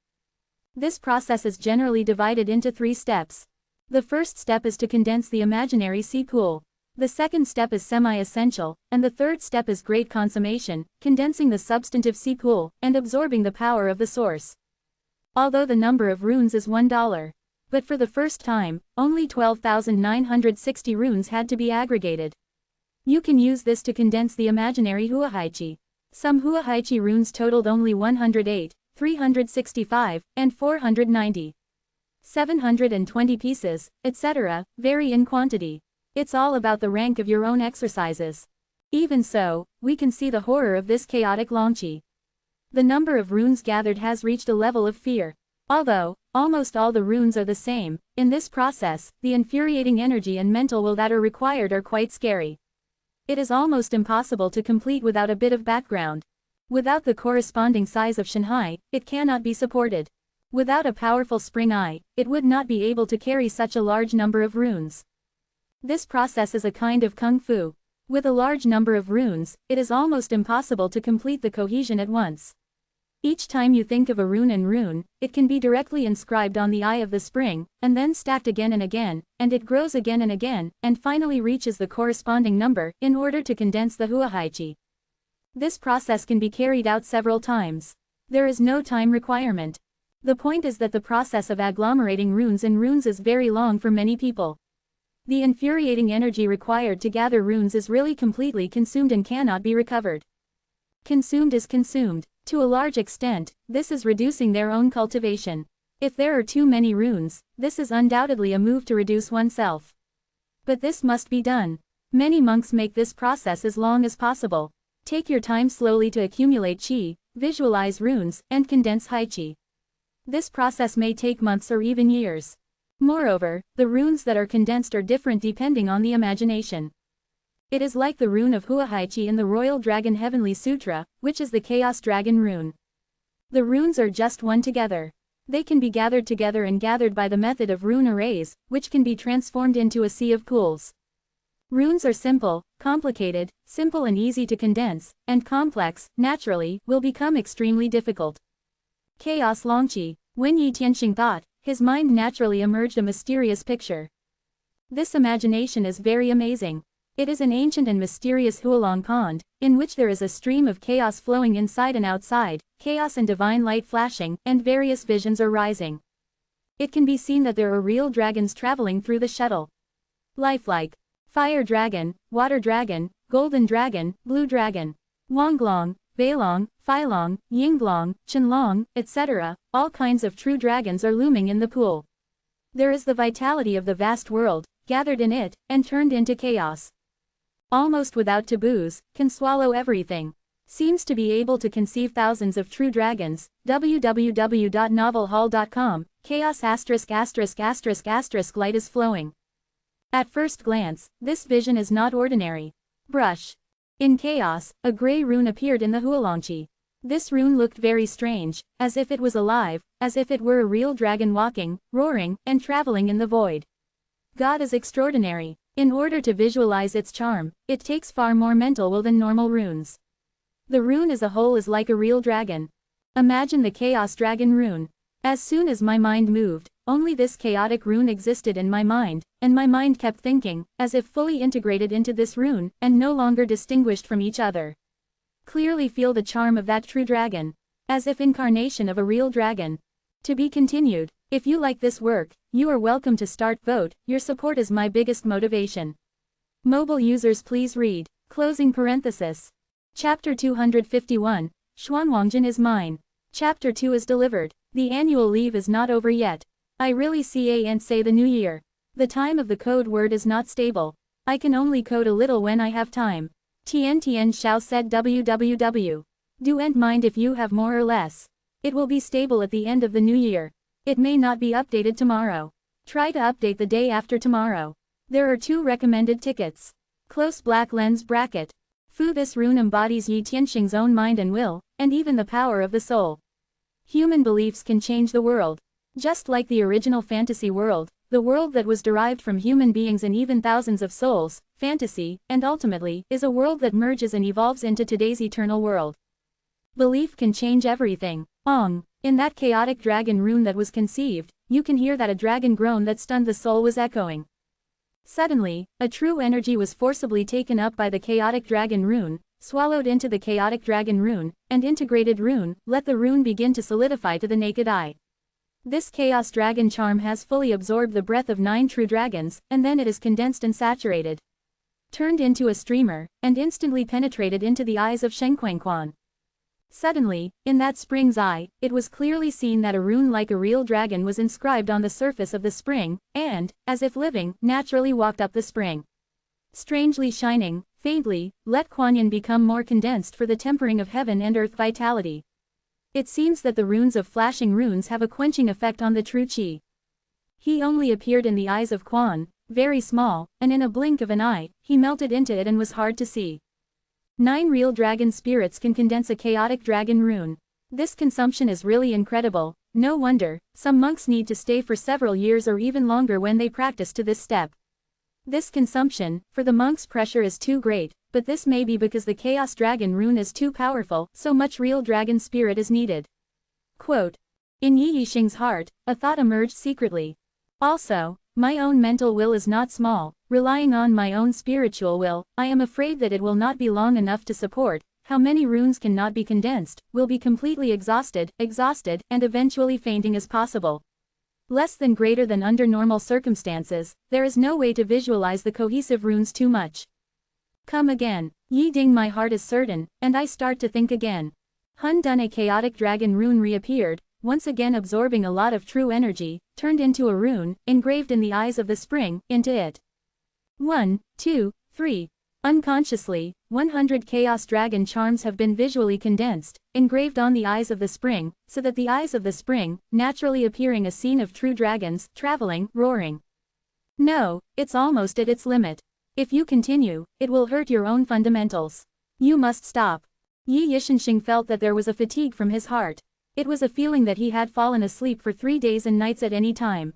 This process is generally divided into 3 steps. The first step is to condense the imaginary sea pool. The second step is semi-essential, and the third step is great consummation, condensing the substantive sea pool, and absorbing the power of the source. Although the number of runes is $1. But for the first time, only 12,960 runes had to be aggregated. You can use this to condense the imaginary Huahaichi. Some Huahaichi runes totaled only 108, 365, and 490. 720 pieces, etc., vary in quantity. It's all about the rank of your own exercises. Even so, we can see the horror of this chaotic Longqi. The number of runes gathered has reached a level of fear. Although, almost all the runes are the same, in this process, the infuriating energy and mental will that are required are quite scary. It is almost impossible to complete without a bit of background. Without the corresponding size of Shanghai, it cannot be supported. Without a powerful spring eye, it would not be able to carry such a large number of runes. This process is a kind of kung fu. With a large number of runes, it is almost impossible to complete the cohesion at once. Each time you think of a rune, it can be directly inscribed on the eye of the spring, and then stacked again and again, and it grows again and again, and finally reaches the corresponding number, in order to condense the Huahaichi. This process can be carried out several times. There is no time requirement. The point is that the process of agglomerating runes in runes is very long for many people. The infuriating energy required to gather runes is really completely consumed and cannot be recovered. Consumed is consumed. To a large extent, this is reducing their own cultivation. If there are too many runes, this is undoubtedly a move to reduce oneself. But this must be done. Many monks make this process as long as possible. Take your time slowly to accumulate qi, visualize runes, and condense haiqi. This process may take months or even years. Moreover, the runes that are condensed are different depending on the imagination. It is like the rune of Huahaichi in the Royal Dragon Heavenly Sutra, which is the Chaos Dragon rune. The runes are just one together. They can be gathered together and gathered by the method of rune arrays, which can be transformed into a sea of pools. Runes are simple, complicated, simple and easy to condense, and complex, naturally, will become extremely difficult. Chaos Longqi. When Yi Tianxing thought, his mind naturally emerged a mysterious picture. This imagination is very amazing. It is an ancient and mysterious Hualong pond, in which there is a stream of chaos flowing inside and outside, chaos and divine light flashing, and various visions are rising. It can be seen that there are real dragons traveling through the shuttle. Lifelike. Fire dragon, water dragon, golden dragon, blue dragon. Wanglong, Beilong, Philong, Yinglong, Chenlong, etc., all kinds of true dragons are looming in the pool. There is the vitality of the vast world, gathered in it, and turned into chaos. Almost without taboos, can swallow everything. Seems to be able to conceive thousands of true dragons. www.novelhall.com, chaos ***** light is flowing. At first glance, this vision is not ordinary. Brush. In chaos, a grey rune appeared in the Hualongqi. This rune looked very strange, as if it was alive, as if it were a real dragon walking, roaring, and traveling in the void. God is extraordinary. In order to visualize its charm, it takes far more mental will than normal runes. The rune as a whole is like a real dragon. Imagine the Chaos Dragon rune. As soon as my mind moved, only this chaotic rune existed in my mind, and my mind kept thinking, as if fully integrated into this rune, and no longer distinguished from each other. Clearly feel the charm of that true dragon. As if incarnation of a real dragon. To be continued. If you like this work, you are welcome to start vote. Your support is my biggest motivation. Mobile users please read. Closing parenthesis. Chapter 251, Xuanwangjin is mine. Chapter 2 is delivered. The annual leave is not over yet. I really can't say the new year. The time of the code word is not stable. I can only code a little when I have time. Tian Xiao said www. Don't mind if you have more or less. It will be stable at the end of the new year. It may not be updated tomorrow. Try to update the day after tomorrow. There are 2 recommended tickets. Close black lens bracket. Fu. This rune embodies Yi Tianxing's own mind and will, and even the power of the soul. Human beliefs can change the world. Just like the original fantasy world, the world that was derived from human beings and even thousands of souls, fantasy, and ultimately, is a world that merges and evolves into today's eternal world. Belief can change everything. In that chaotic dragon rune that was conceived, you can hear that a dragon groan that stunned the soul was echoing. Suddenly, a true energy was forcibly taken up by the chaotic dragon rune, swallowed into the chaotic dragon rune, and integrated rune, let the rune begin to solidify to the naked eye. This chaos dragon charm has fully absorbed the breath of 9 true dragons, and then it is condensed and saturated. Turned into a streamer, and instantly penetrated into the eyes of Shenquangquan. Suddenly, in that spring's eye, it was clearly seen that a rune like a real dragon was inscribed on the surface of the spring, and, as if living, naturally walked up the spring. Strangely shining, faintly, let Kuan become more condensed for the tempering of heaven and earth vitality. It seems that the runes of flashing runes have a quenching effect on the true qi. He only appeared in the eyes of Quan, very small, and in a blink of an eye, he melted into it and was hard to see. 9 real dragon spirits can condense a chaotic dragon rune. This consumption is really incredible. No wonder, some monks need to stay for several years or even longer when they practice to this step. This consumption, for the monks' pressure is too great, but this may be because the chaos dragon rune is too powerful, so much real dragon spirit is needed. Quote. In Yi Yixing's heart, a thought emerged secretly. Also, my own mental will is not small, relying on my own spiritual will, I am afraid that it will not be long enough to support, how many runes cannot be condensed, will be completely exhausted, and eventually fainting as possible. Less than greater than under normal circumstances, there is no way to visualize the cohesive runes too much. Come again. Yi Ding, my heart is certain, and I start to think again. Hun Dun, a chaotic dragon rune reappeared, once again absorbing a lot of true energy, turned into a rune, engraved in the eyes of the spring, into it. 1, 2, 3. Unconsciously, 100 chaos dragon charms have been visually condensed, engraved on the eyes of the spring, so that the eyes of the spring, naturally appearing a scene of true dragons, traveling, roaring. No, it's almost at its limit. If you continue, it will hurt your own fundamentals. You must stop. Yi Yixing felt that there was a fatigue from his heart. It was a feeling that he had fallen asleep for 3 days and nights at any time.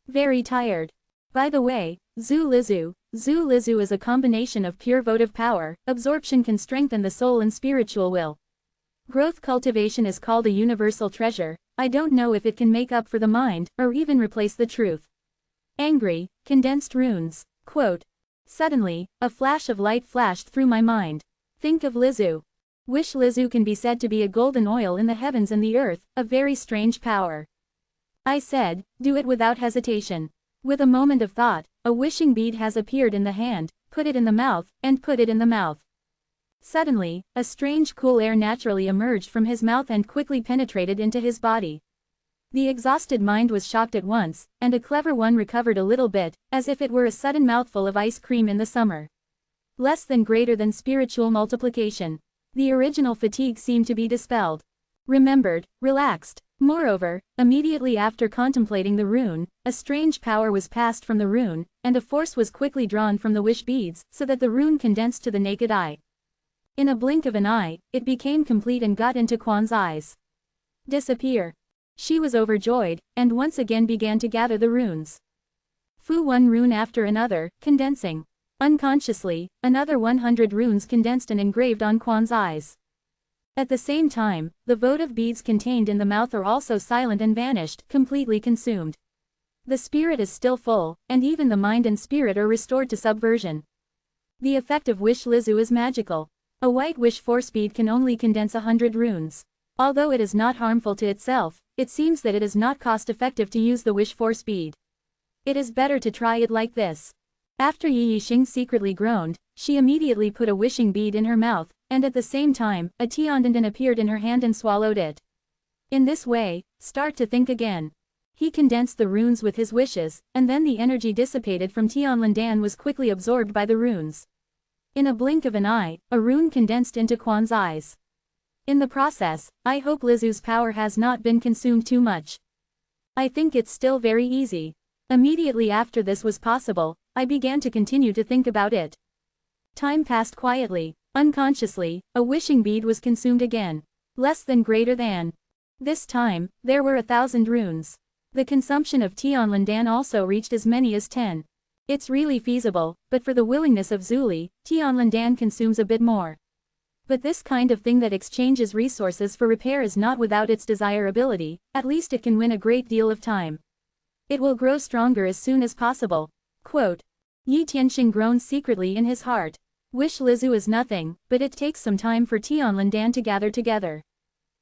Very tired. By the way, Zhu Lizu is a combination of pure votive power, absorption can strengthen the soul and spiritual will. Growth cultivation is called a universal treasure, I don't know if it can make up for the mind, or even replace the truth. Angry, condensed runes. Quote. Suddenly, a flash of light flashed through my mind. Think of Lizu. Wish Lizu can be said to be a golden oil in the heavens and the earth, a very strange power. I said, do it without hesitation. With a moment of thought, a wishing bead has appeared in the hand, put it in the mouth, and put it in the mouth. Suddenly, a strange cool air naturally emerged from his mouth and quickly penetrated into his body. The exhausted mind was shocked at once, and a clever one recovered a little bit, as if it were a sudden mouthful of ice cream in the summer. Less than greater than spiritual multiplication. The original fatigue seemed to be dispelled. Remembered, relaxed. Moreover, immediately after contemplating the rune, a strange power was passed from the rune, and a force was quickly drawn from the wish beads, so that the rune condensed to the naked eye. In a blink of an eye, it became complete and got into Quan's eyes. Disappear. She was overjoyed, and once again began to gather the runes. Fu, one rune after another, condensing. Unconsciously, another 100 runes condensed and engraved on Quan's eyes. At the same time, the votive beads contained in the mouth are also silent and vanished, completely consumed. The spirit is still full, and even the mind and spirit are restored to subversion. The effect of Wish Lizu is magical. A white wish force bead can only condense 100 runes. Although it is not harmful to itself, it seems that it is not cost-effective to use the wish force bead. It is better to try it like this. After Yi Yixing secretly groaned, She immediately put a wishing bead in her mouth, and at the same time, a Tiandandan appeared in her hand and swallowed it. In this way, start to think again. He condensed the runes with his wishes, and then the energy dissipated from Tianlandan was quickly absorbed by the runes. In a blink of an eye, a rune condensed into Quan's eyes. In the process, I hope Lizu's power has not been consumed too much. I think it's still very easy. Immediately after this was possible, I began to continue to think about it. Time passed quietly. Unconsciously, a wishing bead was consumed again. Less than greater than. This time, there were 1,000 runes. The consumption of Tianlandan also reached as many as 10. It's really feasible, but for the willingness of Zuli, Tianlandan consumes a bit more. But this kind of thing that exchanges resources for repair is not without its desirability, at least it can win a great deal of time. It will grow stronger as soon as possible. Quote. Yi Tianxing groaned secretly in his heart. Wish Lizu is nothing, but it takes some time for Tianlandan to gather together.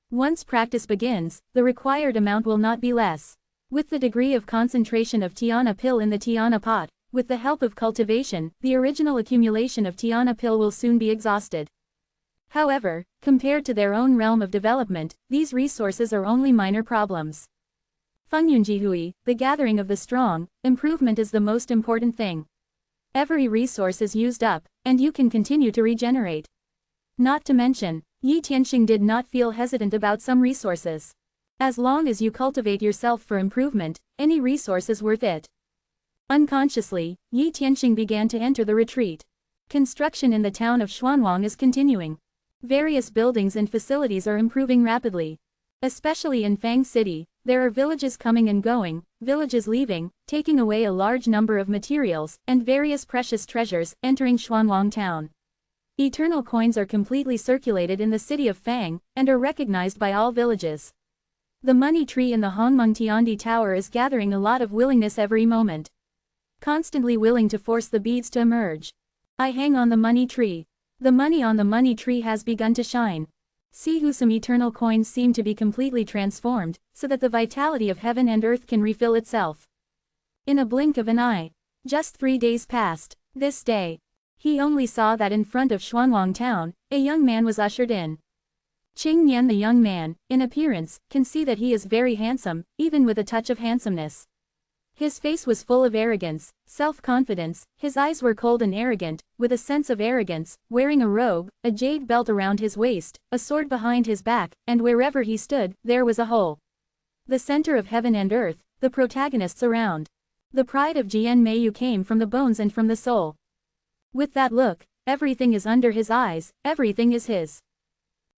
Once practice begins, the required amount will not be less. With the degree of concentration of Tiana pill in the Tiana pot, with the help of cultivation, the original accumulation of Tiana pill will soon be exhausted. However, compared to their own realm of development, these resources are only minor problems. Fengyunjihui, the gathering of the strong, improvement is the most important thing. Every resource is used up, and you can continue to regenerate. Not to mention, Yi Tianxing did not feel hesitant about some resources. As long as you cultivate yourself for improvement, any resource is worth it. Unconsciously, Yi Tianxing began to enter the retreat. Construction in the town of Xuanwang is continuing. Various buildings and facilities are improving rapidly. Especially in Fang City, there are villages coming and going, villages leaving, taking away a large number of materials, and various precious treasures entering Xuanwang town. Eternal coins are completely circulated in the city of Fang, and are recognized by all villages. The money tree in the Hongmeng Tiandi Tower is gathering a lot of willingness every moment. Constantly willing to force the beads to emerge. I hang on the money tree. The money on the money tree has begun to shine. See who some eternal coins seem to be completely transformed, so that the vitality of heaven and earth can refill itself. In a blink of an eye. Just 3 days passed. This day. He only saw that in front of Xuanwang town, a young man was ushered in. Qing Nian, the young man, in appearance, can see that he is very handsome, even with a touch of handsomeness. His face was full of arrogance, self-confidence, his eyes were cold and arrogant, with a sense of arrogance, wearing a robe, a jade belt around his waist, a sword behind his back, and wherever he stood, there was a hole. The center of heaven and earth, the protagonists around. The pride of Jian Meiyu came from the bones and from the soul. With that look, everything is under his eyes, everything is his.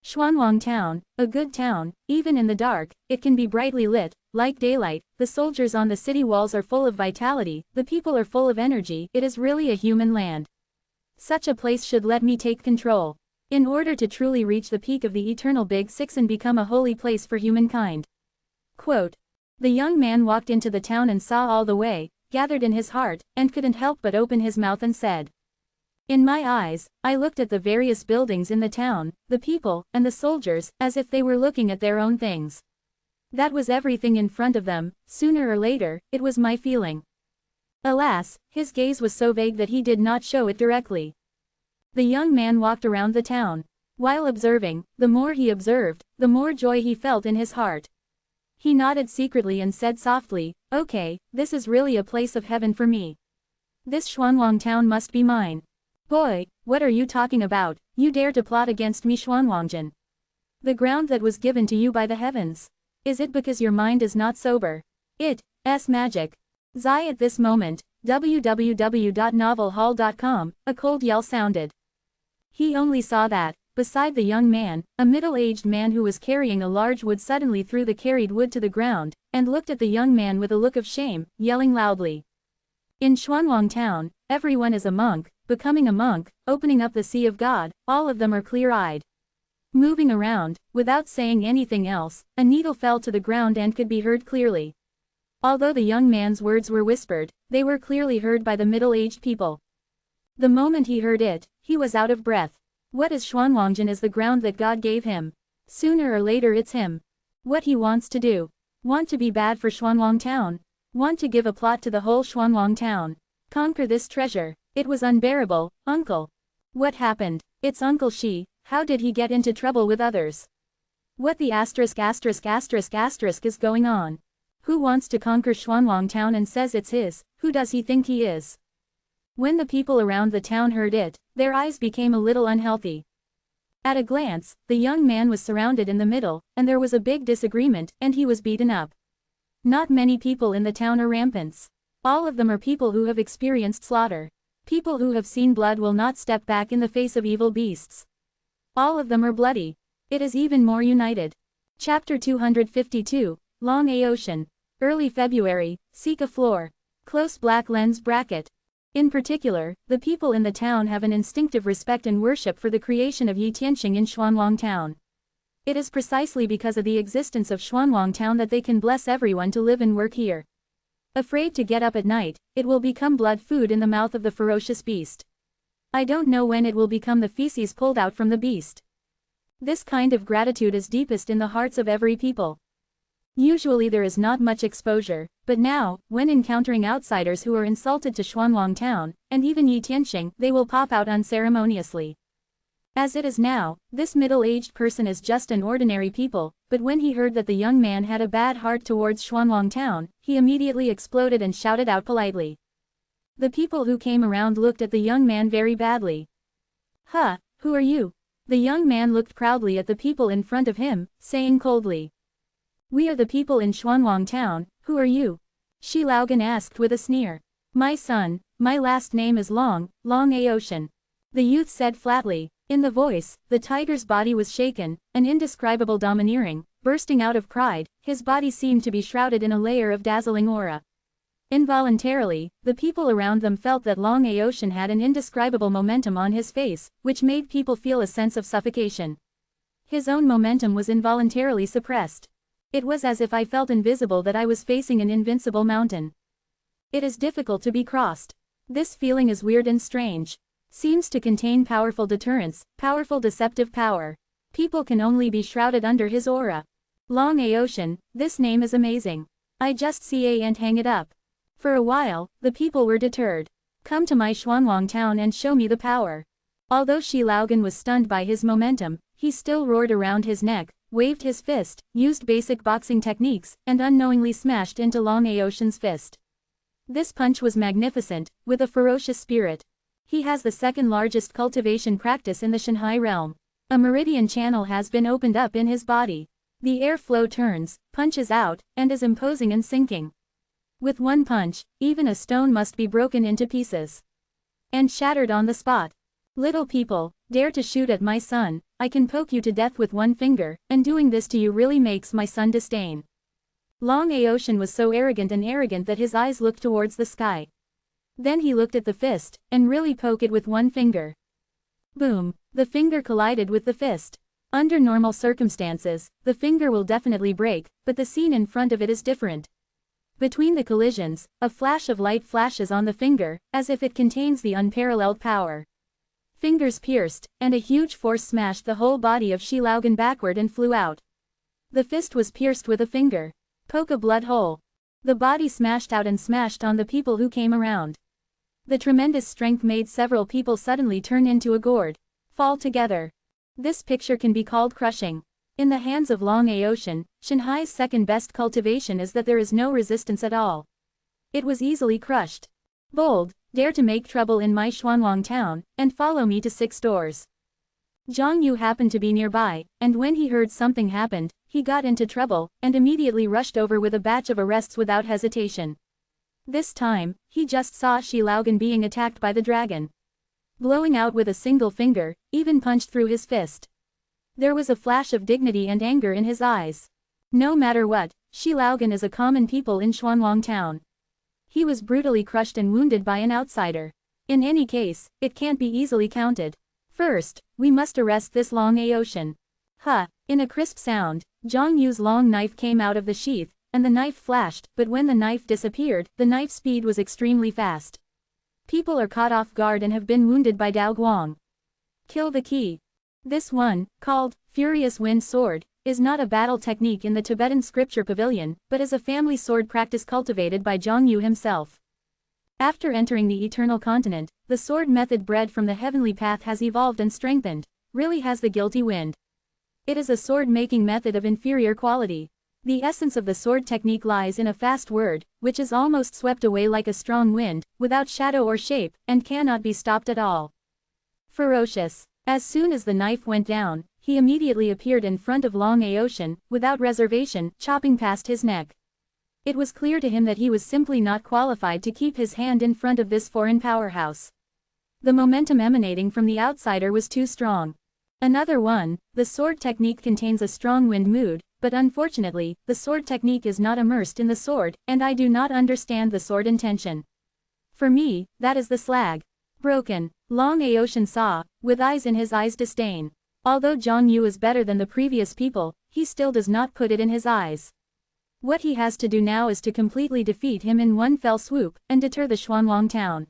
Xuanwang town, a good town, even in the dark, it can be brightly lit, like daylight, the soldiers on the city walls are full of vitality, the people are full of energy, it is really a human land. Such a place should let me take control. In order to truly reach the peak of the eternal Big Six and become a holy place for humankind. Quote. The young man walked into the town and saw all the way, gathered in his heart, and couldn't help but open his mouth and said. In my eyes, I looked at the various buildings in the town, the people, and the soldiers, as if they were looking at their own things. That was everything in front of them, sooner or later, it was my feeling. Alas, his gaze was so vague that he did not show it directly. The young man walked around the town. While observing, the more he observed, the more joy he felt in his heart. He nodded secretly and said softly, okay, this is really a place of heaven for me. This Xuanwang town must be mine. Boy, what are you talking about? You dare to plot against me, Xuanwangjin. The ground that was given to you by the heavens. Is it because your mind is not sober? It's magic. Zai at this moment, www.novelhall.com, a cold yell sounded. He only saw that, beside the young man, a middle-aged man who was carrying a large wood suddenly threw the carried wood to the ground, and looked at the young man with a look of shame, yelling loudly. In Xuanwang town, everyone is a monk, becoming a monk, opening up the sea of God, all of them are clear-eyed. Moving around, without saying anything else, a needle fell to the ground and could be heard clearly. Although the young man's words were whispered, they were clearly heard by the middle-aged people. The moment he heard it, he was out of breath. What is Xuanwangjin is the ground that God gave him. Sooner or later it's him. What he wants to do. Want to be bad for Xuanwang town. Want to give a plot to the whole Xuanwang town. Conquer this treasure. It was unbearable, uncle. What happened? It's Uncle Shi, how did he get into trouble with others? What the asterisk is going on? Who wants to conquer Xuanwang town and says it's his, who does he think he is? When the people around the town heard it, their eyes became a little unhealthy. At a glance, the young man was surrounded in the middle, and there was a big disagreement, and he was beaten up. Not many people in the town are rampants. All of them are people who have experienced slaughter. People who have seen blood will not step back in the face of evil beasts. All of them are bloody. It is even more united. Chapter 252, Long A Ocean. Early February, seek a floor. Close black lens bracket. In particular, the people in the town have an instinctive respect and worship for the creation of Yi Tianxing in Xuanwang town. It is precisely because of the existence of Xuanwang town that they can bless everyone to live and work here. Afraid to get up at night, it will become blood food in the mouth of the ferocious beast. I don't know when it will become the feces pulled out from the beast. This kind of gratitude is deepest in the hearts of every people. Usually there is not much exposure, but now, when encountering outsiders who are insulted to Xuanwang town, and even Yi Tianxing, they will pop out unceremoniously. As it is now, this middle-aged person is just an ordinary people, but when he heard that the young man had a bad heart towards Xuanwang town, he immediately exploded and shouted out politely. The people who came around looked at the young man very badly. Huh, who are you? The young man looked proudly at the people in front of him, saying coldly. We are the people in Xuanwang town, who are you? Shi Laogan asked with a sneer. My son, my last name is Long A Ocean. The youth said flatly. In the voice, the tiger's body was shaken, an indescribable domineering, bursting out of pride, his body seemed to be shrouded in a layer of dazzling aura. Involuntarily, the people around them felt that Long A Ocean had an indescribable momentum on his face, which made people feel a sense of suffocation. His own momentum was involuntarily suppressed. It was as if I felt invisible, that I was facing an invincible mountain. It is difficult to be crossed. This feeling is weird and strange. Seems to contain powerful deterrence, powerful deceptive power. People can only be shrouded under his aura. Long A Ocean, this name is amazing. I just see and hang it up. For a while, the people were deterred. Come to my Xuanwang town and show me the power. Although Shi Laogan was stunned by his momentum, he still roared around his neck, waved his fist, used basic boxing techniques, and unknowingly smashed into Long A Ocean's fist. This punch was magnificent, with a ferocious spirit. He has the second largest cultivation practice in the Shanghai realm. A meridian channel has been opened up in his body. The air flow turns, punches out, and is imposing and sinking. With one punch, even a stone must be broken into pieces. And shattered on the spot. Little people, dare to shoot at my son, I can poke you to death with one finger, and doing this to you really makes my son disdain. Long A Ocean was so arrogant that his eyes looked towards the sky. Then he looked at the fist, and really poke it with one finger. Boom, the finger collided with the fist. Under normal circumstances, the finger will definitely break, but the scene in front of it is different. Between the collisions, a flash of light flashes on the finger, as if it contains the unparalleled power. Fingers pierced, and a huge force smashed the whole body of Shi Laogan backward and flew out. The fist was pierced with a finger. Poke a blood hole. The body smashed out and smashed on the people who came around. The tremendous strength made several people suddenly turn into a gourd, fall together. This picture can be called crushing. In the hands of Long A Ocean, Shanghai's second best cultivation is that there is no resistance at all. It was easily crushed. Bold, dare to make trouble in my Xuanwang town, and follow me to 6 doors. Zhang Yu happened to be nearby, and when he heard something happened, he got into trouble, and immediately rushed over with a batch of arrests without hesitation. This time, he just saw Shi Laogan being attacked by the dragon. Blowing out with a single finger, even punched through his fist. There was a flash of dignity and anger in his eyes. No matter what, Shi Laogan is a common people in Xuanwang town. He was brutally crushed and wounded by an outsider. In any case, it can't be easily counted. First, we must arrest this Long A Ocean. Ha! In a crisp sound, Zhang Yu's long knife came out of the sheath, and the knife flashed, but when the knife disappeared, the knife's speed was extremely fast. People are caught off guard and have been wounded by Dao Guang. Kill the key. This one, called Furious Wind Sword, is not a battle technique in the Tibetan scripture pavilion, but is a family sword practice cultivated by Zhang Yu himself. After entering the Eternal Continent, the sword method bred from the heavenly path has evolved and strengthened, really has the guilty wind. It is a sword-making method of inferior quality. The essence of the sword technique lies in a fast word, which is almost swept away like a strong wind, without shadow or shape, and cannot be stopped at all. Ferocious. As soon as the knife went down, he immediately appeared in front of Long Aotian, without reservation, chopping past his neck. It was clear to him that he was simply not qualified to keep his hand in front of this foreign powerhouse. The momentum emanating from the outsider was too strong. Another one, the sword technique contains a strong wind mood, but unfortunately, the sword technique is not immersed in the sword, and I do not understand the sword intention. For me, that is the slag. Broken. Long Aotian saw, with eyes in his eyes disdain. Although Zhang Yu is better than the previous people, he still does not put it in his eyes. What he has to do now is to completely defeat him in one fell swoop, and deter the Xuanwang town.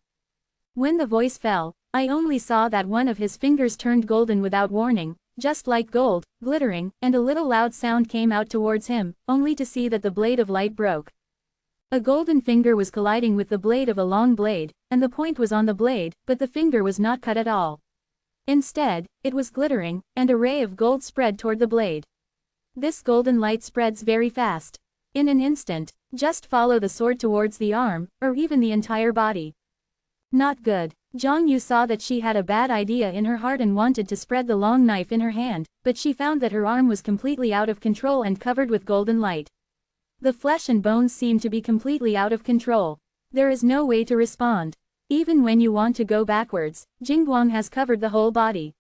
When the voice fell, I only saw that one of his fingers turned golden without warning, just like gold, glittering, and a little loud sound came out towards him, only to see that the blade of light broke. A golden finger was colliding with the blade of a long blade, and the point was on the blade, but the finger was not cut at all. Instead, it was glittering, and a ray of gold spread toward the blade. This golden light spreads very fast. In an instant, just follow the sword towards the arm, or even the entire body. Not good. Zhang Yu saw that she had a bad idea in her heart and wanted to spread the long knife in her hand, but she found that her arm was completely out of control and covered with golden light. The flesh and bones seemed to be completely out of control. There is no way to respond. Even when you want to go backwards, Jingguang has covered the whole body.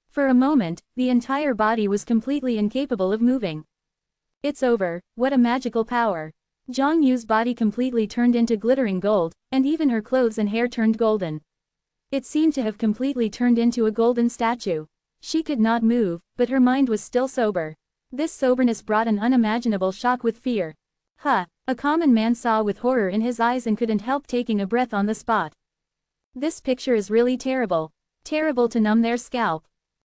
For a moment, the entire body was completely incapable of moving. It's over. What a magical power. Zhang Yu's body completely turned into glittering gold, and even her clothes and hair turned golden. It seemed to have completely turned into a golden statue. She could not move, but her mind was still sober. This soberness brought an unimaginable shock with fear. A common man saw with horror in his eyes and couldn't help taking a breath on the spot. This picture is really terrible. Terrible to numb their scalp.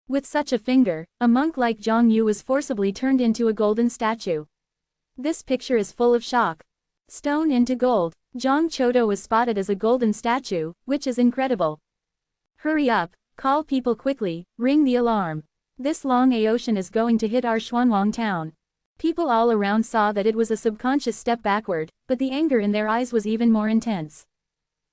With such a finger, a monk like Zhang Yu was forcibly turned into a golden statue. This picture is full of shock. Stone into gold. Zhang Chodo was spotted as a golden statue, which is incredible. Hurry up, call people quickly, ring the alarm. This Long Aotian is going to hit our Xuanwang town. People all around saw that it was a subconscious step backward, but the anger in their eyes was even more intense.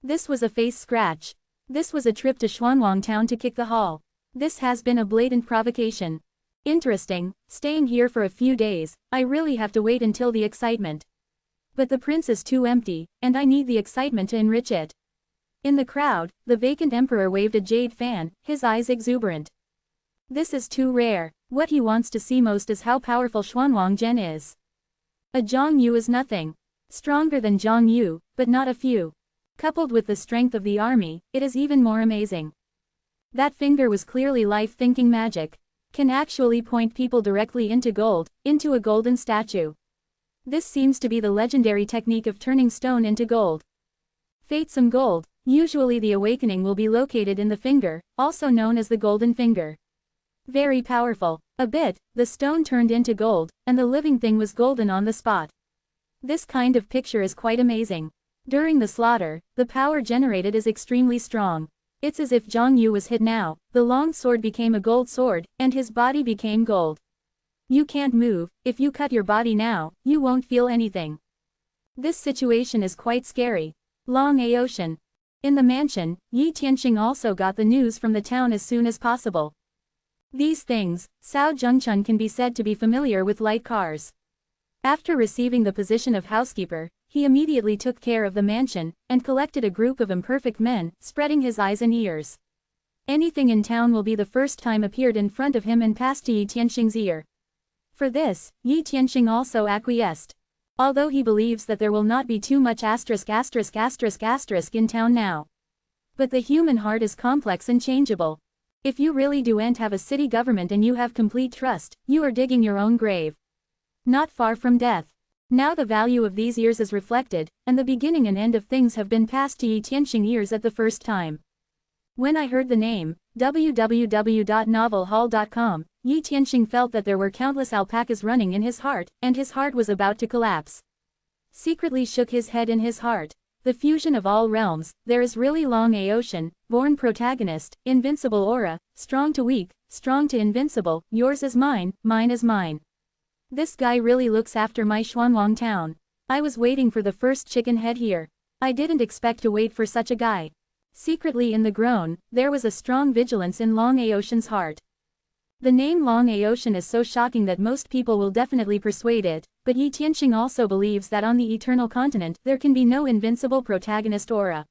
This was a face scratch. This was a trip to Xuanwang town to kick the hall. This has been a blatant provocation. Interesting, staying here for a few days, I really have to wait until the excitement. But the prince is too empty, and I need the excitement to enrich it. In the crowd, the vacant emperor waved a jade fan, his eyes exuberant. This is too rare. What he wants to see most is how powerful Xuanwang Zhen is. A Zhang Yu is nothing. Stronger than Zhang Yu, but not a few. Coupled with the strength of the army, it is even more amazing. That finger was clearly life-thinking magic. Can actually point people directly into gold, into a golden statue. This seems to be the legendary technique of turning stone into gold. Fate some gold. Usually the awakening will be located in the finger, also known as the golden finger. Very powerful. A bit, the stone turned into gold, and the living thing was golden on the spot. This kind of picture is quite amazing. During the slaughter, the power generated is extremely strong. It's as if Zhang Yu was hit now, the long sword became a gold sword, and his body became gold. You can't move. If you cut your body now, you won't feel anything. This situation is quite scary. Long Aotian. In the mansion, Yi Tianxing also got the news from the town as soon as possible. These things, Cao Zhengchun can be said to be familiar with light cars. After receiving the position of housekeeper, he immediately took care of the mansion, and collected a group of imperfect men, spreading his eyes and ears. Anything in town will be the first time appeared in front of him and passed to Yi Tianxing's ear. For this, Yi Tianxing also acquiesced. Although he believes that there will not be too much asterisk in town now. But the human heart is complex and changeable. If you really don't have a city government and you have complete trust, you are digging your own grave. Not far from death. Now the value of these years is reflected, and the beginning and end of things have been passed to Yi Tianxing ears at the first time. When I heard the name, www.novelhall.com, Yi Tianxing felt that there were countless alpacas running in his heart, and his heart was about to collapse. Secretly shook his head in his heart. the fusion of all realms, there is really Long Aocean, born protagonist, invincible aura, strong to weak, strong to invincible, yours is mine is mine. This guy really looks after my Xuanwang town. I was waiting for the first chicken head here. I didn't expect to wait for such a guy. Secretly in the groan, there was a strong vigilance in Long Aocean's heart. The name Long Aocean is so shocking that most people will definitely persuade it, but Yi Tianxing also believes that on the Eternal Continent there can be no invincible protagonist aura.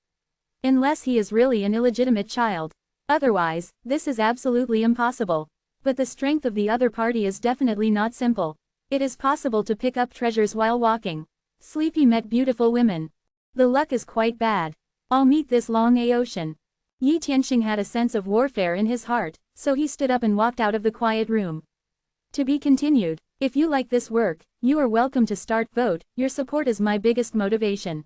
Unless he is really an illegitimate child. Otherwise, this is absolutely impossible. But the strength of the other party is definitely not simple. It is possible to pick up treasures while walking. Sleepy met beautiful women. The luck is quite bad. I'll meet this Long Aocean. Yi Tianxing had a sense of warfare in his heart, so he stood up and walked out of the quiet room. To be continued. If you like this work, you are welcome to start vote. Your support is my biggest motivation.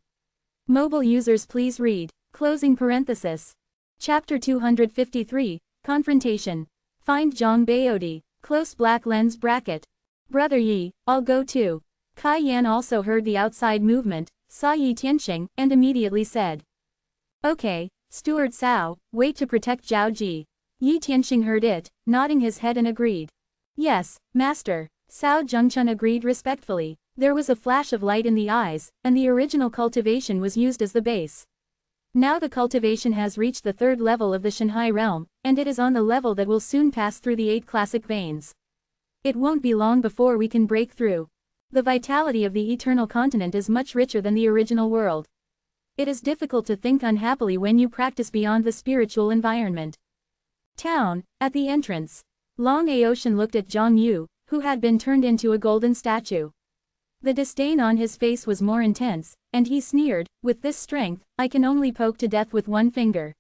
Mobile users please read. Closing parenthesis. Chapter 253, Confrontation. Find Zhang Baodi, close black lens bracket. Brother Yi, I'll go too. Kai Yan also heard the outside movement, saw Yi Tianxing, and immediately said. Okay, Steward Cao, wait to protect Zhao Ji. Yi Tianxing heard it, nodding his head and agreed. Yes, master. Cao Zhengchun agreed respectfully. There was a flash of light in the eyes, and the original cultivation was used as the base. Now the cultivation has reached the 3rd level of the Shanghai realm, and it is on the level that will soon pass through the 8 classic veins. It won't be long before we can break through. The vitality of the Eternal Continent is much richer than the original world. It is difficult to think unhappily when you practice beyond the spiritual environment. Town, at the entrance. Long Aocean looked at Zhang Yu, who had been turned into a golden statue. The disdain on his face was more intense, and he sneered, with this strength, I can only poke to death with one finger.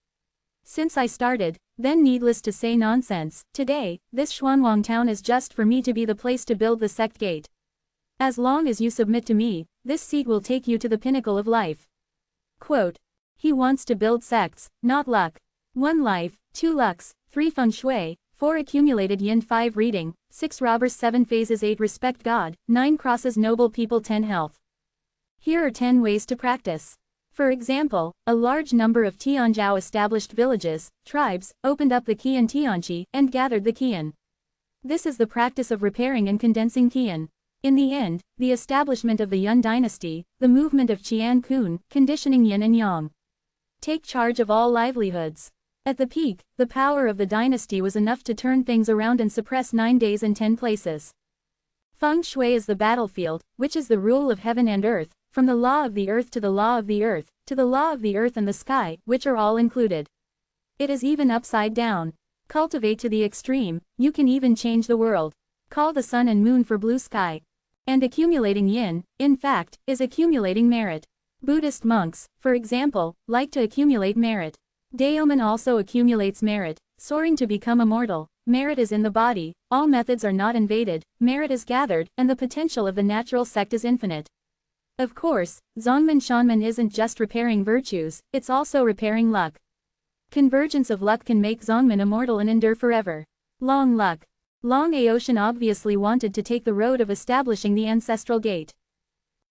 Since I started, then needless to say nonsense, today, this Xuanwang town is just for me to be the place to build the sect gate. As long as you submit to me, this seat will take you to the pinnacle of life. Quote. He wants to build sects, not luck. 1 life, 2 lucks, 3 feng shui, 4 accumulated yin, 5 reading, 6 robbers, 7 phases, 8 respect God, 9 crosses noble people, 10 health. Here are 10 ways to practice. For example, a large number of Tianzhou established villages, tribes, opened up the Qian Tianqi, and gathered the Qian. This is the practice of repairing and condensing Qian. In the end, the establishment of the Yun dynasty, the movement of Qian Kun, conditioning yin and yang. Take charge of all livelihoods. At the peak, the power of the dynasty was enough to turn things around and suppress 9 days and 10 places. Feng Shui is the battlefield, which is the rule of heaven and earth, from the law of the earth to the law of the earth, to the law of the earth and the sky, which are all included. It is even upside down. Cultivate to the extreme, you can even change the world. Call the sun and moon for blue sky. And accumulating yin, in fact, is accumulating merit. Buddhist monks, for example, like to accumulate merit. Daomen also accumulates merit, soaring to become immortal. Merit is in the body, all methods are not invaded, merit is gathered, and the potential of the natural sect is infinite. Of course, Zongmen Shanmen isn't just repairing virtues, it's also repairing luck. Convergence of luck can make Zongmen immortal and endure forever. Long luck. Long Aocean obviously wanted to take the road of establishing the ancestral gate.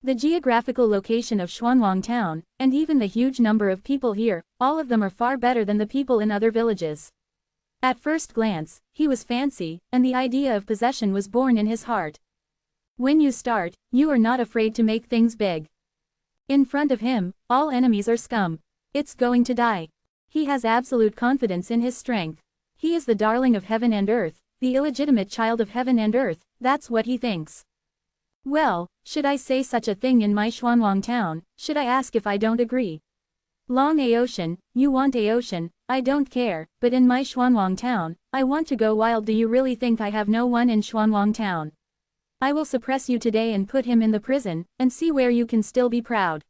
The geographical location of Xuanwang town, and even the huge number of people here, all of them are far better than the people in other villages. At first glance, he was fancy, and the idea of possession was born in his heart. When you start, you are not afraid to make things big. In front of him, all enemies are scum. It's going to die. He has absolute confidence in his strength. He is the darling of heaven and earth, the illegitimate child of heaven and earth, that's what he thinks. Well, should I say such a thing in my Xuanwang town, should I ask if I don't agree? Long Aocean, you want Aocean, I don't care, but in my Xuanwang town, I want to go wild. Do you really think I have no one in Xuanwang town? I will suppress you today and put him in the prison, and see where you can still be proud.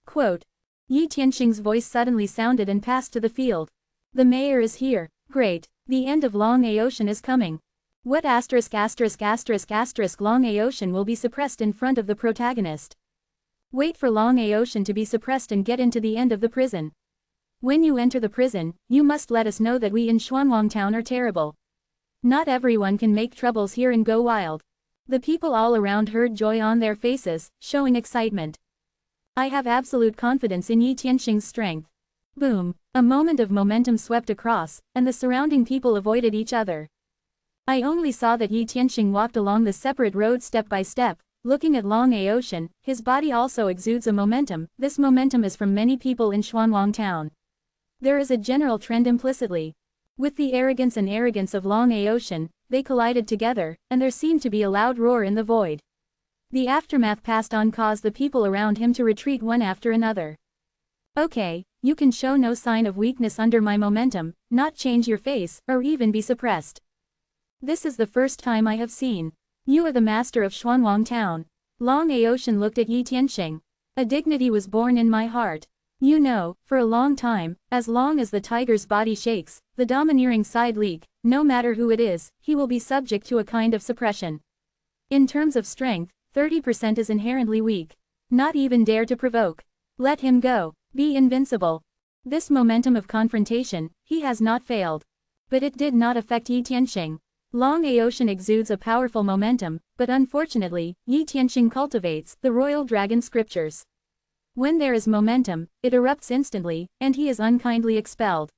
Quote. Yi Tianxing's voice suddenly sounded and passed to the field. The mayor is here. Great. The end of Long Aocean is coming. What Long Aocean will be suppressed in front of the protagonist. Wait for Long Aocean to be suppressed and get into the end of the prison. When you enter the prison, you must let us know that we in Xuanwang town are terrible. Not everyone can make troubles here and go wild. The people all around heard joy on their faces, showing excitement. I have absolute confidence in Yi Tianxing's strength. Boom! A moment of momentum swept across, and the surrounding people avoided each other. I only saw that Yi Tianxing walked along the separate road step by step, looking at Long Ocean. His body also exudes a momentum. This momentum is from many people in Xuanwang town. There is a general trend implicitly. With the arrogance of Long Ocean, they collided together, and there seemed to be a loud roar in the void. The aftermath passed on caused the people around him to retreat one after another. Okay, you can show no sign of weakness under my momentum, not change your face, or even be suppressed. This is the first time I have seen. You are the master of Xuanwang town. Long Ocean looked at Yi Tianxing. A dignity was born in my heart. You know, for a long time, as long as the tiger's body shakes, the domineering side leak, no matter who it is, he will be subject to a kind of suppression. In terms of strength, 30% is inherently weak. Not even dare to provoke. Let him go. Be invincible. This momentum of confrontation, he has not failed. But it did not affect Yi Tianxing. Long Ocean exudes a powerful momentum, but unfortunately, Yi Tianxing cultivates the royal dragon scriptures. When there is momentum, it erupts instantly, and he is unkindly expelled.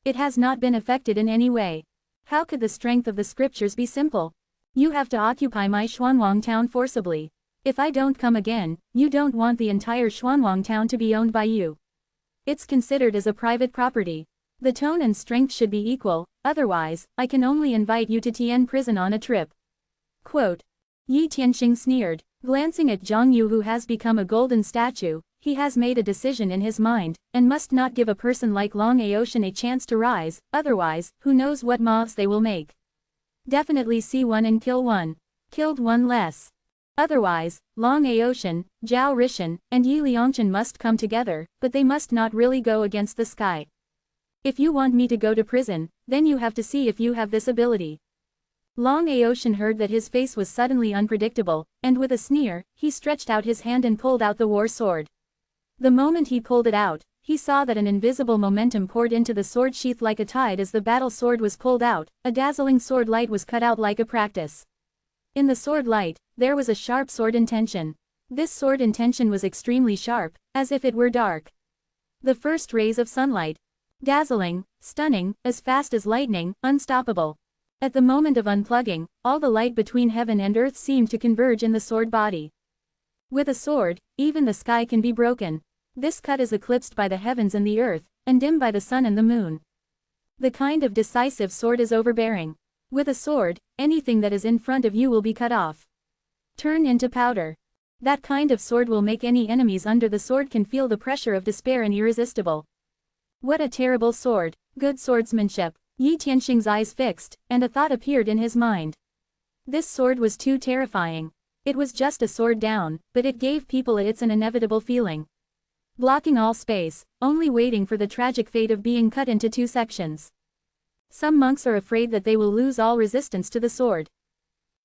It has not been affected in any way. How could the strength of the scriptures be simple? You have to occupy my Xuanwang town forcibly. If I don't come again, you don't want the entire Xuanwang town to be owned by you. It's considered as a private property. The tone and strength should be equal, otherwise, I can only invite you to Tian prison on a trip. Quote. Yi Tianxing sneered, glancing at Zhang Yu, who has become a golden statue. He has made a decision in his mind, and must not give a person like Long Ocean a chance to rise, otherwise, who knows what mobs they will make. Definitely see one and kill one. Killed one less. Otherwise, Long Ocean, Zhao Rishan, and Yi Liangchen must come together, but they must not really go against the sky. If you want me to go to prison, then you have to see if you have this ability. Long Ocean heard that his face was suddenly unpredictable, and with a sneer, he stretched out his hand and pulled out the war sword. The moment he pulled it out, he saw that an invisible momentum poured into the sword sheath like a tide as the battle sword was pulled out. A dazzling sword light was cut out like a practice. In the sword light, there was a sharp sword intention. This sword intention was extremely sharp, as if it were dark. The first rays of sunlight. Dazzling, stunning, as fast as lightning, unstoppable. At the moment of unplugging, all the light between heaven and earth seemed to converge in the sword body. With a sword, even the sky can be broken. This cut is eclipsed by the heavens and the earth, and dimmed by the sun and the moon. The kind of decisive sword is overbearing. With a sword, anything that is in front of you will be cut off. Turn into powder. That kind of sword will make any enemies under the sword can feel the pressure of despair and irresistible. What a terrible sword. Good swordsmanship. Yi Tianxing's eyes fixed, and a thought appeared in his mind. This sword was too terrifying. It was just a sword down, but it gave people an inevitable feeling. Blocking all space, only waiting for the tragic fate of being cut into two sections. Some monks are afraid that they will lose all resistance to the sword.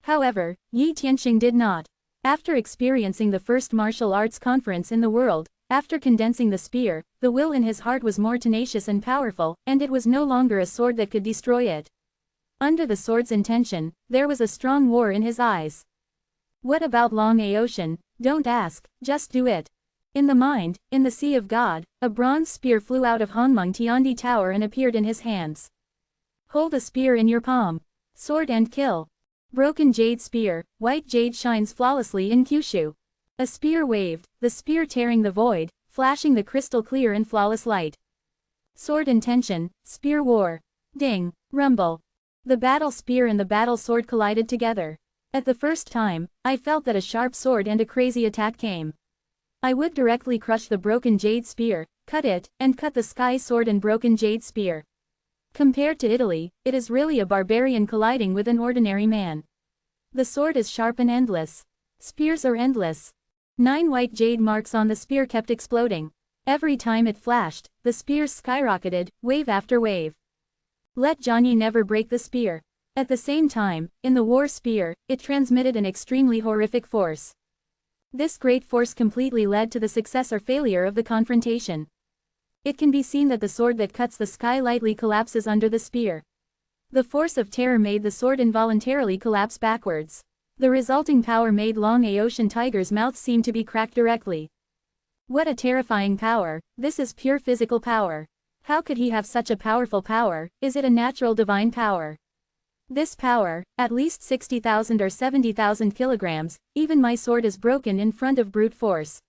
However, Yi Tianxing did not. After experiencing the first martial arts conference in the world, after condensing the spear, the will in his heart was more tenacious and powerful, and it was no longer a sword that could destroy it. Under the sword's intention, there was a strong war in his eyes. What about Long Ocean? Don't ask, just do it. In the mind, in the sea of God, a bronze spear flew out of Hongmeng Tiandi Tower and appeared in his hands. Hold a spear in your palm. Sword and kill. Broken jade spear, white jade shines flawlessly in Kyushu. A spear waved, the spear tearing the void, flashing the crystal clear and flawless light. Sword intention, spear war. Ding, rumble. The battle spear and the battle sword collided together. At the first time, I felt that a sharp sword and a crazy attack came. I would directly crush the broken jade spear, cut it, and cut the sky sword and broken jade spear. Compared to Italy, it is really a barbarian colliding with an ordinary man. The sword is sharp and endless. Spears are endless. 9 white jade marks on the spear kept exploding. Every time it flashed, the spears skyrocketed, wave after wave. Let Johnny never break the spear. At the same time, in the war spear, it transmitted an extremely horrific force. This great force completely led to the success or failure of the confrontation. It can be seen that the sword that cuts the sky lightly collapses under the spear. The force of terror made the sword involuntarily collapse backwards. The resulting power made Long Ocean Tiger's mouth seem to be cracked directly. What a terrifying power, this is pure physical power. How could he have such a powerful power? Is it a natural divine power? This power, at least 60,000 or 70,000 kilograms, even my sword is broken in front of brute force.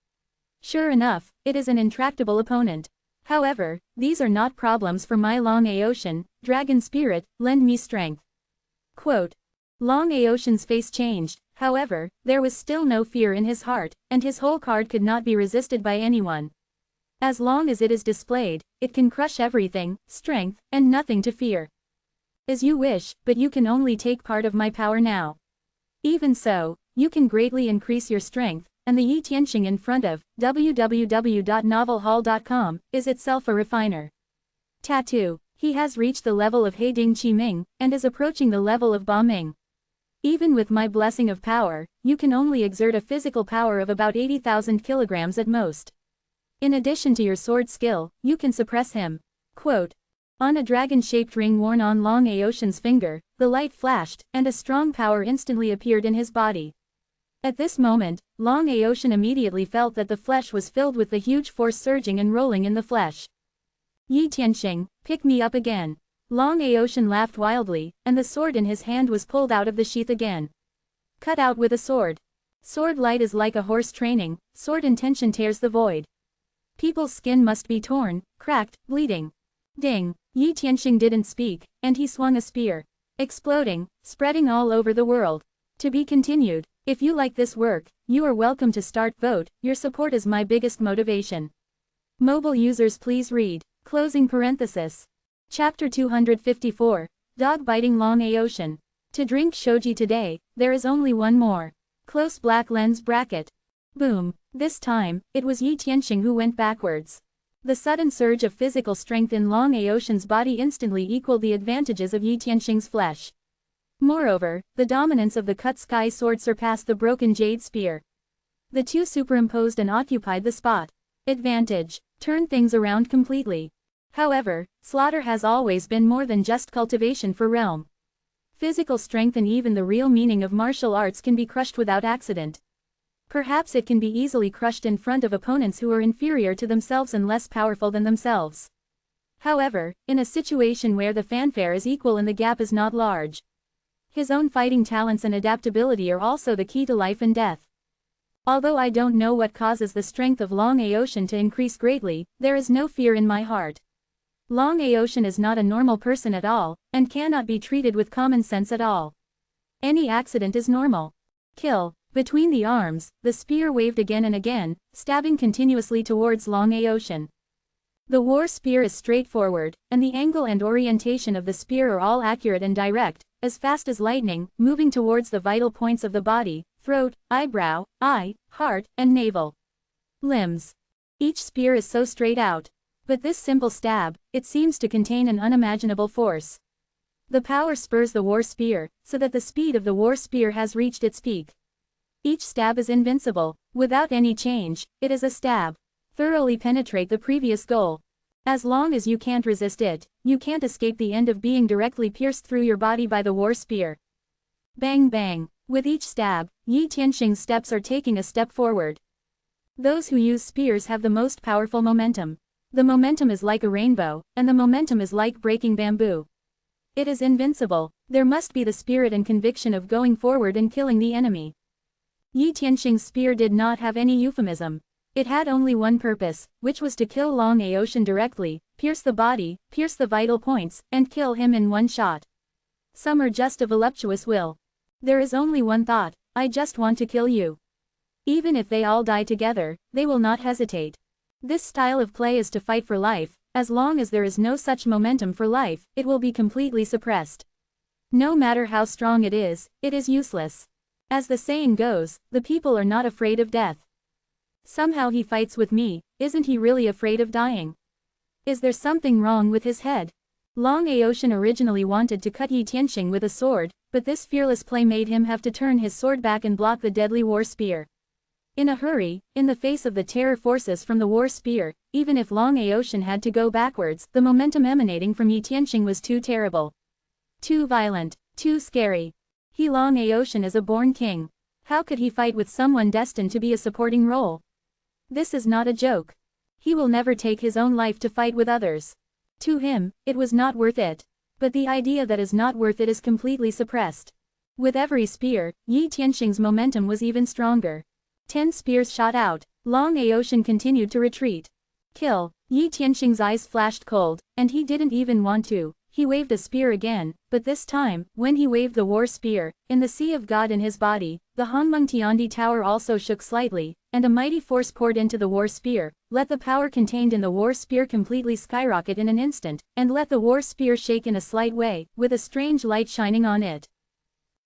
Sure enough, it is an intractable opponent. However, these are not problems for my Long Aocean, dragon spirit, lend me strength. Quote. Long Aocean's face changed, however, there was still no fear in his heart, and his whole card could not be resisted by anyone. As long as it is displayed, it can crush everything, strength, and nothing to fear. As you wish, but you can only take part of my power now. Even so, you can greatly increase your strength, and the Yi Tianxing in front of www.novelhall.com is itself a refiner. Tattoo. He has reached the level of Heiding Qi Ming, and is approaching the level of Ba Ming. Even with my blessing of power, you can only exert a physical power of about 80,000 kilograms at most. In addition to your sword skill, you can suppress him. Quote. On a dragon-shaped ring worn on Long Aocean's finger, the light flashed, and a strong power instantly appeared in his body. At this moment, Long Aocean immediately felt that the flesh was filled with the huge force surging and rolling in the flesh. Yi Tianxing, pick me up again. Long Aocean laughed wildly, and the sword in his hand was pulled out of the sheath again. Cut out with a sword. Sword light is like a horse training, sword intention tears the void. People's skin must be torn, cracked, bleeding. Ding. Yi Tianxing didn't speak, and he swung a spear. Exploding, spreading all over the world. To be continued. If you like this work, you are welcome to start vote, your support is my biggest motivation. Mobile users please read. Closing parenthesis. Chapter 254. Dog biting Long Aocean. To drink shoji today, there is only one more. Close black lens bracket. Boom. This time, it was Yi Tianxing who went backwards. The sudden surge of physical strength in Long Aocean's body instantly equaled the advantages of Yi Tianxing's flesh. Moreover, the dominance of the cut sky sword surpassed the broken jade spear. The two superimposed and occupied the spot. Advantage. Turn things around completely. However, slaughter has always been more than just cultivation for realm. Physical strength and even the real meaning of martial arts can be crushed without accident. Perhaps it can be easily crushed in front of opponents who are inferior to themselves and less powerful than themselves. However, in a situation where the fanfare is equal and the gap is not large, his own fighting talents and adaptability are also the key to life and death. Although I don't know what causes the strength of Long Aocean to increase greatly, there is no fear in my heart. Long Aocean is not a normal person at all, and cannot be treated with common sense at all. Any accident is normal. Kill. Between the arms, the spear waved again and again, stabbing continuously towards Long Aocean. The war spear is straightforward, and the angle and orientation of the spear are all accurate and direct, as fast as lightning, moving towards the vital points of the body, throat, eyebrow, eye, heart, and navel. Limbs. Each spear is so straight out. But this simple stab, it seems to contain an unimaginable force. The power spurs the war spear, so that the speed of the war spear has reached its peak. Each stab is invincible. Without any change, it is a stab. Thoroughly penetrate the previous goal. As long as you can't resist it, you can't escape the end of being directly pierced through your body by the war spear. Bang bang. With each stab, Yi Tianxing's steps are taking a step forward. Those who use spears have the most powerful momentum. The momentum is like a rainbow, and the momentum is like breaking bamboo. It is invincible. There must be the spirit and conviction of going forward and killing the enemy. Yi Tianxing's spear did not have any euphemism. It had only one purpose, which was to kill Long Aocean directly, pierce the body, pierce the vital points, and kill him in one shot. Some are just a voluptuous will. There is only one thought, I just want to kill you. Even if they all die together, they will not hesitate. This style of play is to fight for life. As long as there is no such momentum for life, it will be completely suppressed. No matter how strong it is useless. As the saying goes, the people are not afraid of death. Somehow he fights with me, isn't he really afraid of dying? Is there something wrong with his head? Long Aocean originally wanted to cut Yi Tianxing with a sword, but this fearless play made him have to turn his sword back and block the deadly war spear. In a hurry, in the face of the terror forces from the war spear, even if Long Aocean had to go backwards, the momentum emanating from Yi Tianxing was too terrible. Too violent, too scary. He Long Aocean is a born king. How could he fight with someone destined to be a supporting role? This is not a joke. He will never take his own life to fight with others. To him, it was not worth it. But the idea that is not worth it is completely suppressed. With every spear, Yi Tianxing's momentum was even stronger. 10 spears shot out. Long Aotian continued to retreat. Kill. Yi Tianxing's eyes flashed cold, and he didn't even want to. He waved a spear again, but this time, when he waved the war spear, in the Sea of God in his body, the Hongmeng Tiandi Tower also shook slightly, and a mighty force poured into the war spear. Let the power contained in the war spear completely skyrocket in an instant, and let the war spear shake in a slight way, with a strange light shining on it.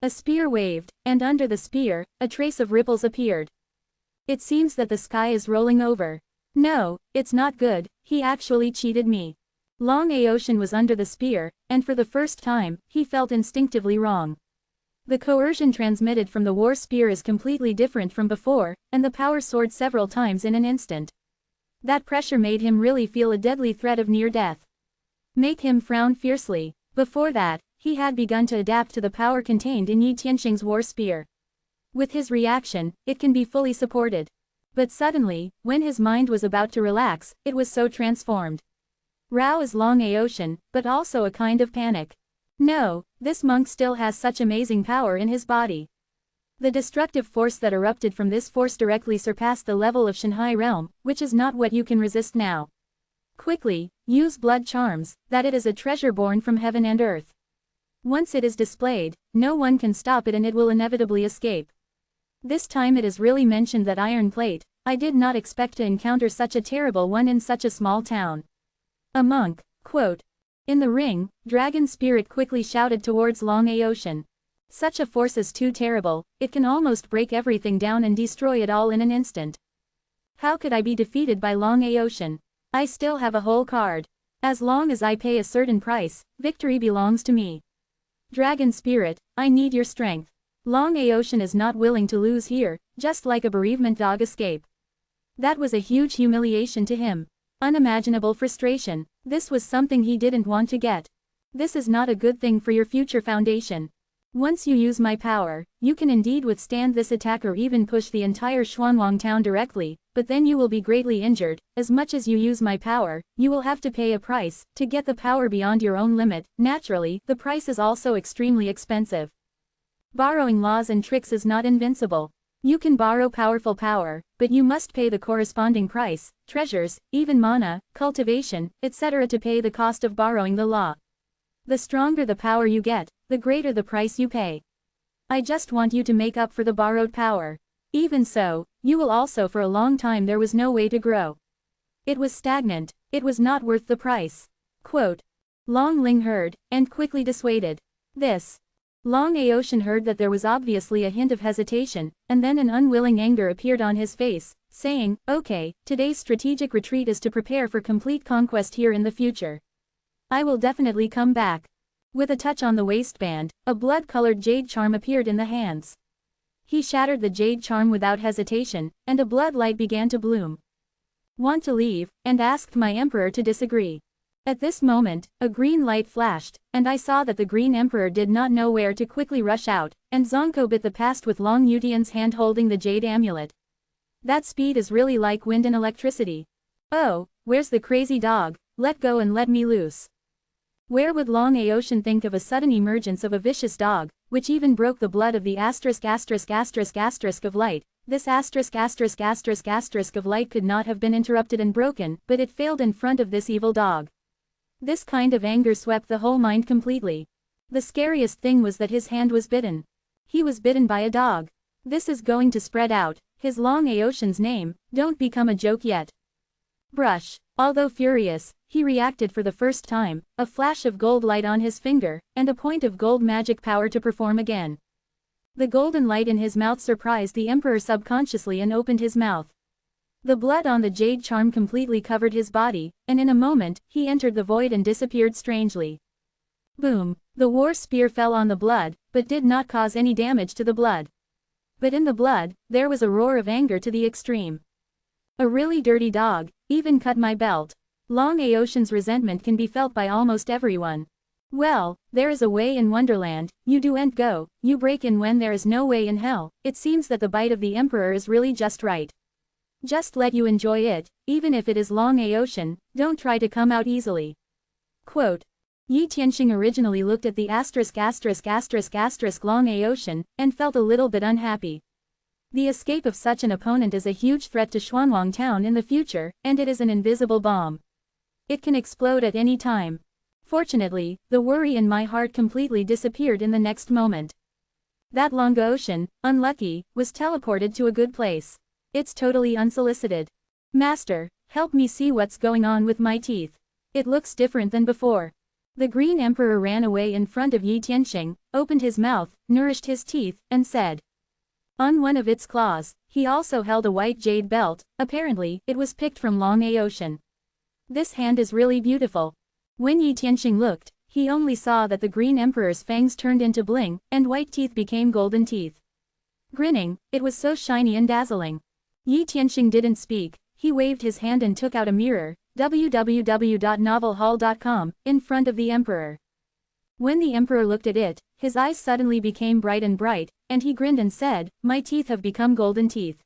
A spear waved, and under the spear, a trace of ripples appeared. It seems that the sky is rolling over. No, it's not good, he actually cheated me. Long Aotian was under the spear, and for the first time, he felt instinctively wrong. The coercion transmitted from the war spear is completely different from before, and the power soared several times in an instant. That pressure made him really feel a deadly threat of near death. Make him frown fiercely. Before that, he had begun to adapt to the power contained in Yi Tianxing's war spear. With his reaction, it can be fully supported. But suddenly, when his mind was about to relax, it was so transformed. Rao is Long Aotian, but also a kind of panic. No, this monk still has such amazing power in his body. The destructive force that erupted from this force directly surpassed the level of Shanghai realm, which is not what you can resist now. Quickly, use blood charms, that it is a treasure born from heaven and earth. Once it is displayed, no one can stop it and it will inevitably escape. This time it is really mentioned that iron plate. I did not expect to encounter such a terrible one in such a small town. A monk, quote. In the ring, Dragon Spirit quickly shouted towards Long Aotian. Such a force is too terrible, it can almost break everything down and destroy it all in an instant. How could I be defeated by Long Aotian? I still have a whole card. As long as I pay a certain price, victory belongs to me. Dragon Spirit, I need your strength. Long Aotian is not willing to lose here, just like a bereavement dog escape. That was a huge humiliation to him. Unimaginable frustration. This was something he didn't want to get. This is not a good thing for your future foundation. Once you use my power, you can indeed withstand this attack or even push the entire Xuanwang town directly, but then you will be greatly injured. As much as you use my power, you will have to pay a price to get the power beyond your own limit. Naturally, the price is also extremely expensive. Borrowing laws and tricks is not invincible. You can borrow powerful power, but you must pay the corresponding price, treasures, even mana, cultivation, etc. to pay the cost of borrowing the law. The stronger the power you get, the greater the price you pay. I just want you to make up for the borrowed power. Even so, you will also for a long time there was no way to grow. It was stagnant, it was not worth the price. Quote. Long Ling heard, and quickly dissuaded. This. Long Aotian heard that there was obviously a hint of hesitation, and then an unwilling anger appeared on his face, saying, okay, today's strategic retreat is to prepare for complete conquest here in the future. I will definitely come back. With a touch on the waistband, a blood-colored jade charm appeared in the hands. He shattered the jade charm without hesitation, and a blood light began to bloom. Want to leave, and asked my emperor to disagree. At this moment, a green light flashed, and I saw that the Green Emperor did not know where to quickly rush out, and Zonko bit the past with Long Yutian's hand holding the jade amulet. That speed is really like wind and electricity. Oh, where's the crazy dog? Let go and let me loose. Where would Long Aotian think of a sudden emergence of a vicious dog, which even broke the blood of the asterisk of light? This asterisk of light could not have been interrupted and broken, but it failed in front of this evil dog. This kind of anger swept the whole mind completely. The scariest thing was that his hand was bitten. He was bitten by a dog. This is going to spread out. His Long Aotian's name, don't become a joke yet. Brush. Although furious, he reacted for the first time, a flash of gold light on his finger, and a point of gold magic power to perform again. The golden light in his mouth surprised the Emperor subconsciously and opened his mouth. The blood on the jade charm completely covered his body, and in a moment, he entered the void and disappeared strangely. Boom! The war spear fell on the blood, but did not cause any damage to the blood. But in the blood, there was a roar of anger to the extreme. A really dirty dog, even cut my belt. Long Aotian's resentment can be felt by almost everyone. Well, there is a way in Wonderland, you do and go, you break in when there is no way in hell. It seems that the bite of the Emperor is really just right. Just let you enjoy it, even if it is long ocean, don't try to come out easily. Quote. Yi Tianxing originally looked at the long ocean, and felt a little bit unhappy. The escape of such an opponent is a huge threat to Xuanwang Town in the future, and it is an invisible bomb. It can explode at any time. Fortunately, the worry in my heart completely disappeared in the next moment. That long ocean, unlucky, was teleported to a good place. It's totally unsolicited. Master, help me see what's going on with my teeth. It looks different than before. The Green Emperor ran away in front of Yi Tianxing, opened his mouth, nourished his teeth, and said. On one of its claws, he also held a white jade belt, apparently, it was picked from Long Ocean. This hand is really beautiful. When Yi Tianxing looked, he only saw that the Green Emperor's fangs turned into bling, and white teeth became golden teeth. Grinning, it was so shiny and dazzling. Yi Tianxing didn't speak, he waved his hand and took out a mirror, www.novelhall.com, in front of the Emperor. When the Emperor looked at it, his eyes suddenly became bright, and he grinned and said, my teeth have become golden teeth.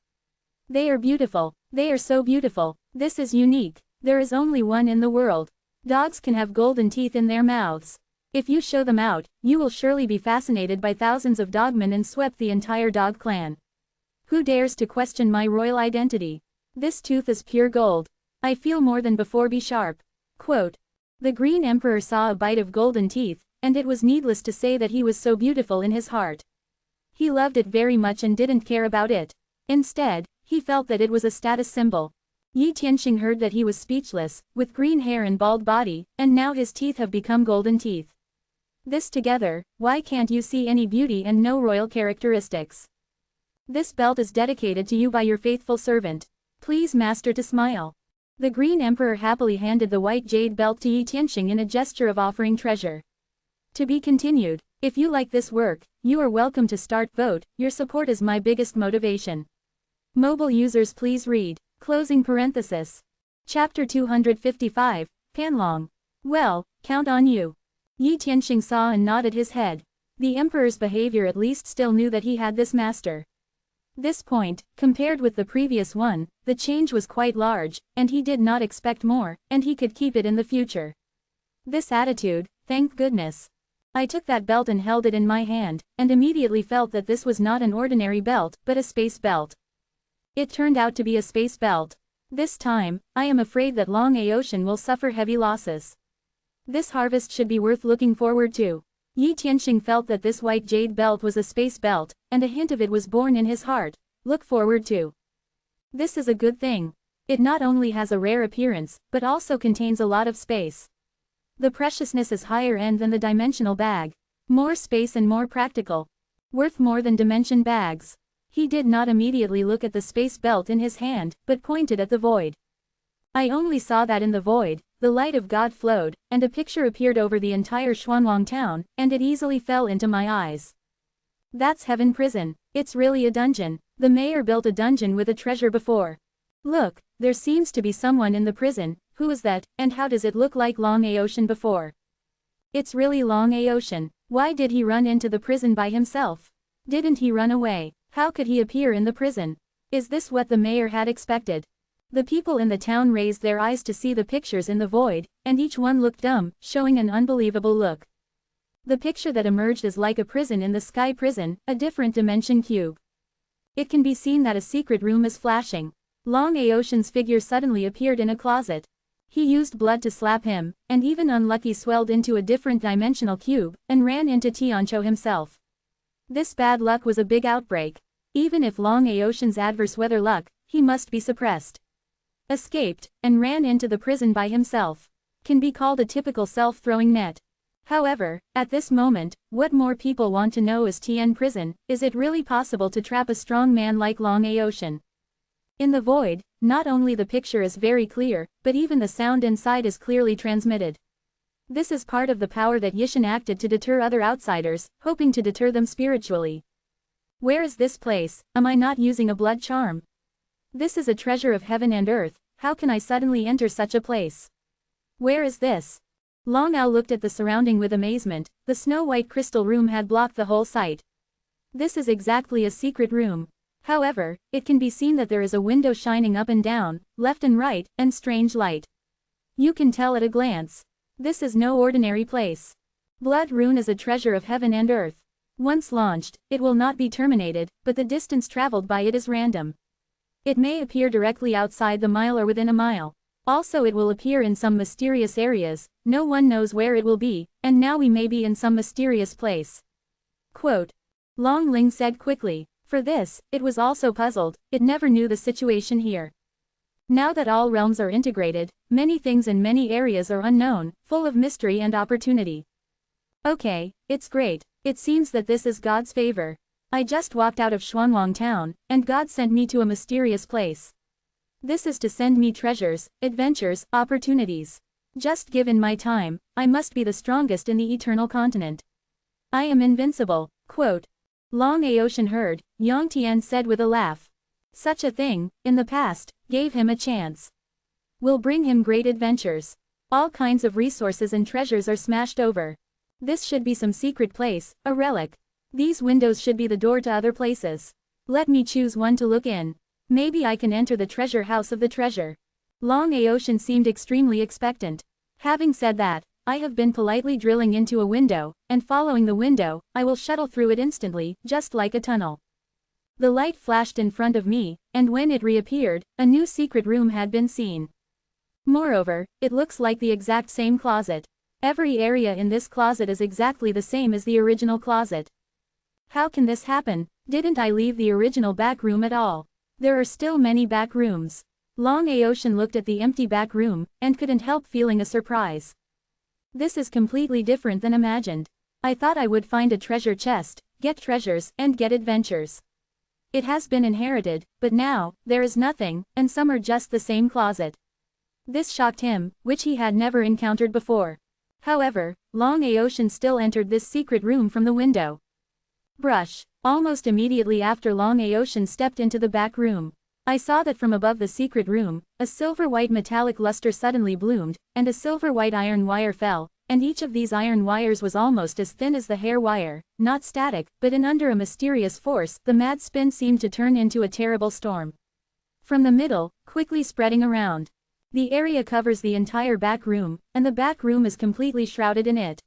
They are beautiful, they are so beautiful, this is unique, there is only one in the world. Dogs can have golden teeth in their mouths. If you show them out, you will surely be fascinated by thousands of dogmen and swept the entire dog clan. Who dares to question my royal identity? This tooth is pure gold. I feel more than before be sharp. Quote. The Green Emperor saw a bite of golden teeth, and it was needless to say that he was so beautiful in his heart. He loved it very much and didn't care about it. Instead, he felt that it was a status symbol. Yi Tianxing heard that he was speechless, with green hair and bald body, and now his teeth have become golden teeth. This together, why can't you see any beauty and no royal characteristics? This belt is dedicated to you by your faithful servant. Please master to smile. The Green Emperor happily handed the white jade belt to Yi Tianxing in a gesture of offering treasure. To be continued. If you like this work, you are welcome to start vote, your support is my biggest motivation. Mobile users please read. Closing parenthesis. Chapter 255, Panlong. Well, count on you. Yi Tianxing saw and nodded his head. The Emperor's behavior at least still knew that he had this master. This point, compared with the previous one, the change was quite large, and he did not expect more, and he could keep it in the future. This attitude, thank goodness. I took that belt and held it in my hand, and immediately felt that this was not an ordinary belt, but a space belt. It turned out to be a space belt. This time, I am afraid that Long Ocean will suffer heavy losses. This harvest should be worth looking forward to. Yi Tianxing felt that this white jade belt was a space belt, and a hint of it was born in his heart. Look forward to. This is a good thing. It not only has a rare appearance, but also contains a lot of space. The preciousness is higher end than the dimensional bag. More space and more practical. Worth more than dimension bags. He did not immediately look at the space belt in his hand, but pointed at the void. I only saw that in the void, the light of God flowed, and a picture appeared over the entire Xuanwang town, and it easily fell into my eyes. That's Heaven Prison. It's really a dungeon. The mayor built a dungeon with a treasure before. Look, there seems to be someone in the prison. Who is that, and how does it look like Long Ocean before? It's really Long Ocean. Why did he run into the prison by himself? Didn't he run away? How could he appear in the prison? Is this what the mayor had expected? The people in the town raised their eyes to see the pictures in the void, and each one looked dumb, showing an unbelievable look. The picture that emerged is like a prison in the sky prison, a different dimension cube. It can be seen that a secret room is flashing. Long Ocean's figure suddenly appeared in a closet. He used blood to slap him, and even Unlucky swelled into a different dimensional cube, and ran into Tiancho himself. This bad luck was a big outbreak. Even if Long Ocean's adverse weather luck, he must be suppressed. Escaped, and ran into the prison by himself. Can be called a typical self-throwing net. However, at this moment, what more people want to know is Tian Prison, is it really possible to trap a strong man like Long Ocean? In the void, not only the picture is very clear, but even the sound inside is clearly transmitted. This is part of the power that Yishan acted to deter other outsiders, hoping to deter them spiritually. Where is this place? Am I not using a blood charm? This is a treasure of heaven and earth, how can I suddenly enter such a place? Where is this? Long Ao looked at the surrounding with amazement, the snow-white crystal room had blocked the whole sight. This is exactly a secret room. However, it can be seen that there is a window shining up and down, left and right, and strange light. You can tell at a glance. This is no ordinary place. Blood Rune is a treasure of heaven and earth. Once launched, it will not be terminated, but the distance traveled by it is random. It may appear directly outside the mile or within a mile. Also it will appear in some mysterious areas, no one knows where it will be, and now we may be in some mysterious place. Quote. Long Ling said quickly. For this, it was also puzzled, it never knew the situation here. Now that all realms are integrated, many things in many areas are unknown, full of mystery and opportunity. Okay, it's great. It seems that this is God's favor. I just walked out of Xuanwang town, and God sent me to a mysterious place. This is to send me treasures, adventures, opportunities. Just given my time, I must be the strongest in the eternal continent. I am invincible. Quote. Long Aotian heard, Yang Tian said with a laugh. Such a thing, in the past, gave him a chance. Will bring him great adventures. All kinds of resources and treasures are smashed over. This should be some secret place, a relic. These windows should be the door to other places. Let me choose one to look in. Maybe I can enter the treasure house of the treasure. Long Aotian seemed extremely expectant. Having said that, I have been politely drilling into a window, and following the window, I will shuttle through it instantly, just like a tunnel. The light flashed in front of me, and when it reappeared, a new secret room had been seen. Moreover, it looks like the exact same closet. Every area in this closet is exactly the same as the original closet. How can this happen? Didn't I leave the original back room at all? There are still many back rooms. Long Aotian looked at the empty back room, and couldn't help feeling a surprise. This is completely different than imagined. I thought I would find a treasure chest, get treasures, and get adventures. It has been inherited, but now, there is nothing, and some are just the same closet. This shocked him, which he had never encountered before. However, Long Aotian still entered this secret room from the window. Brush. Almost immediately after Long Aotian stepped into the back room, I saw that from above the secret room, a silver-white metallic luster suddenly bloomed, and a silver-white iron wire fell, and each of these iron wires was almost as thin as the hair wire, not static, but under a mysterious force, the mad spin seemed to turn into a terrible storm. From the middle, quickly spreading around. The area covers the entire back room, and the back room is completely shrouded in it.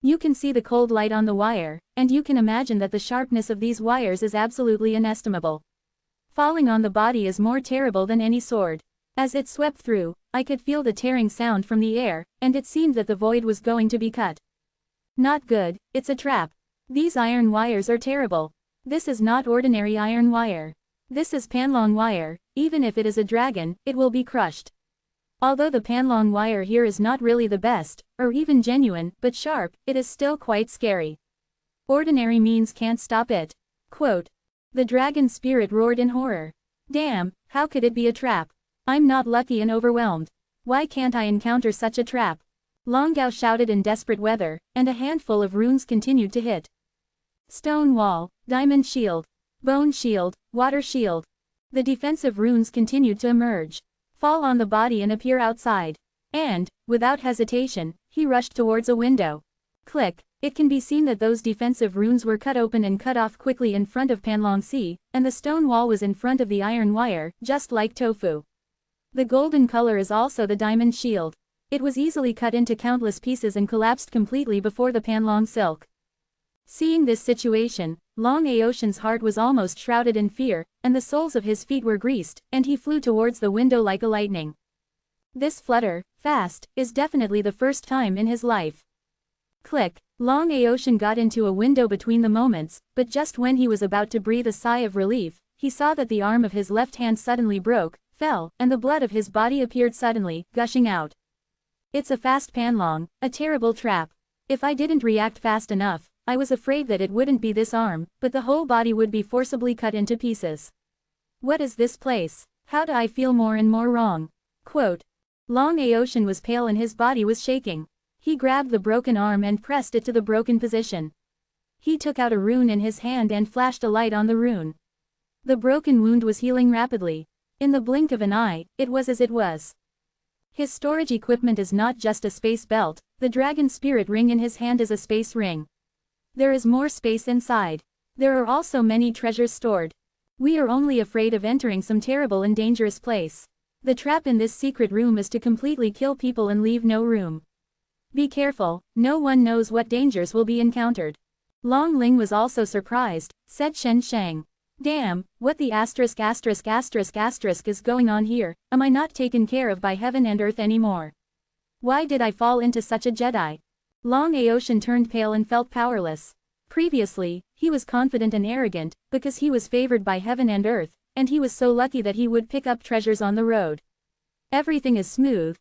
You can see the cold light on the wire, and you can imagine that the sharpness of these wires is absolutely inestimable. Falling on the body is more terrible than any sword. As it swept through, I could feel the tearing sound from the air, and it seemed that the void was going to be cut. Not good, it's a trap. These iron wires are terrible. This is not ordinary iron wire. This is panlong wire, even if it is a dragon, it will be crushed. Although the panlong wire here is not really the best, or even genuine, but sharp, it is still quite scary. Ordinary means can't stop it. Quote. The dragon spirit roared in horror. Damn, how could it be a trap? I'm not lucky and overwhelmed. Why can't I encounter such a trap? Long Gao shouted in desperate weather, and a handful of runes continued to hit. Stone wall, diamond shield, bone shield, water shield. The defensive runes continued to emerge, fall on the body and appear outside. And, without hesitation, he rushed towards a window. Click. It can be seen that those defensive runes were cut open and cut off quickly in front of Panlong Si, and the stone wall was in front of the iron wire, just like tofu. The golden color is also the diamond shield. It was easily cut into countless pieces and collapsed completely before the Panlong silk. Seeing this situation, Long Aotian's heart was almost shrouded in fear, and the soles of his feet were greased, and he flew towards the window like a lightning. This flutter, fast, is definitely the first time in his life. Click. Long Aotian got into a window between the moments, but just when he was about to breathe a sigh of relief, he saw that the arm of his left hand suddenly broke, fell, and the blood of his body appeared suddenly, gushing out. It's a fast panlong, a terrible trap. If I didn't react fast enough, I was afraid that it wouldn't be this arm, but the whole body would be forcibly cut into pieces. What is this place? How do I feel more and more wrong? Quote. Long Aotian was pale and his body was shaking. He grabbed the broken arm and pressed it to the broken position. He took out a rune in his hand and flashed a light on the rune. The broken wound was healing rapidly. In the blink of an eye, it was as it was. His storage equipment is not just a space belt, the dragon spirit ring in his hand is a space ring. There is more space inside. There are also many treasures stored. We are only afraid of entering some terrible and dangerous place. The trap in this secret room is to completely kill people and leave no room. Be careful, no one knows what dangers will be encountered. Long Ling was also surprised, said Shen Shang. Damn, what the asterisk is going on here, am I not taken care of by heaven and earth anymore? Why did I fall into such a Jedi? Long Aoshan turned pale and felt powerless. Previously, he was confident and arrogant, because he was favored by heaven and earth, and he was so lucky that he would pick up treasures on the road. Everything is smooth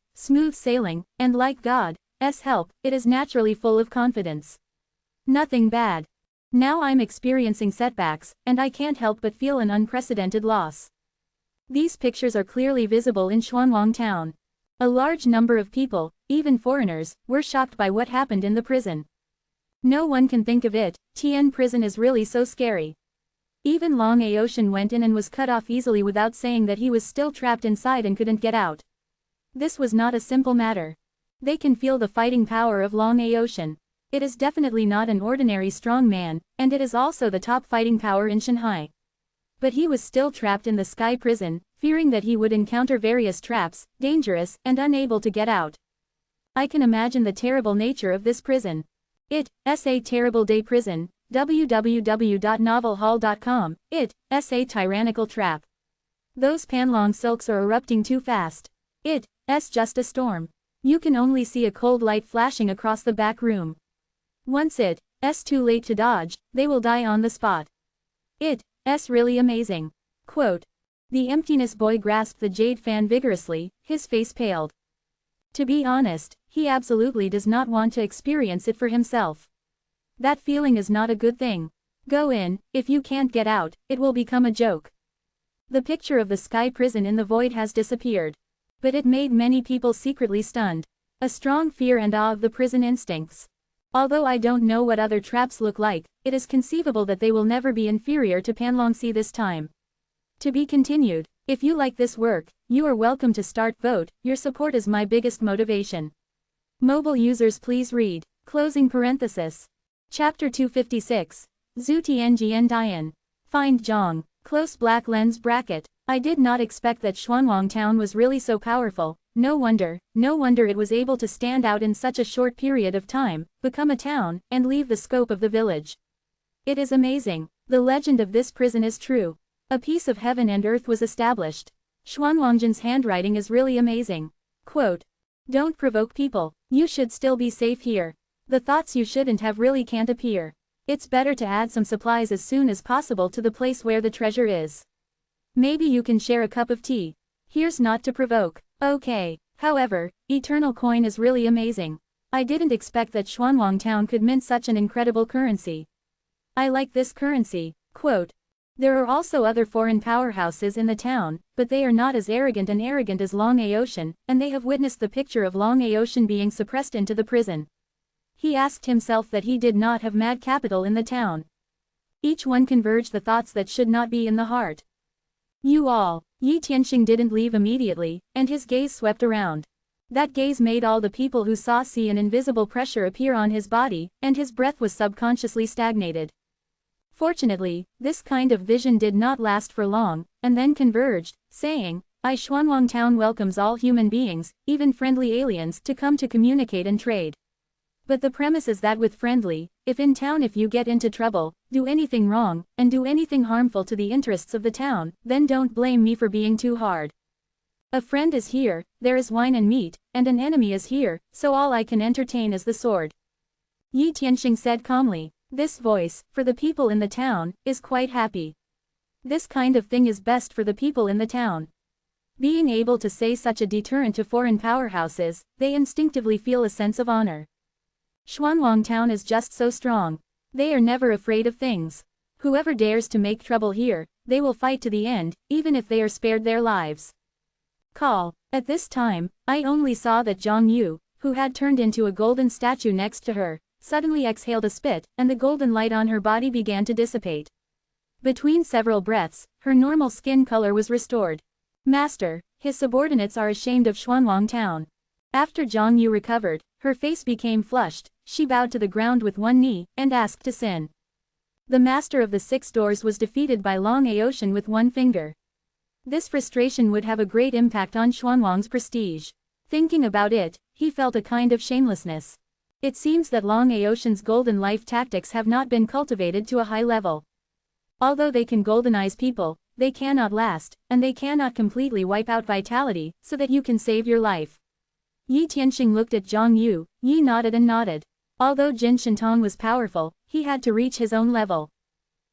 sailing, and like God's help, it is naturally full of confidence. Nothing bad. Now I'm experiencing setbacks, and I can't help but feel an unprecedented loss. These pictures are clearly visible in Xuanwang town. A large number of people, even foreigners, were shocked by what happened in the prison. No one can think of it, Tian prison is really so scary. Even Long Aoshan went in and was cut off easily without saying that he was still trapped inside and couldn't get out. This was not a simple matter. They can feel the fighting power of Long Aoshan. It is definitely not an ordinary strong man, and it is also the top fighting power in Shanghai. But he was still trapped in the sky prison, fearing that he would encounter various traps, dangerous, and unable to get out. I can imagine the terrible nature of this prison. It's a terrible day prison, www.novelhall.com, it's a tyrannical trap. Those Panlong silks are erupting too fast. It's just a storm. You can only see a cold light flashing across the back room. Once it's too late to dodge, they will die on the spot. It's really amazing. Quote. The emptiness boy grasped the jade fan vigorously, his face paled. To be honest, he absolutely does not want to experience it for himself. That feeling is not a good thing. Go in, if you can't get out, it will become a joke. The picture of the sky prison in the void has disappeared. But it made many people secretly stunned. A strong fear and awe of the prison instincts. Although I don't know what other traps look like, it is conceivable that they will never be inferior to Panlongxi this time. To be continued. If you like this work, you are welcome to start vote, your support is my biggest motivation. Mobile users please read. Closing parenthesis. Chapter 256. Zhu Tianjian Dian. Find Zhang. Close black lens bracket. I did not expect that Xuanwang town was really so powerful. No wonder it was able to stand out in such a short period of time, become a town, and leave the scope of the village. It is amazing. The legend of this prison is true. A piece of heaven and earth was established. Xuanwangjin's handwriting is really amazing. Quote. Don't provoke people. You should still be safe here. The thoughts you shouldn't have really can't appear. It's better to add some supplies as soon as possible to the place where the treasure is. Maybe you can share a cup of tea. Here's not to provoke. Okay. However, eternal coin is really amazing. I didn't expect that Xuanwang town could mint such an incredible currency. I like this currency. Quote. There are also other foreign powerhouses in the town, but they are not as arrogant as Long Aoshan, and they have witnessed the picture of Long Aoshan being suppressed into the prison. He asked himself that he did not have mad capital in the town. Each one converged the thoughts that should not be in the heart. You all. Yi Tianxing didn't leave immediately, and his gaze swept around. That gaze made all the people who saw see an invisible pressure appear on his body, and his breath was subconsciously stagnated. Fortunately, this kind of vision did not last for long, and then converged, saying, Xuanwang town welcomes all human beings, even friendly aliens, to come to communicate and trade. But the premise is that with friendly, if in town if you get into trouble, do anything wrong, and do anything harmful to the interests of the town, then don't blame me for being too hard. A friend is here, there is wine and meat, and an enemy is here, so all I can entertain is the sword. Yi Tianxing said calmly. This voice, for the people in the town, is quite happy. This kind of thing is best for the people in the town. Being able to say such a deterrent to foreign powerhouses, they instinctively feel a sense of honor. Xuanwang town is just so strong. They are never afraid of things. Whoever dares to make trouble here, they will fight to the end, even if they are spared their lives. Call. At this time, I only saw that Zhang Yu, who had turned into a golden statue next to her, suddenly exhaled a spit, and the golden light on her body began to dissipate. Between several breaths, her normal skin color was restored. Master, his subordinates are ashamed of Xuanwang town. After Zhang Yu recovered, her face became flushed, she bowed to the ground with one knee, and asked to sin. The master of the 6 doors was defeated by Long Aotian with 1 finger. This frustration would have a great impact on Xuanwang's prestige. Thinking about it, he felt a kind of shamelessness. It seems that Long Aotian's golden life tactics have not been cultivated to a high level. Although they can goldenize people, they cannot last, and they cannot completely wipe out vitality, so that you can save your life. Yi Tianxing looked at Zhang Yu. Yi nodded and nodded. Although Jin Shentong was powerful, he had to reach his own level.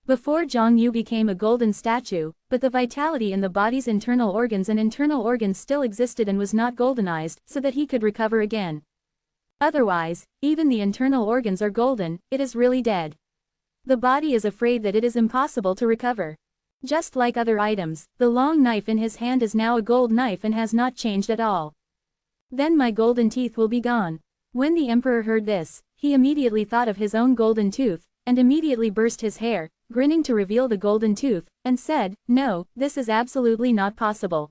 Before Zhang Yu became a golden statue, but the vitality in the body's internal organs still existed and was not goldenized, so that he could recover again. Otherwise, even the internal organs are golden, it is really dead. The body is afraid that it is impossible to recover. Just like other items, the long knife in his hand is now a gold knife and has not changed at all. Then my golden teeth will be gone. When the emperor heard this, he immediately thought of his own golden tooth, and immediately burst his hair, grinning to reveal the golden tooth, and said, "No, this is absolutely not possible.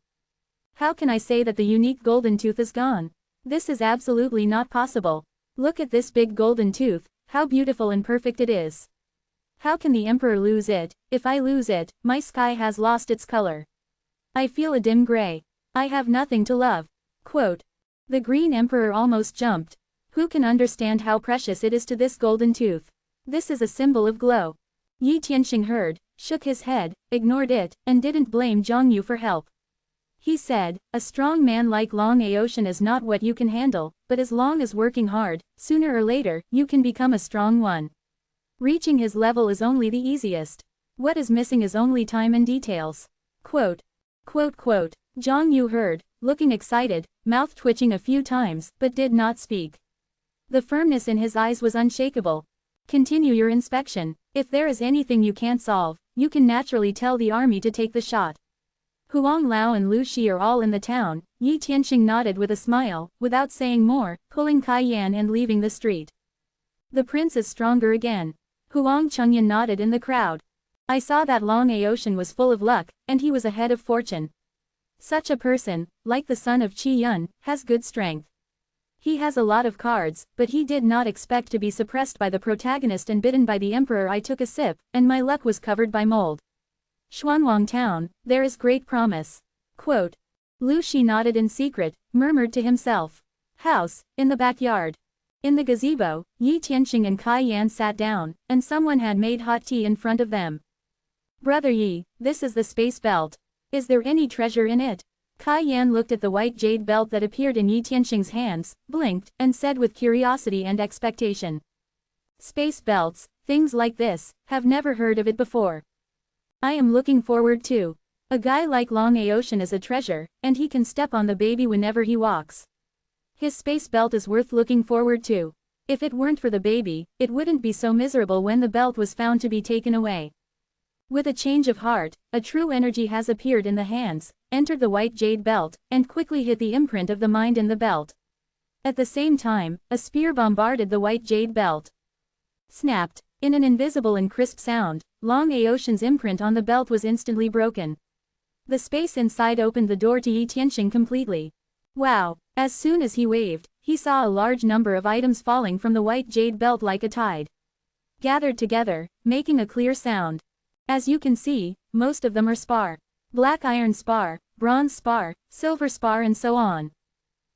How can I say that the unique golden tooth is gone? This is absolutely not possible. Look at this big golden tooth, how beautiful and perfect it is. How can the emperor lose it? If I lose it, my sky has lost its color. I feel a dim gray. I have nothing to love." Quote. The Green Emperor almost jumped. Who can understand how precious it is to this golden tooth? This is a symbol of glow. Yi Tianxing heard, shook his head, ignored it, and didn't blame Zhang Yu for help. He said, "A strong man like Long Aotian is not what you can handle, but as long as working hard, sooner or later, you can become a strong one. Reaching his level is only the easiest. What is missing is only time and details." Quote. Zhang Yu heard, looking excited, mouth twitching a few times, but did not speak. The firmness in his eyes was unshakable. Continue your inspection. If there is anything you can't solve, you can naturally tell the army to take the shot. Huang Lao and Lu Shi are all in the town. Yi Tianxing nodded with a smile, without saying more, pulling Kai Yan and leaving the street. The prince is stronger again. Huang Chengyan nodded in the crowd. I saw that Long Aotian was full of luck, and he was ahead of fortune. Such a person, like the son of Qi Yun, has good strength. He has a lot of cards, but he did not expect to be suppressed by the protagonist and bitten by the emperor. I took a sip, and my luck was covered by mold. Xuanwang town, there is great promise. Quote. Lu Shi nodded in secret, murmured to himself. House, in the backyard. In the gazebo, Yi Tianxing and Kai Yan sat down, and someone had made hot tea in front of them. Brother Yi, this is the space belt. Is there any treasure in it? Kai Yan looked at the white jade belt that appeared in Yi Tianxing's hands, blinked, and said with curiosity and expectation. Space belts, things like this, have never heard of it before. I am looking forward to. A guy like Long Aotian is a treasure, and he can step on the baby whenever he walks. His space belt is worth looking forward to. If it weren't for the baby, it wouldn't be so miserable when the belt was found to be taken away. With a change of heart, a true energy has appeared in the hands, entered the white jade belt, and quickly hit the imprint of the mind in the belt. At the same time, a spear bombarded the white jade belt. Snapped. In an invisible and crisp sound, Long Aotian's imprint on the belt was instantly broken. The space inside opened the door to Yi Tianxing completely. Wow! As soon as he waved, he saw a large number of items falling from the white jade belt like a tide. Gathered together, making a clear sound. As you can see, most of them are spar. Black iron spar, bronze spar, silver spar and so on.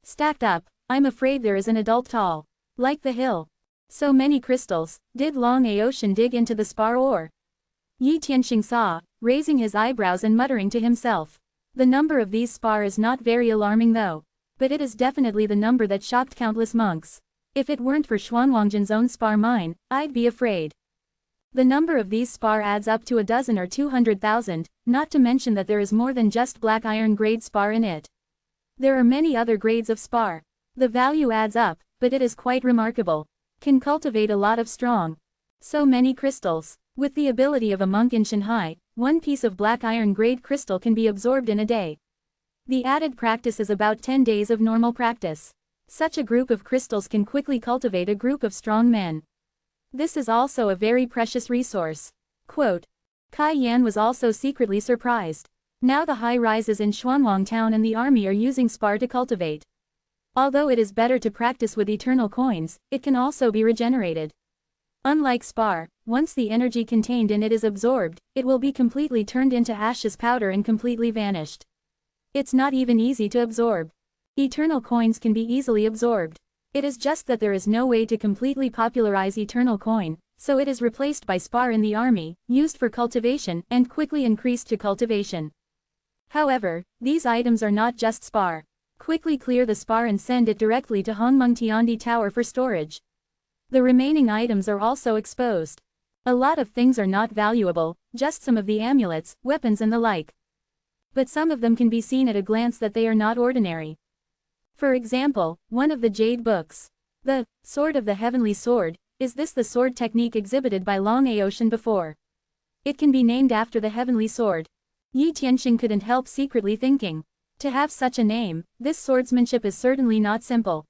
Stacked up, I'm afraid there is an adult tall. Like the hill. So many crystals, did Long Aotian dig into the spar ore? Yi Tianxing saw, raising his eyebrows and muttering to himself. The number of these spar is not very alarming though. But it is definitely the number that shocked countless monks. If it weren't for Xuanwangjin's own spar mine, I'd be afraid. The number of these spar adds up to a dozen or 200,000, not to mention that there is more than just black iron grade spar in it. There are many other grades of spar. The value adds up, but it is quite remarkable. Can cultivate a lot of strong. So many crystals. With the ability of a monk in Shanghai, one piece of black iron grade crystal can be absorbed in a day. The added practice is about 10 days of normal practice. Such a group of crystals can quickly cultivate a group of strong men. This is also a very precious resource. Quote. Kai Yan was also secretly surprised. Now the high-rises in Xuanwang town and the army are using spar to cultivate. Although it is better to practice with eternal coins, it can also be regenerated. Unlike spar, once the energy contained in it is absorbed, it will be completely turned into ashes powder and completely vanished. It's not even easy to absorb. Eternal coins can be easily absorbed. It is just that there is no way to completely popularize eternal coin, so it is replaced by spar in the army, used for cultivation, and quickly increased to cultivation. However, these items are not just spar. Quickly clear the spar and send it directly to Hongmeng Tiandi Tower for storage. The remaining items are also exposed. A lot of things are not valuable, just some of the amulets, weapons and the like. But some of them can be seen at a glance that they are not ordinary. For example, one of the jade books. The Sword of the Heavenly Sword, is this the sword technique exhibited by Long Aotian before? It can be named after the Heavenly Sword. Yi Tianxing couldn't help secretly thinking. To have such a name, this swordsmanship is certainly not simple.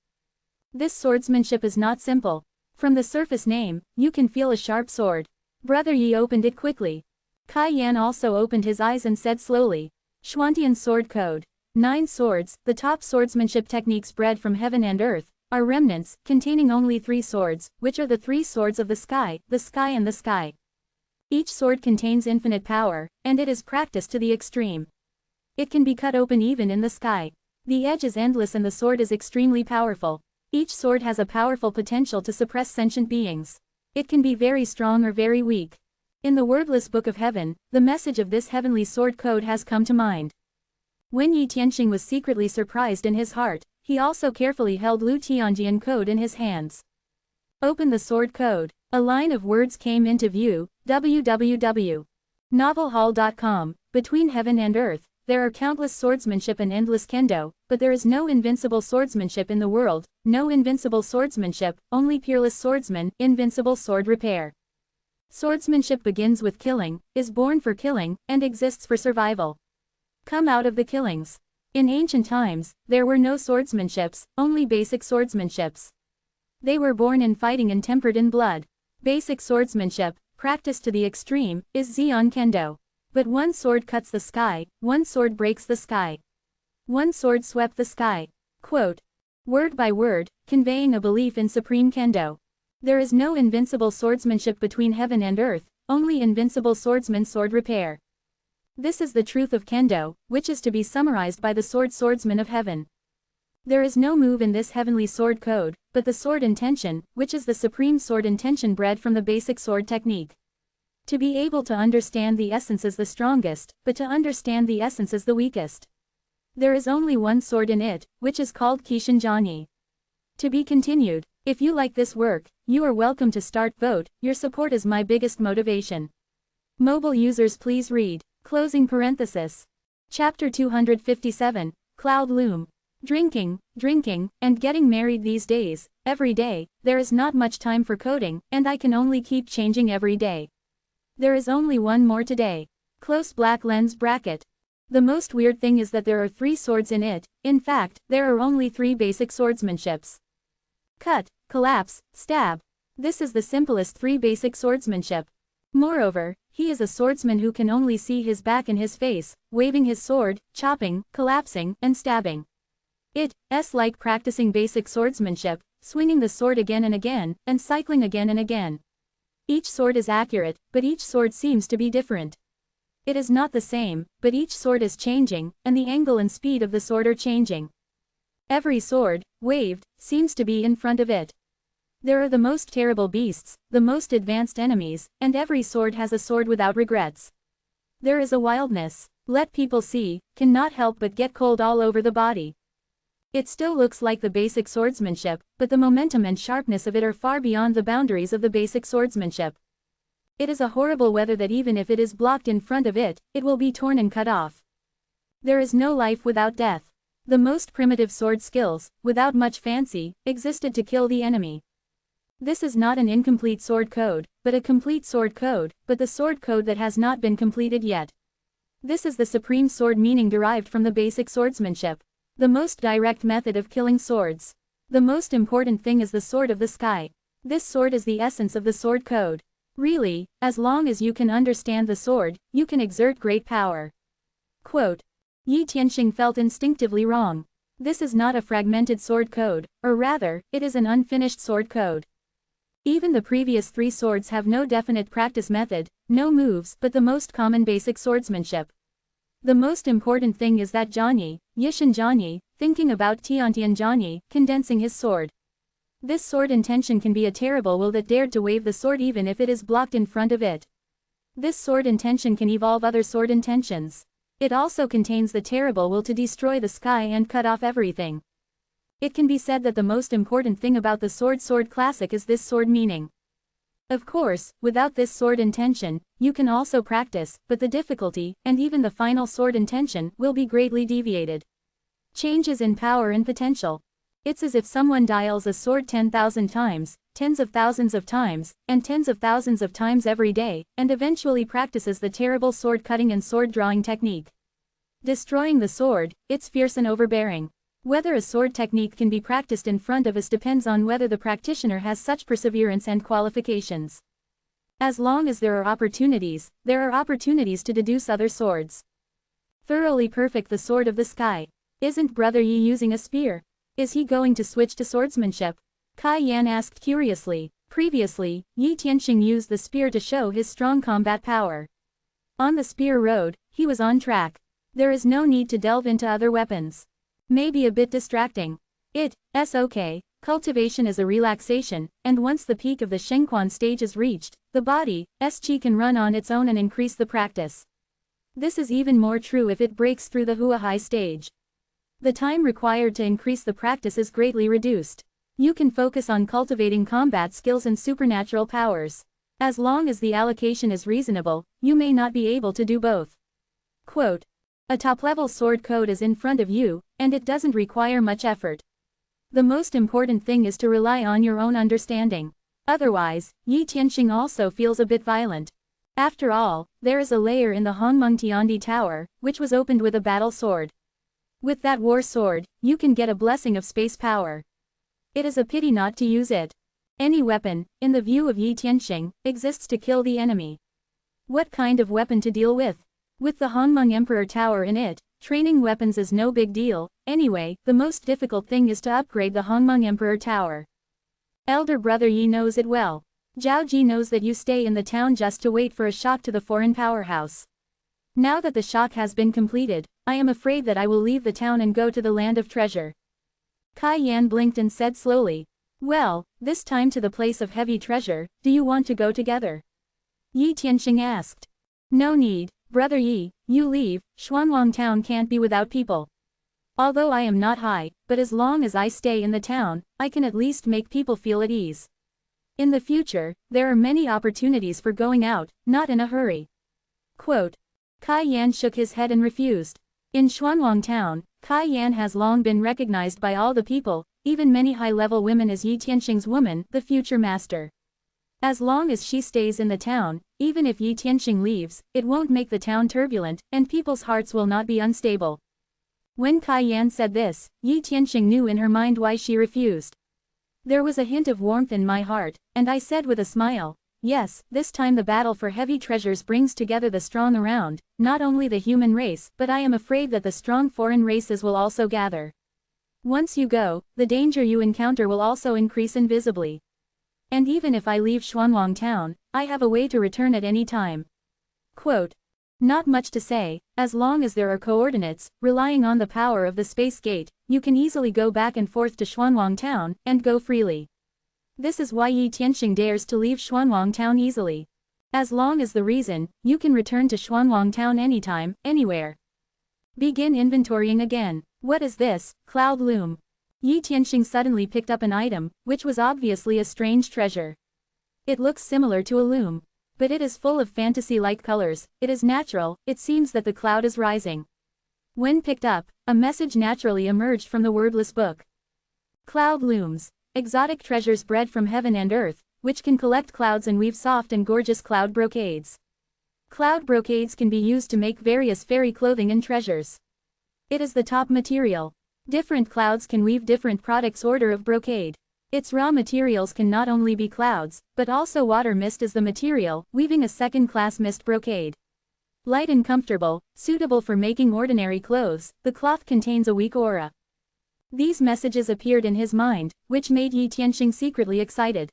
This swordsmanship is not simple. From the surface name, you can feel a sharp sword. Brother Yi opened it quickly. Kai Yan also opened his eyes and said slowly. Xuantian Sword Code. 9 swords, the top swordsmanship techniques bred from heaven and earth, are remnants, containing only 3 swords, which are the 3 swords of the sky and the sky. Each sword contains infinite power, and it is practiced to the extreme. It can be cut open even in the sky. The edge is endless and the sword is extremely powerful. Each sword has a powerful potential to suppress sentient beings. It can be very strong or very weak. In the wordless Book of Heaven, the message of this heavenly sword code has come to mind. When Yi Tianxing was secretly surprised in his heart, he also carefully held Lu Tianjian code in his hands. Open the sword code. A line of words came into view, www.novelhall.com, between heaven and earth, there are countless swordsmanship and endless kendo, but there is no invincible swordsmanship in the world, no invincible swordsmanship, only peerless swordsman, invincible sword repair. Swordsmanship begins with killing, is born for killing, and exists for survival. Come out of the killings. In ancient times, there were no swordsmanships, only basic swordsmanships. They were born in fighting and tempered in blood. Basic swordsmanship, practiced to the extreme, is Xian Kendo. But one sword cuts the sky, one sword breaks the sky. One sword swept the sky. Quote. Word by word, conveying a belief in supreme Kendo. There is no invincible swordsmanship between heaven and earth, only invincible swordsman sword repair. This is the truth of Kendo, which is to be summarized by the swordsman of heaven. There is no move in this heavenly sword code, but the sword intention, which is the supreme sword intention bred from the basic sword technique. To be able to understand the essence is the strongest, but to understand the essence is the weakest. There is only one sword in it, which is called Kishin Jianyi. To be continued. If you like this work, you are welcome to start vote, your support is my biggest motivation. Mobile users please read. Closing parenthesis. Chapter 257, Cloud Loom. Drinking, and getting married these days, every day, there is not much time for coding, and I can only keep changing every day. There is only one more today. Close black lens bracket. The most weird thing is that there are 3 swords in it, in fact, there are only 3 basic swordsmanships. Cut, collapse, stab. This is the simplest 3 basic swordsmanship. Moreover, he is a swordsman who can only see his back and his face, waving his sword, chopping, collapsing, and stabbing. It's like practicing basic swordsmanship, swinging the sword again and again, and cycling again and again. Each sword is accurate, but each sword seems to be different. It is not the same, but each sword is changing, and the angle and speed of the sword are changing. Every sword, waved, seems to be in front of it. There are the most terrible beasts, the most advanced enemies, and every sword has a sword without regrets. There is a wildness, let people see, cannot help but get cold all over the body. It still looks like the basic swordsmanship, but the momentum and sharpness of it are far beyond the boundaries of the basic swordsmanship. It is a horrible weather that even if it is blocked in front of it, it will be torn and cut off. There is no life without death. The most primitive sword skills, without much fancy, existed to kill the enemy. This is not an incomplete sword code, but a complete sword code, but the sword code that has not been completed yet. This is the supreme sword meaning derived from the basic swordsmanship. The most direct method of killing swords. The most important thing is the sword of the sky. This sword is the essence of the sword code. Really, as long as you can understand the sword, you can exert great power. Quote. Yi Tianxing felt instinctively wrong. This is not a fragmented sword code, or rather, it is an unfinished sword code. Even the previous 3 swords have no definite practice method, no moves, but the most common basic swordsmanship. The most important thing is that Johnny, Yishan Johnny, thinking about Tiantian Johnny, condensing his sword. This sword intention can be a terrible will that dared to wave the sword even if it is blocked in front of it. This sword intention can evolve other sword intentions. It also contains the terrible will to destroy the sky and cut off everything. It can be said that the most important thing about the sword classic is this sword meaning. Of course, without this sword intention, you can also practice, but the difficulty, and even the final sword intention, will be greatly deviated. Changes in power and potential. It's as if someone dials a sword 10,000 times, tens of thousands of times, and tens of thousands of times every day, and eventually practices the terrible sword cutting and sword drawing technique. Destroying the sword, it's fierce and overbearing. Whether a sword technique can be practiced in front of us depends on whether the practitioner has such perseverance and qualifications. As long as there are opportunities to deduce other swords. Thoroughly perfect the sword of the sky. Isn't Brother Yi using a spear? Is he going to switch to swordsmanship? Kai Yan asked curiously. Previously, Yi Tianxing used the spear to show his strong combat power. On the spear road, he was on track. There is no need to delve into other weapons. Maybe a bit distracting. It's okay, cultivation is a relaxation, and once the peak of the Shengquan stage is reached, the body's qi can run on its own and increase the practice. This is even more true if it breaks through the Huahai stage. The time required to increase the practice is greatly reduced. You can focus on cultivating combat skills and supernatural powers. As long as the allocation is reasonable, you may not be able to do both. Quote, a top-level sword code is in front of you, and it doesn't require much effort. The most important thing is to rely on your own understanding. Otherwise, Yi Tianxing also feels a bit violent. After all, there is a layer in the Hongmeng Tiandi Tower, which was opened with a battle sword. With that war sword, you can get a blessing of space power. It is a pity not to use it. Any weapon, in the view of Yi Tianxing, exists to kill the enemy. What kind of weapon to deal with? With the Hongmeng Emperor Tower in it, training weapons is no big deal. Anyway, the most difficult thing is to upgrade the Hongmeng Emperor Tower. Elder Brother Yi knows it well. Zhao Ji knows that you stay in the town just to wait for a shock to the foreign powerhouse. Now that the shock has been completed, I am afraid that I will leave the town and go to the land of treasure. Kai Yan blinked and said slowly. Well, this time to the place of heavy treasure, do you want to go together? Yi Tianxing asked. No need, Brother Yi, you leave, Xuanwang town can't be without people. Although I am not high, but as long as I stay in the town, I can at least make people feel at ease. In the future, there are many opportunities for going out, not in a hurry. Quote. Kai Yan shook his head and refused. In Xuanwang town, Kai Yan has long been recognized by all the people, even many high-level women as Yi Tianxing's woman, the future master. As long as she stays in the town, even if Yi Tianxing leaves, it won't make the town turbulent, and people's hearts will not be unstable. When Kai Yan said this, Yi Tianxing knew in her mind why she refused. There was a hint of warmth in my heart, and I said with a smile, yes, this time the battle for heavy treasures brings together the strong around, not only the human race, but I am afraid that the strong foreign races will also gather. Once you go, the danger you encounter will also increase invisibly. And even if I leave Xuanwang town, I have a way to return at any time. Quote. Not much to say, as long as there are coordinates, relying on the power of the space gate, you can easily go back and forth to Xuanwang town, and go freely. This is why Yi Tianxing dares to leave Xuanwang town easily. As long as the reason, you can return to Xuanwang town anytime, anywhere. Begin inventorying again. What is this, cloud loom? Yi Tianxing suddenly picked up an item, which was obviously a strange treasure. It looks similar to a loom. But it is full of fantasy-like colors, it is natural, it seems that the cloud is rising. When picked up, a message naturally emerged from the wordless book. Cloud looms. Exotic treasures bred from heaven and earth, which can collect clouds and weave soft and gorgeous cloud brocades. Cloud brocades can be used to make various fairy clothing and treasures. It is the top material. Different clouds can weave different products. Order of brocade. Its raw materials can not only be clouds, but also water mist is the material, weaving a second-class mist brocade. Light and comfortable, suitable for making ordinary clothes, the cloth contains a weak aura. These messages appeared in his mind, which made Yi Tianxing secretly excited.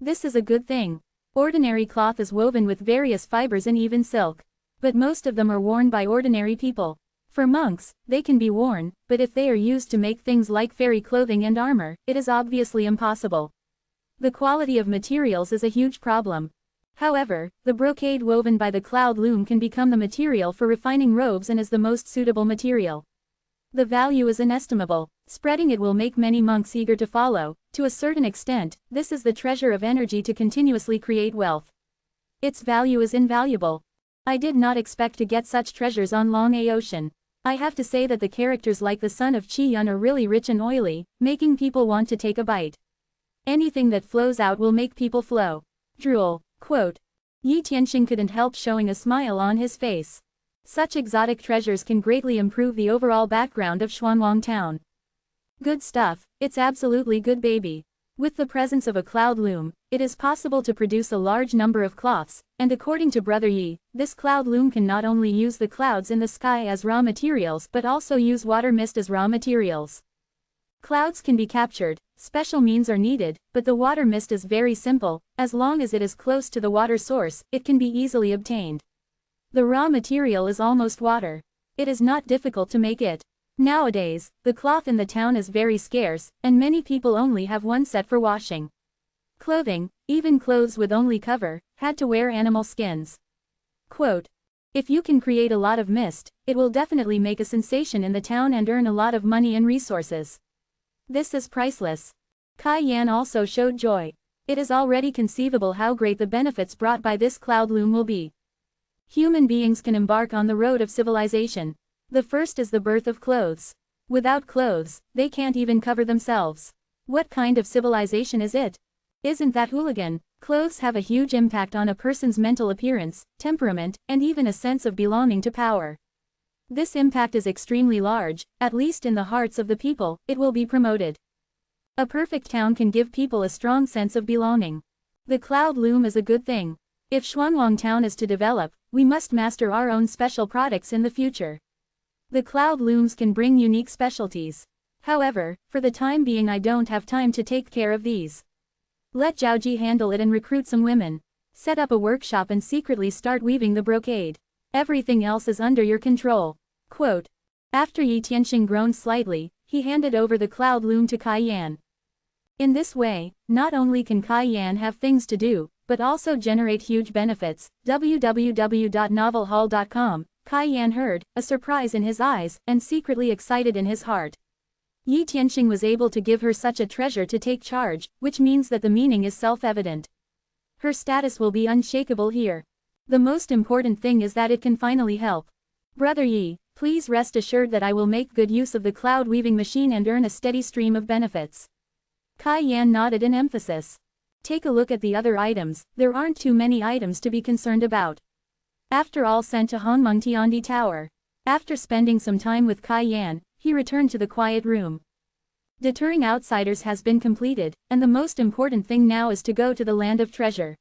This is a good thing. Ordinary cloth is woven with various fibers and even silk. But most of them are worn by ordinary people. For monks, they can be worn, but if they are used to make things like fairy clothing and armor, it is obviously impossible. The quality of materials is a huge problem. However, the brocade woven by the cloud loom can become the material for refining robes and is the most suitable material. The value is inestimable. Spreading it will make many monks eager to follow. To a certain extent, this is the treasure of energy to continuously create wealth. Its value is invaluable. I did not expect to get such treasures on Long A Ocean. I have to say that the characters like the son of Chi Yun are really rich and oily, making people want to take a bite. Anything that flows out will make people flow. Drool. Quote. Yi Tianxing couldn't help showing a smile on his face. Such exotic treasures can greatly improve the overall background of Xuanwang Town. Good stuff, it's absolutely good baby. With the presence of a cloud loom, it is possible to produce a large number of cloths, and according to Brother Yi, this cloud loom can not only use the clouds in the sky as raw materials but also use water mist as raw materials. Clouds can be captured, special means are needed, but the water mist is very simple. As long as it is close to the water source, it can be easily obtained. The raw material is almost water. It is not difficult to make it. Nowadays, the cloth in the town is very scarce, and many people only have one set for washing. Clothing, even clothes with only cover, had to wear animal skins. Quote. If you can create a lot of mist, it will definitely make a sensation in the town and earn a lot of money and resources. This is priceless. Kai Yan also showed joy. It is already conceivable how great the benefits brought by this cloud loom will be. Human beings can embark on the road of civilization. The first is the birth of clothes. Without clothes, they can't even cover themselves. What kind of civilization is it? Isn't that hooligan? Clothes have a huge impact on a person's mental appearance, temperament, and even a sense of belonging to power. This impact is extremely large, at least in the hearts of the people. It will be promoted. A perfect town can give people a strong sense of belonging. The cloud loom is a good thing. If Xuanwang Town is to develop, we must master our own special products in the future. The cloud looms can bring unique specialties. However, for the time being I don't have time to take care of these. Let Zhaoji handle it and recruit some women. Set up a workshop and secretly start weaving the brocade. Everything else is under your control. Quote. After Yi Tianxing groaned slightly, he handed over the cloud loom to Kai Yan. In this way, not only can Kai Yan have things to do, but also generate huge benefits. www.novelhall.com. Kai Yan heard, a surprise in his eyes, and secretly excited in his heart. Yi Tianxing was able to give her such a treasure to take charge, which means that the meaning is self-evident. Her status will be unshakable here. The most important thing is that it can finally help. Brother Yi, please rest assured that I will make good use of the cloud weaving machine and earn a steady stream of benefits. Kai Yan nodded in emphasis. Take a look at the other items, there aren't too many items to be concerned about. After all sent to Hongmeng Tiandi Tower. After spending some time with Kai Yan, he returned to the quiet room. Deterring outsiders has been completed, and the most important thing now is to go to the land of treasure.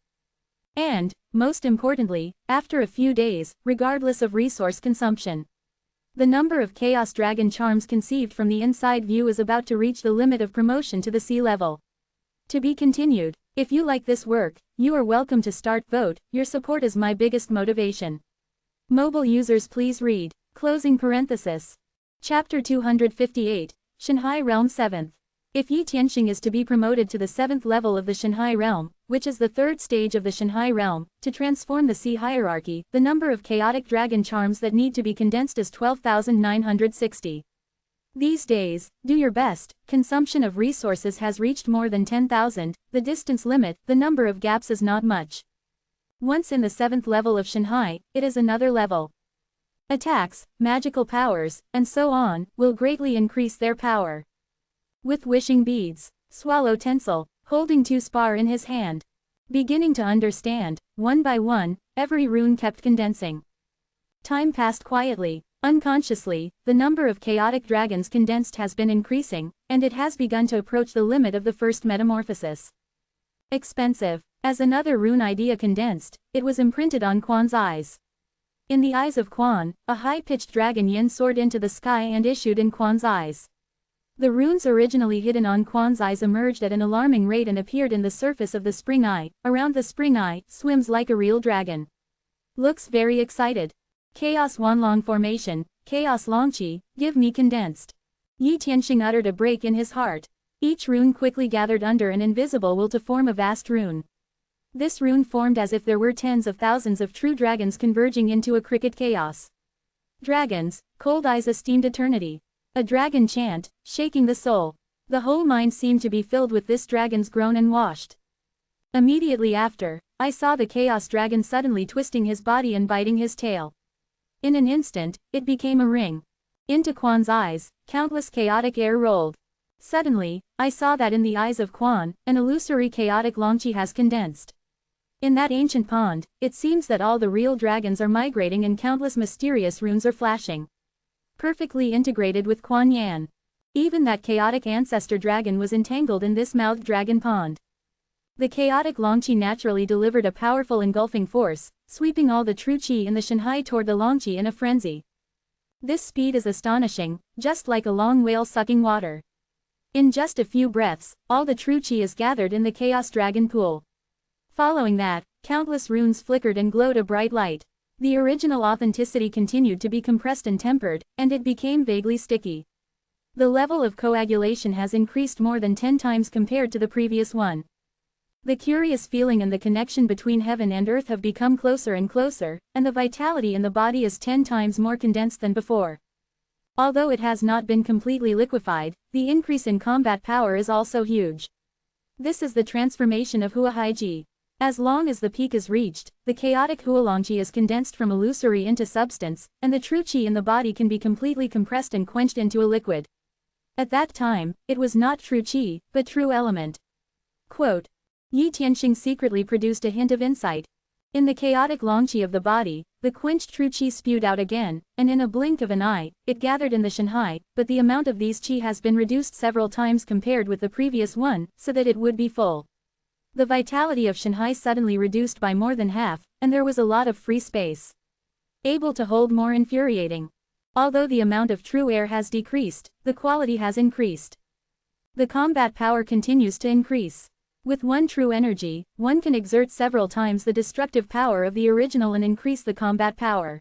And, most importantly, after a few days, regardless of resource consumption. The number of Chaos Dragon charms conceived from the inside view is about to reach the limit of promotion to the sea level. To be continued. If you like this work, you are welcome to start vote. Your support is my biggest motivation. Mobile users please read. Closing parenthesis. Chapter 258, Shanghai Realm 7th. If Yi Tianxing is to be promoted to the 7th level of the Shanghai Realm, which is the 3rd stage of the Shanghai Realm, to transform the sea hierarchy, the number of chaotic dragon charms that need to be condensed is 12,960. These days, do your best. Consumption of resources has reached more than 10,000, the distance limit, the number of gaps is not much. Once in the 7th level of Shanghai, it is another level. Attacks, magical powers, and so on, will greatly increase their power. With wishing beads, Swallow Tencel, holding 2 spar in his hand. Beginning to understand, one by one, every rune kept condensing. Time passed quietly. Unconsciously, the number of chaotic dragons condensed has been increasing, and it has begun to approach the limit of the first metamorphosis. Expensive. As another rune idea condensed, it was imprinted on Quan's eyes. In the eyes of Quan, a high-pitched dragon yin soared into the sky and issued in Quan's eyes. The runes originally hidden on Quan's eyes emerged at an alarming rate and appeared in the surface of the spring eye. Around the spring eye, swims like a real dragon. Looks very excited. Chaos Wanlong formation, Chaos Longqi, give me condensed. Yi Tianxing uttered a break in his heart. Each rune quickly gathered under an invisible will to form a vast rune. This rune formed as if there were tens of thousands of true dragons converging into a cricket chaos. Dragons, cold eyes esteemed eternity. A dragon chant, shaking the soul. The whole mind seemed to be filled with this dragon's groan and washed. Immediately after, I saw the chaos dragon suddenly twisting his body and biting his tail. In an instant, it became a ring. Into Quan's eyes, countless chaotic air rolled. Suddenly, I saw that in the eyes of Quan, an illusory chaotic Longqi has condensed. In that ancient pond, it seems that all the real dragons are migrating and countless mysterious runes are flashing. Perfectly integrated with Quan Yan. Even that chaotic ancestor dragon was entangled in this mouthed dragon pond. The chaotic Longqi naturally delivered a powerful engulfing force, sweeping all the true qi in the Shanhai toward the Longqi in a frenzy. This speed is astonishing, just like a long whale sucking water. In just a few breaths, all the true qi is gathered in the chaos dragon pool. Following that, countless runes flickered and glowed a bright light. The original authenticity continued to be compressed and tempered, and it became vaguely sticky. The level of coagulation has increased more than 10 times compared to the previous one. The curious feeling and the connection between heaven and earth have become closer and closer, and the vitality in the body is 10 times more condensed than before. Although it has not been completely liquefied, the increase in combat power is also huge. This is the transformation of Huahaiji. As long as the peak is reached, the chaotic Hualongqi is condensed from illusory into substance, and the true qi in the body can be completely compressed and quenched into a liquid. At that time, it was not true qi, but true element. Quote, Yi Tianxing secretly produced a hint of insight. In the chaotic Longqi of the body, the quenched true qi spewed out again, and in a blink of an eye, it gathered in the Shanhai, but the amount of these qi has been reduced several times compared with the previous one, so that it would be full. The vitality of Shanhai suddenly reduced by more than half, and there was a lot of free space. Able to hold more infuriating. Although the amount of true air has decreased, the quality has increased. The combat power continues to increase. With one true energy, one can exert several times the destructive power of the original and increase the combat power.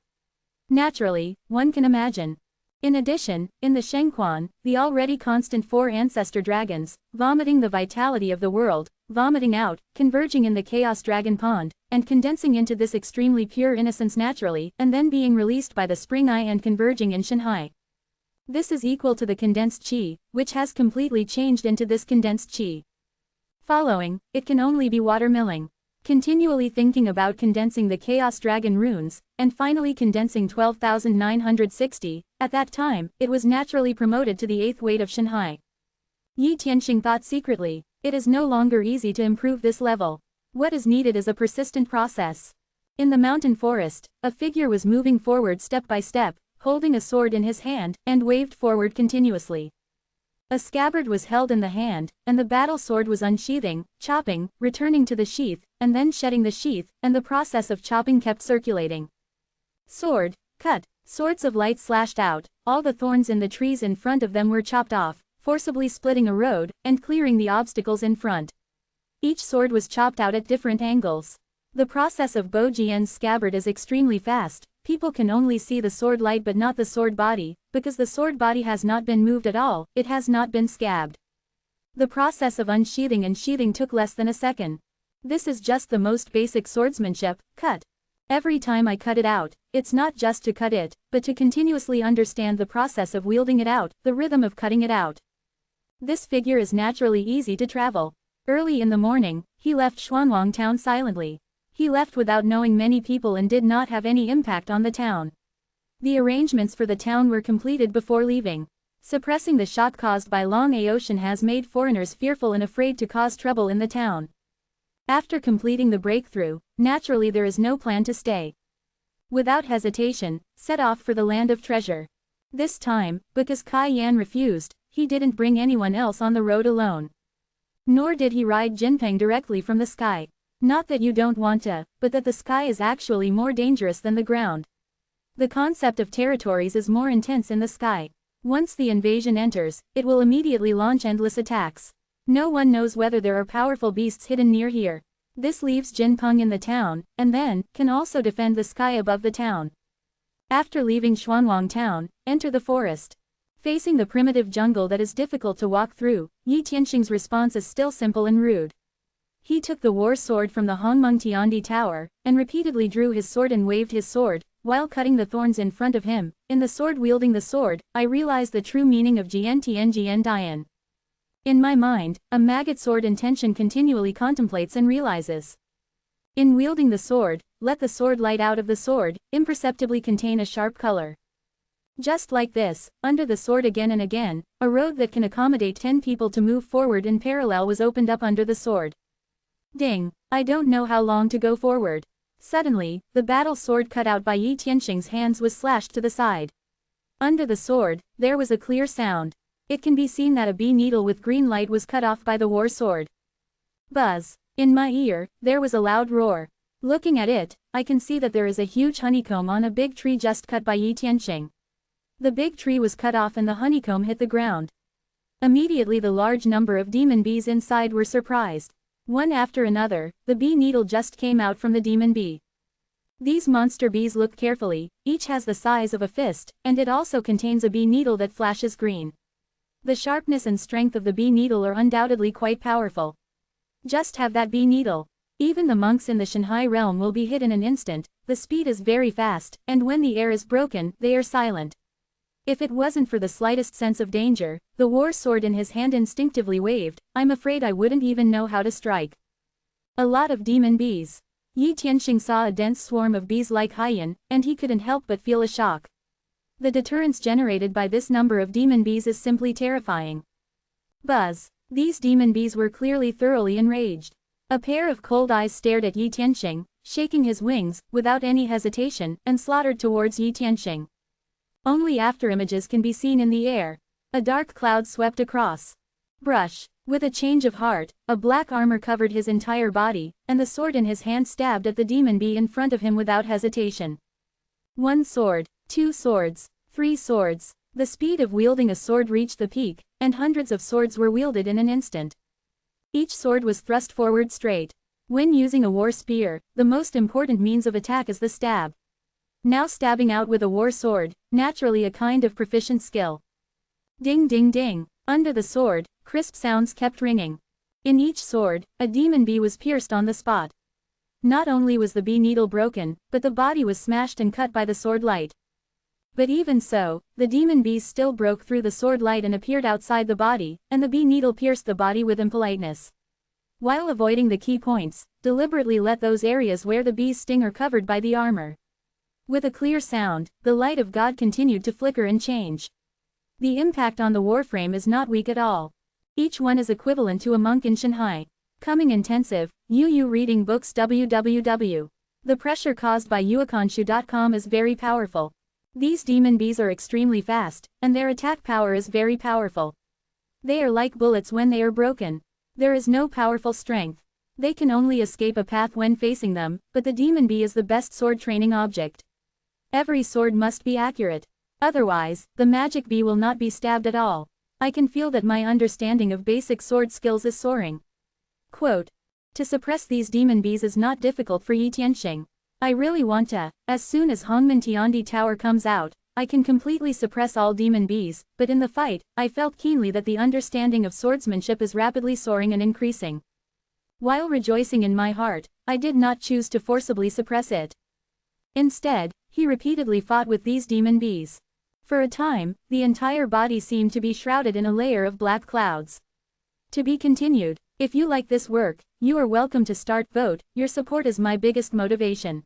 Naturally, one can imagine. In addition, in the Shengquan, the already constant 4 ancestor dragons, vomiting the vitality of the world, vomiting out, converging in the chaos dragon pond, and condensing into this extremely pure innocence naturally, and then being released by the spring eye and converging in Shanhai. This is equal to the condensed qi, which has completely changed into this condensed qi. Following, it can only be watermilling. Continually thinking about condensing the Chaos Dragon runes, and finally condensing 12,960, at that time, it was naturally promoted to the 8th weight of Shanhai. Yi Tianxing thought secretly, it is no longer easy to improve this level. What is needed is a persistent process. In the mountain forest, a figure was moving forward step by step, holding a sword in his hand, and waved forward continuously. A scabbard was held in the hand, and the battle sword was unsheathing, chopping, returning to the sheath, and then shedding the sheath, and the process of chopping kept circulating. Sword, cut, swords of light slashed out, all the thorns in the trees in front of them were chopped off, forcibly splitting a road, and clearing the obstacles in front. Each sword was chopped out at different angles. The process of Bo Jian's scabbard is extremely fast. People can only see the sword light but not the sword body, because the sword body has not been moved at all, it has not been scabbed. The process of unsheathing and sheathing took less than a second. This is just the most basic swordsmanship, cut. Every time I cut it out, it's not just to cut it, but to continuously understand the process of wielding it out, the rhythm of cutting it out. This figure is naturally easy to travel. Early in the morning, he left Xuanwang town silently. He left without knowing many people and did not have any impact on the town. The arrangements for the town were completed before leaving. Suppressing the shock caused by Long Ocean has made foreigners fearful and afraid to cause trouble in the town. After completing the breakthrough, naturally there is no plan to stay. Without hesitation, set off for the land of treasure. This time, because Kai Yan refused, he didn't bring anyone else on the road alone. Nor did he ride Jinpeng directly from the sky. Not that you don't want to, but that the sky is actually more dangerous than the ground. The concept of territories is more intense in the sky. Once the invasion enters, it will immediately launch endless attacks. No one knows whether there are powerful beasts hidden near here. This leaves Jinpeng in the town, and then, can also defend the sky above the town. After leaving Xuanwang town, enter the forest. Facing the primitive jungle that is difficult to walk through, Yi Tianxing's response is still simple and rude. He took the war sword from the Hongmeng Tiandi tower, and repeatedly drew his sword and waved his sword, while cutting the thorns in front of him. In the sword wielding the sword, I realized the true meaning of Jian Tian Jian Dian. In my mind, a maggot sword intention continually contemplates and realizes. In wielding the sword, let the sword light out of the sword, imperceptibly contain a sharp color. Just like this, under the sword again and again, a road that can accommodate 10 people to move forward in parallel was opened up under the sword. Ding! I don't know how long to go forward. Suddenly, the battle sword cut out by Yi Tianxing's hands was slashed to the side. Under the sword, there was a clear sound. It can be seen that a bee needle with green light was cut off by the war sword. Buzz! In my ear, there was a loud roar. Looking at it, I can see that there is a huge honeycomb on a big tree just cut by Yi Tianxing. The big tree was cut off and the honeycomb hit the ground. Immediately the large number of demon bees inside were surprised. One after another, the bee needle just came out from the demon bee. These monster bees look carefully, each has the size of a fist, and it also contains a bee needle that flashes green. The sharpness and strength of the bee needle are undoubtedly quite powerful. Just have that bee needle. Even the monks in the Shanghai realm will be hit in an instant. The speed is very fast, and when the air is broken, they are silent. If it wasn't for the slightest sense of danger, the war sword in his hand instinctively waved, I'm afraid I wouldn't even know how to strike. A lot of demon bees. Yi Tianxing saw a dense swarm of bees like Haiyan, and he couldn't help but feel a shock. The deterrence generated by this number of demon bees is simply terrifying. Buzz! These demon bees were clearly thoroughly enraged. A pair of cold eyes stared at Yi Tianxing, shaking his wings, without any hesitation, and slaughtered towards Yi Tianxing. Only after images can be seen in the air. A dark cloud swept across. Brush. With a change of heart, a black armor covered his entire body, and the sword in his hand stabbed at the demon bee in front of him without hesitation. 1 sword, 2 swords, 3 swords. The speed of wielding a sword reached the peak, and hundreds of swords were wielded in an instant. Each sword was thrust forward straight. When using a war spear, the most important means of attack is the stab. Now stabbing out with a war sword, naturally a kind of proficient skill. Ding ding ding, under the sword, crisp sounds kept ringing. In each sword, a demon bee was pierced on the spot. Not only was the bee needle broken, but the body was smashed and cut by the sword light. But even so, the demon bees still broke through the sword light and appeared outside the body, and the bee needle pierced the body with impoliteness. While avoiding the key points, deliberately let those areas where the bee's sting are covered by the armor. With a clear sound, the light of God continued to flicker and change. The impact on the warframe is not weak at all. Each one is equivalent to a monk in Shanghai. Coming intensive, UU reading books www. The pressure caused by uakanshu.com is very powerful. These demon bees are extremely fast, and their attack power is very powerful. They are like bullets when they are broken. There is no powerful strength. They can only escape a path when facing them, but the demon bee is the best sword training object. Every sword must be accurate. Otherwise, the magic bee will not be stabbed at all. I can feel that my understanding of basic sword skills is soaring. Quote. To suppress these demon bees is not difficult for Yi Tianxing. I really want to. As soon as Hongmen Tiandi Tower comes out, I can completely suppress all demon bees, but in the fight, I felt keenly that the understanding of swordsmanship is rapidly soaring and increasing. While rejoicing in my heart, I did not choose to forcibly suppress it. Instead, he repeatedly fought with these demon bees. For a time, the entire body seemed to be shrouded in a layer of black clouds. To be continued. If you like this work, you are welcome to start vote. Your support is my biggest motivation.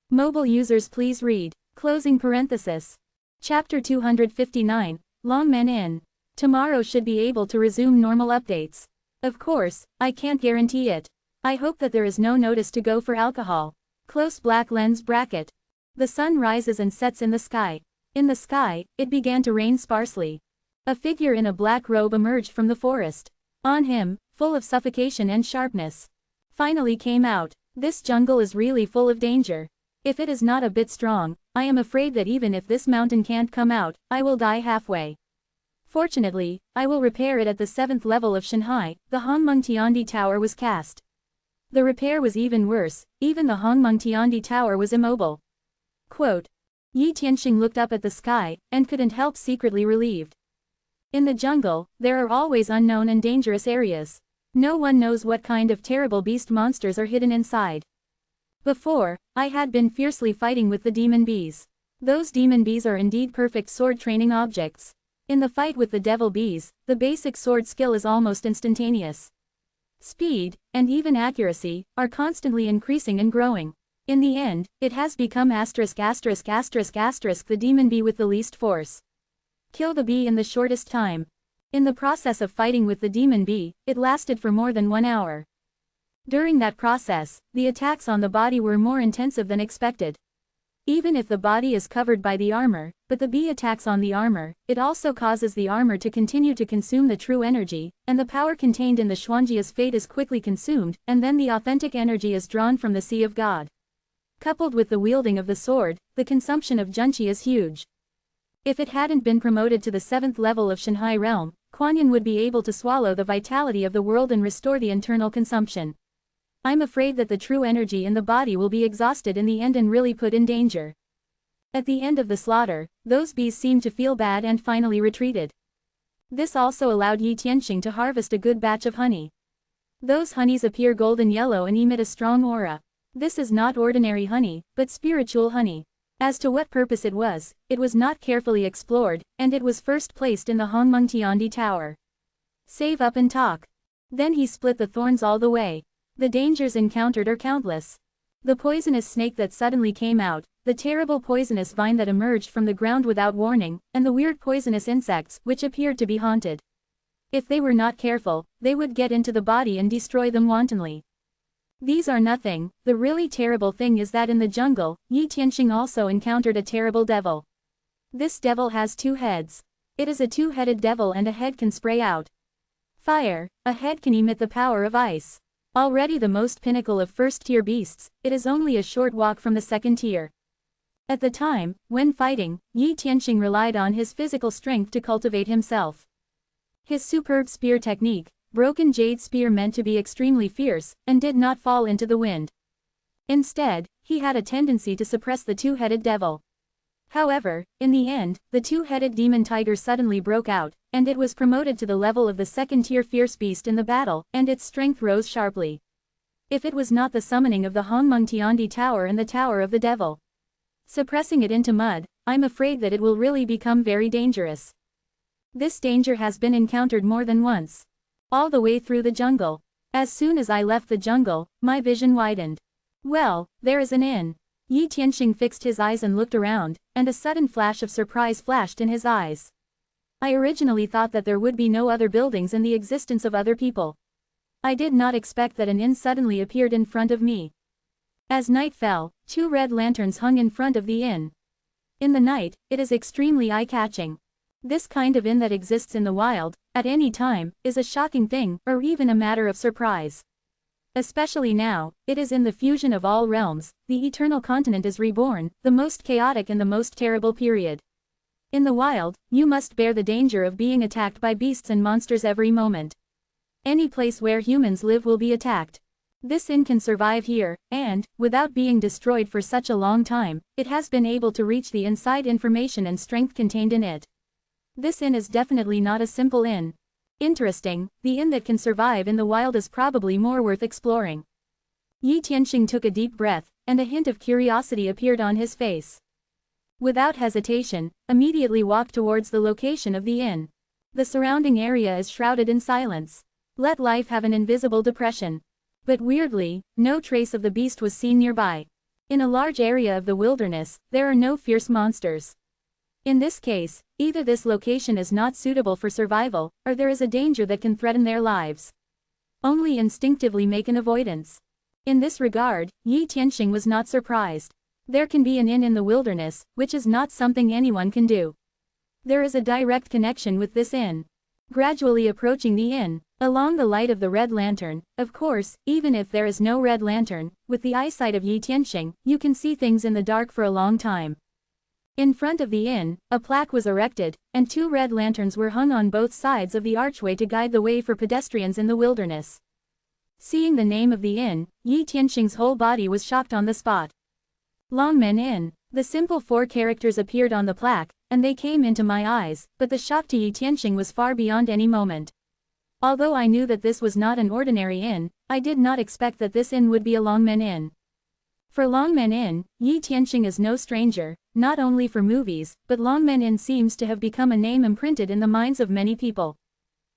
Mobile users please read. Closing parenthesis. Chapter 259, Longmen Inn. Tomorrow should be able to resume normal updates. Of course, I can't guarantee it. I hope that there is no notice to go for alcohol. Close black lens bracket. The sun rises and sets in the sky. In the sky, it began to rain sparsely. A figure in a black robe emerged from the forest. On him, full of suffocation and sharpness, finally came out. This jungle is really full of danger. If it is not a bit strong, I am afraid that even if this mountain can't come out, I will die halfway. Fortunately, I will repair it at the 7th level of Shanghai. The Hongmeng Tiandi Tower was cast. The repair was even worse, even the Hongmeng Tiandi Tower was immobile. Quote. Yi Tianxing looked up at the sky, and couldn't help secretly relieved. In the jungle, there are always unknown and dangerous areas. No one knows what kind of terrible beast monsters are hidden inside. Before, I had been fiercely fighting with the demon bees. Those demon bees are indeed perfect sword training objects. In the fight with the devil bees, the basic sword skill is almost instantaneous. Speed, and even accuracy, are constantly increasing and growing. In the end, it has become ****** the demon bee with the least force. Kill the bee in the shortest time. In the process of fighting with the demon bee, it lasted for more than 1 hour. During that process, the attacks on the body were more intensive than expected. Even if the body is covered by the armor, but the bee attacks on the armor, it also causes the armor to continue to consume the true energy, and the power contained in the Xuanjia's fate is quickly consumed, and then the authentic energy is drawn from the Sea of God. Coupled with the wielding of the sword, the consumption of Junqi is huge. If it hadn't been promoted to the 7th level of Shanghai realm, Kuan-Yin would be able to swallow the vitality of the world and restore the internal consumption. I'm afraid that the true energy in the body will be exhausted in the end and really put in danger. At the end of the slaughter, those bees seemed to feel bad and finally retreated. This also allowed Yi Tianxing to harvest a good batch of honey. Those honeys appear golden yellow and emit a strong aura. This is not ordinary honey, but spiritual honey. As to what purpose it was not carefully explored, and it was first placed in the Hongmeng Tiandi Tower. Save up and talk. Then he split the thorns all the way. The dangers encountered are countless. The poisonous snake that suddenly came out, the terrible poisonous vine that emerged from the ground without warning, and the weird poisonous insects which appeared to be haunted. If they were not careful, they would get into the body and destroy them wantonly. These are nothing. The really terrible thing is that in the jungle, Yi Tianxing also encountered a terrible devil. This devil has 2 heads. It is a 2-headed devil and a head can spray out fire, a head can emit the power of ice. Already the most pinnacle of first-tier beasts, it is only a short walk from the 2nd tier. At the time, when fighting, Yi Tianxing relied on his physical strength to cultivate himself. His superb spear technique, broken jade spear meant to be extremely fierce, and did not fall into the wind. Instead, he had a tendency to suppress the 2-headed devil. However, in the end, the 2-headed demon tiger suddenly broke out, and it was promoted to the level of the 2nd-tier fierce beast in the battle, and its strength rose sharply. If it was not the summoning of the Hongmeng Tiandi Tower and the Tower of the Devil, suppressing it into mud, I'm afraid that it will really become very dangerous. This danger has been encountered more than once. All the way through the jungle. As soon as I left the jungle, my vision widened. Well, there is an inn. Yi Tianxing fixed his eyes and looked around, and a sudden flash of surprise flashed in his eyes. I originally thought that there would be no other buildings and the existence of other people. I did not expect that an inn suddenly appeared in front of me. As night fell, 2 red lanterns hung in front of the inn. In the night, it is extremely eye-catching. This kind of inn that exists in the wild, at any time, is a shocking thing, or even a matter of surprise. Especially now, it is in the fusion of all realms, the eternal continent is reborn, the most chaotic and the most terrible period. In the wild, you must bear the danger of being attacked by beasts and monsters every moment. Any place where humans live will be attacked. This inn can survive here, and, without being destroyed for such a long time, it has been able to reach the inside information and strength contained in it. This inn is definitely not a simple inn. Interesting, the inn that can survive in the wild is probably more worth exploring. Yi Tianxing took a deep breath, and a hint of curiosity appeared on his face. Without hesitation, immediately walked towards the location of the inn. The surrounding area is shrouded in silence. Let life have an invisible depression. But weirdly, no trace of the beast was seen nearby. In a large area of the wilderness, there are no fierce monsters. In this case, either this location is not suitable for survival, or there is a danger that can threaten their lives. Only instinctively make an avoidance. In this regard, Yi Tianxing was not surprised. There can be an inn in the wilderness, which is not something anyone can do. There is a direct connection with this inn. Gradually approaching the inn, along the light of the red lantern, of course, even if there is no red lantern, with the eyesight of Yi Tianxing, you can see things in the dark for a long time. In front of the inn, a plaque was erected, and 2 red lanterns were hung on both sides of the archway to guide the way for pedestrians in the wilderness. Seeing the name of the inn, Yi Tianxing's whole body was shocked on the spot. Longmen Inn. The simple 4 characters appeared on the plaque, and they came into my eyes, but the shock to Yi Tianxing was far beyond any moment. Although I knew that this was not an ordinary inn, I did not expect that this inn would be a Longmen Inn. For Longmen Inn, Yi Tianxing is no stranger, not only for movies, but Longmen Inn seems to have become a name imprinted in the minds of many people.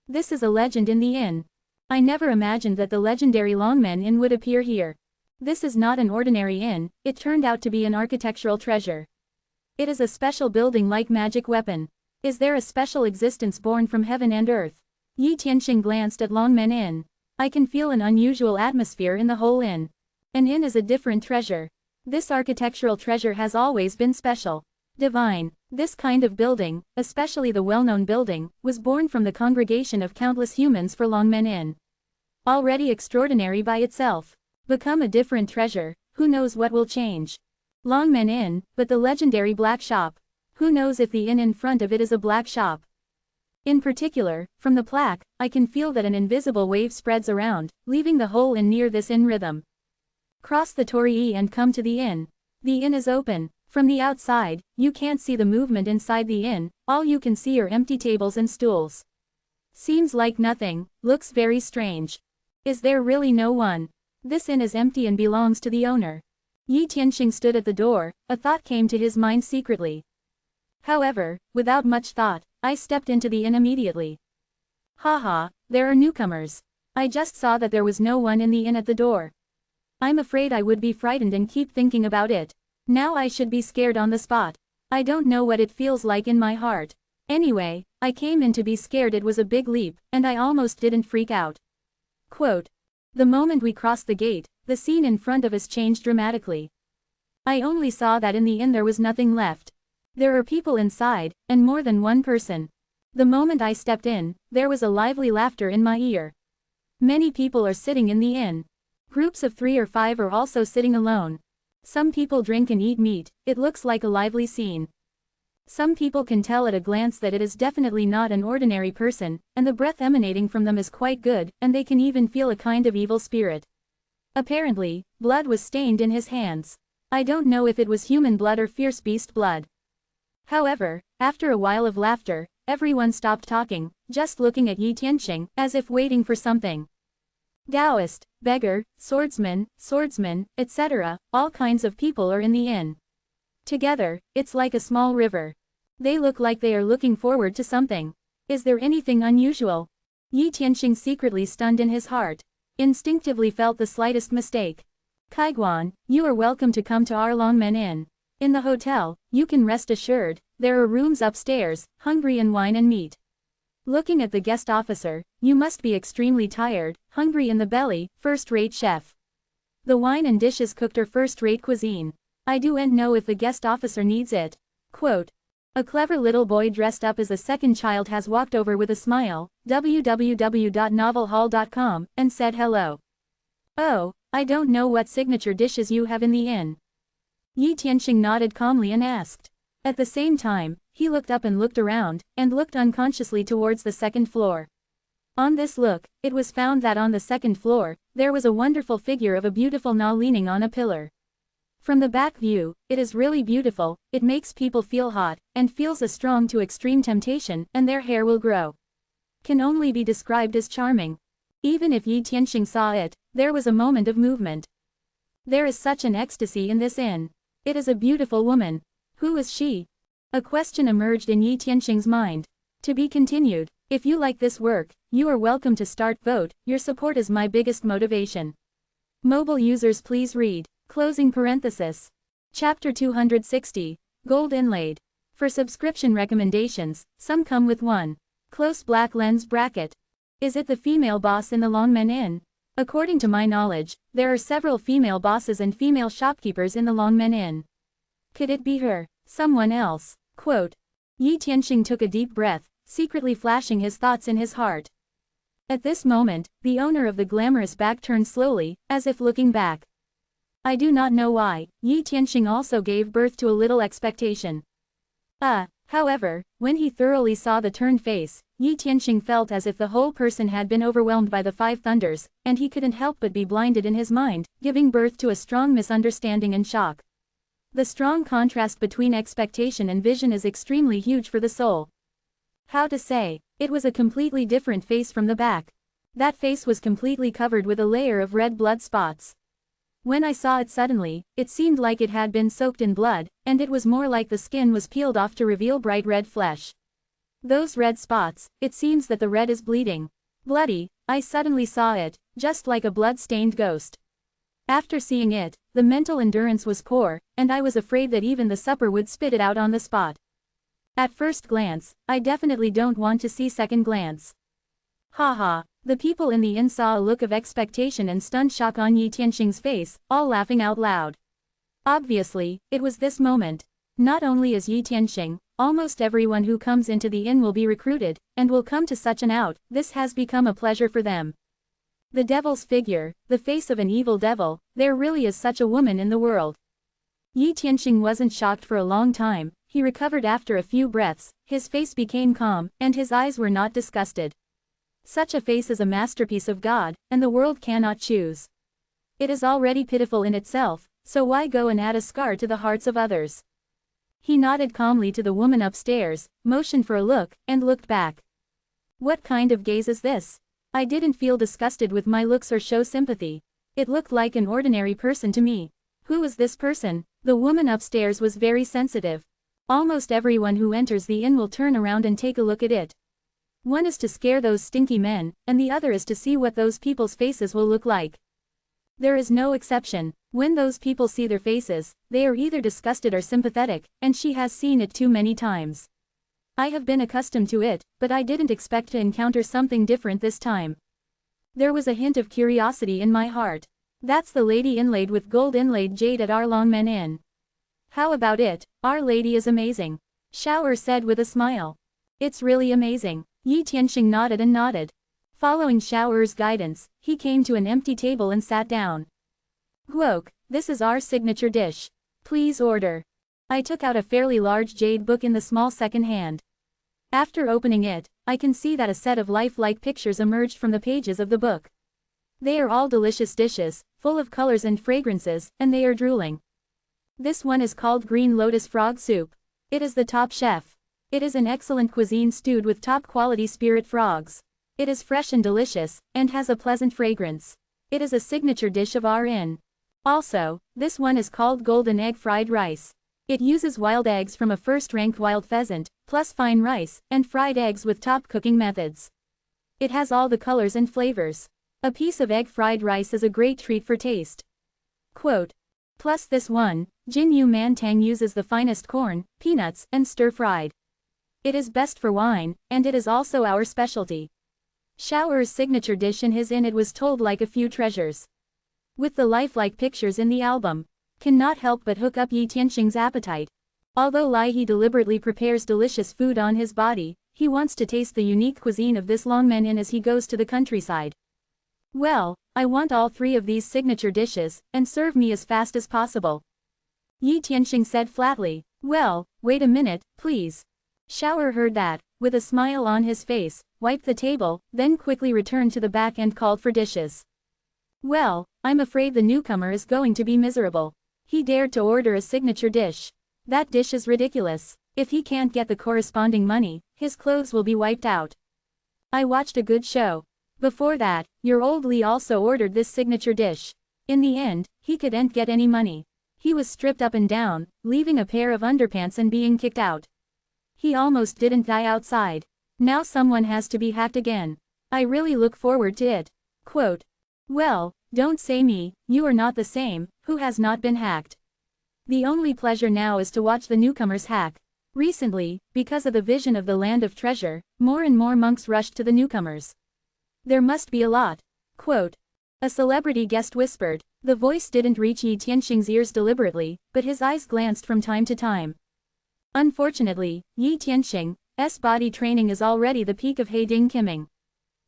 This is a legend in the inn. I never imagined that the legendary Longmen Inn would appear here. This is not an ordinary inn, it turned out to be an architectural treasure. It is a special building like magic weapon. Is there a special existence born from heaven and earth? Yi Tianxing glanced at Longmen Inn. I can feel an unusual atmosphere in the whole inn. An inn is a different treasure. This architectural treasure has always been special. Divine. This kind of building, especially the well-known building, was born from the congregation of countless humans for Longmen Inn. Already extraordinary by itself. Become a different treasure, who knows what will change. Longmen Inn, but the legendary black shop. Who knows if the inn in front of it is a black shop. In particular, from the plaque, I can feel that an invisible wave spreads around, leaving the whole inn near this inn rhythm. Cross the Torii and come to the inn. The inn is open. From the outside, you can't see the movement inside the inn, all you can see are empty tables and stools. Seems like nothing, looks very strange. Is there really no one? This inn is empty and belongs to the owner. Yi Tianxing stood at the door, a thought came to his mind secretly. However, without much thought, I stepped into the inn immediately. Haha, there are newcomers. I just saw that there was no one in the inn at the door. I'm afraid I would be frightened and keep thinking about it. Now I should be scared on the spot. I don't know what it feels like in my heart. Anyway, I came in to be scared. It was a big leap, and I almost didn't freak out. Quote. The moment we crossed the gate, the scene in front of us changed dramatically. I only saw that in the inn there was nothing left. There are people inside, and more than one person. The moment I stepped in, there was a lively laughter in my ear. Many people are sitting in the inn. Groups of 3 or 5 are also sitting alone. Some people drink and eat meat. It looks like a lively scene. Some people can tell at a glance that it is definitely not an ordinary person, and the breath emanating from them is quite good, and they can even feel a kind of evil spirit. Apparently, blood was stained in his hands. I don't know if it was human blood or fierce beast blood. However, after a while of laughter, everyone stopped talking, just looking at Yi Tianxing, as if waiting for something. Taoist, beggar, swordsman, etc., all kinds of people are in the inn. Together, it's like a small river. They look like they are looking forward to something. Is there anything unusual? Yi Tianxing secretly stunned in his heart. Instinctively felt the slightest mistake. Kaiguan, you are welcome to come to our Longmen Inn. In the hotel, you can rest assured, there are rooms upstairs, hungry in wine and meat. Looking at the guest officer, you must be extremely tired, hungry in the belly, first-rate chef. The wine and dishes cooked are first-rate cuisine. I don't know if the guest officer needs it. Quote. A clever little boy dressed up as a second child has walked over with a smile, www.novelhall.com, and said hello. Oh, I don't know what signature dishes you have in the inn. Yi Tianxing nodded calmly and asked. At the same time, he looked up and looked around, and looked unconsciously towards the second floor. On this look, it was found that on the second floor, there was a wonderful figure of a beautiful Na leaning on a pillar. From the back view, it is really beautiful, it makes people feel hot, and feels a strong to extreme temptation, and their hair will grow. Can only be described as charming. Even if Yi Tianxing saw it, there was a moment of movement. There is such an ecstasy in this inn. It is a beautiful woman. Who is she? A question emerged in Yi Tianxing's mind. To be continued. If you like this work, you are welcome to start vote, your support is my biggest motivation. Mobile users please read. Closing parenthesis. Chapter 260. Gold inlaid. For subscription recommendations, some come with one. Close black lens bracket. Is it the female boss in the Longmen Inn? According to my knowledge, there are several female bosses and female shopkeepers in the Longmen Inn. Could it be her? Someone else? Quote. Yi Tianxing took a deep breath, secretly flashing his thoughts in his heart. At this moment, the owner of the glamorous back turned slowly, as if looking back. I do not know why, Yi Tianxing also gave birth to a little expectation. However, when he thoroughly saw the turned face, Yi Tianxing felt as if the whole person had been overwhelmed by the five thunders, and he couldn't help but be blinded in his mind, giving birth to a strong misunderstanding and shock. The strong contrast between expectation and vision is extremely huge for the soul. How to say, it was a completely different face from the back. That face was completely covered with a layer of red blood spots. When I saw it suddenly, it seemed like it had been soaked in blood, and it was more like the skin was peeled off to reveal bright red flesh. Those red spots, it seems that the red is bleeding. Bloody, I suddenly saw it, just like a blood-stained ghost. After seeing it, the mental endurance was poor, and I was afraid that even the supper would spit it out on the spot. At first glance, I definitely don't want to see second glance. Haha. The people in the inn saw a look of expectation and stunned shock on Yi Tianxing's face, all laughing out loud. Obviously, it was this moment. Not only is Yi Tianxing, almost everyone who comes into the inn will be recruited, and will come to such an out, this has become a pleasure for them. The devil's figure, the face of an evil devil, there really is such a woman in the world. Yi Tianxing wasn't shocked for a long time, he recovered after a few breaths, his face became calm, and his eyes were not disgusted. Such a face is a masterpiece of God, and the world cannot choose. It is already pitiful in itself, so why go and add a scar to the hearts of others? He nodded calmly to the woman upstairs, motioned for a look, and looked back. What kind of gaze is this? I didn't feel disgusted with my looks or show sympathy. It looked like an ordinary person to me. Who is this person? The woman upstairs was very sensitive. Almost everyone who enters the inn will turn around and take a look at it. One is to scare those stinky men, and the other is to see what those people's faces will look like. There is no exception. When those people see their faces, they are either disgusted or sympathetic, and she has seen it too many times. I have been accustomed to it, but I didn't expect to encounter something different this time. There was a hint of curiosity in my heart. That's the lady inlaid with gold inlaid jade at our Longmen Inn. How about it? Our lady is amazing. Xiao said with a smile. It's really amazing. Yi Tianxing nodded and nodded. Following Xiao's guidance, he came to an empty table and sat down. Guok, this is our signature dish. Please order. I took out a fairly large jade book in the small second hand. After opening it, I can see that a set of lifelike pictures emerged from the pages of the book. They are all delicious dishes, full of colors and fragrances, and they are drooling. This one is called Green Lotus Frog Soup. It is the top chef. It is an excellent cuisine stewed with top-quality spirit frogs. It is fresh and delicious, and has a pleasant fragrance. It is a signature dish of our inn. Also, this one is called Golden Egg Fried Rice. It uses wild eggs from a first-ranked wild pheasant, plus fine rice, and fried eggs with top cooking methods. It has all the colors and flavors. A piece of egg fried rice is a great treat for taste. Quote. Plus this one, Jin Yu Man Tang uses the finest corn, peanuts, and stir-fried. It is best for wine, and it is also our specialty. Xiao's signature dish in his inn, it was told like a few treasures. With the lifelike pictures in the album, cannot help but hook up Yi Tianxing's appetite. Although Lai He deliberately prepares delicious food on his body, he wants to taste the unique cuisine of this Longmen Inn as he goes to the countryside. Well, I want all three of these signature dishes, and serve me as fast as possible. Yi Tianxing said flatly. Well, wait a minute, please. Xiao heard that, with a smile on his face, wiped the table, then quickly returned to the back and called for dishes. Well, I'm afraid the newcomer is going to be miserable. He dared to order a signature dish. That dish is ridiculous. If he can't get the corresponding money, his clothes will be wiped out. I watched a good show. Before that, your old Li also ordered this signature dish. In the end, he couldn't get any money. He was stripped up and down, leaving a pair of underpants and being kicked out. He almost didn't die outside. Now someone has to be hacked again. I really look forward to it. Quote. Well, don't say me, you are not the same, who has not been hacked. The only pleasure now is to watch the newcomers hack. Recently, because of the vision of the land of treasure, more and more monks rushed to the newcomers. There must be a lot. Quote. A celebrity guest whispered. The voice didn't reach Yi Tianxing's ears deliberately, but his eyes glanced from time to time. Unfortunately, Yi Tianxing's body training is already the peak of Heiding Kimming.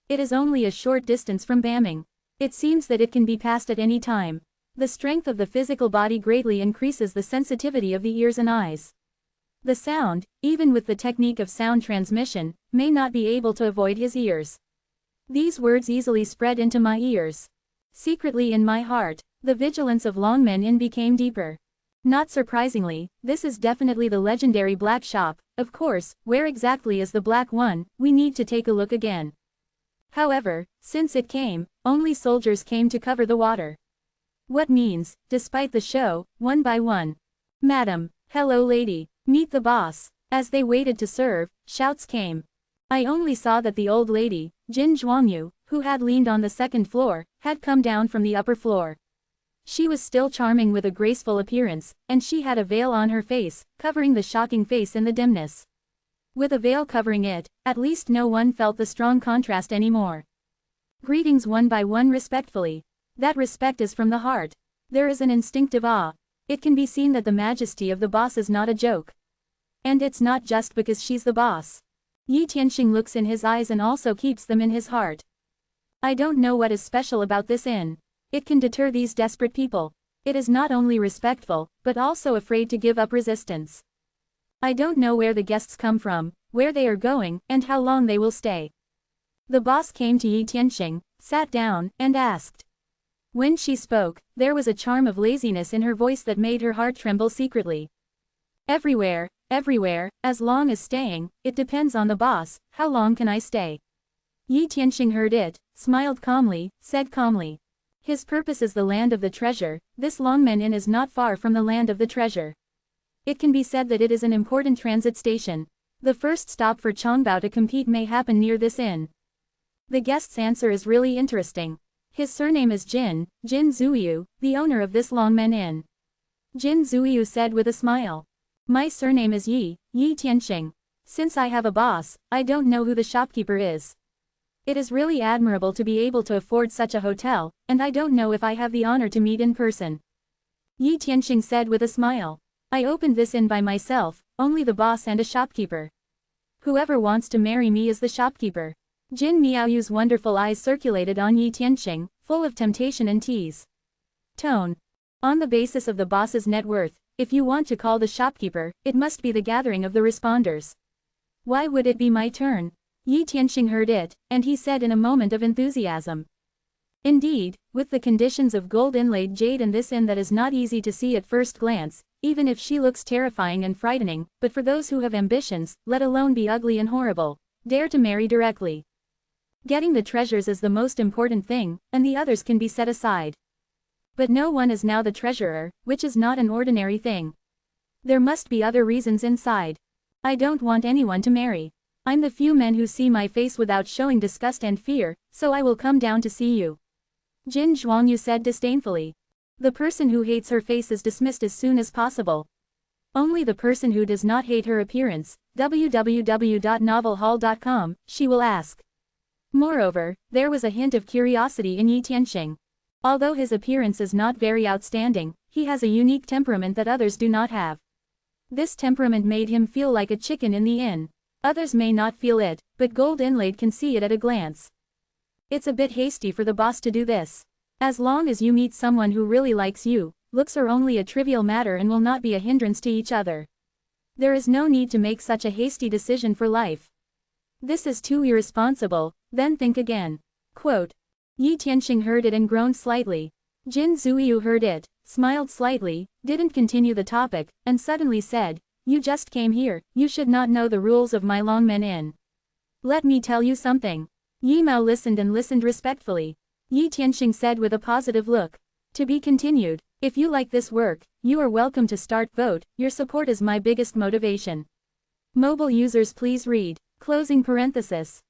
It is only a short distance from Baming. It seems that it can be passed at any time. The strength of the physical body greatly increases the sensitivity of the ears and eyes. The sound, even with the technique of sound transmission, may not be able to avoid his ears. These words easily spread into my ears. Secretly in my heart, the vigilance of Longmen Inn became deeper. Not surprisingly, this is definitely the legendary black shop. Of course, where exactly is the black one? We need to take a look again. However, since it came, only soldiers came to cover the water. What means, despite the show, one by one. Madam, hello lady, meet the boss. As they waited to serve, shouts came. I only saw that the old lady, Jin Zhuangyu, who had leaned on the second floor, had come down from the upper floor. She was still charming with a graceful appearance, and she had a veil on her face, covering the shocking face in the dimness. With a veil covering it, at least no one felt the strong contrast anymore. Greetings one by one respectfully. That respect is from the heart. There is an instinctive awe. It can be seen that the majesty of the boss is not a joke. And it's not just because she's the boss. Yi Tianxing looks in his eyes and also keeps them in his heart. I don't know what is special about this inn. It can deter these desperate people. It is not only respectful, but also afraid to give up resistance. I don't know where the guests come from, where they are going, and how long they will stay. The boss came to Yi Tianxing, sat down, and asked. When she spoke, there was a charm of laziness in her voice that made her heart tremble secretly. Everywhere, as long as staying, it depends on the boss. How long can I stay? Yi Tianxing heard it, smiled calmly, said calmly. His purpose is the land of the treasure. This Longmen Inn is not far from the land of the treasure. It can be said that it is an important transit station. The first stop for Chongbao to compete may happen near this inn. The guest's answer is really interesting. His surname is Jin Zuyu, the owner of this Longmen Inn. Jin Zuyu said with a smile. My surname is Yi Tianxing. Since I have a boss, I don't know who the shopkeeper is. It is really admirable to be able to afford such a hotel, and I don't know if I have the honor to meet in person. Yi Tianxing said with a smile. I opened this inn by myself, only the boss and a shopkeeper. Whoever wants to marry me is the shopkeeper. Jin Miaoyu's wonderful eyes circulated on Yi Tianxing, full of temptation and tease. Tone. On the basis of the boss's net worth, if you want to call the shopkeeper, it must be the gathering of the responders. Why would it be my turn? Yi Tianxing heard it, and he said in a moment of enthusiasm. Indeed, with the conditions of gold inlaid jade in this inn that is not easy to see at first glance, even if she looks terrifying and frightening, but for those who have ambitions, let alone be ugly and horrible, dare to marry directly. Getting the treasures is the most important thing, and the others can be set aside. But no one is now the treasurer, which is not an ordinary thing. There must be other reasons inside. I don't want anyone to marry. I'm the few men who see my face without showing disgust and fear, so I will come down to see you. Jin Zhuangyu said disdainfully. The person who hates her face is dismissed as soon as possible. Only the person who does not hate her appearance, www.novelhall.com, she will ask. Moreover, there was a hint of curiosity in Yi Tianxing. Although his appearance is not very outstanding, he has a unique temperament that others do not have. This temperament made him feel like a chicken in the inn. Others may not feel it, but Gold Inlaid can see it at a glance. It's a bit hasty for the boss to do this. As long as you meet someone who really likes you, looks are only a trivial matter and will not be a hindrance to each other. There is no need to make such a hasty decision for life. This is too irresponsible, then think again. Quote. Yi Tianxing heard it and groaned slightly. Jin Zuyu heard it, smiled slightly, didn't continue the topic, and suddenly said, You just came here, you should not know the rules of my Longmen Inn. Let me tell you something. Yi Mao listened and listened respectfully. Yi Tianxing said with a positive look. To be continued. If you like this work, you are welcome to start vote. Your support is my biggest motivation. Mobile users please read. Closing parenthesis.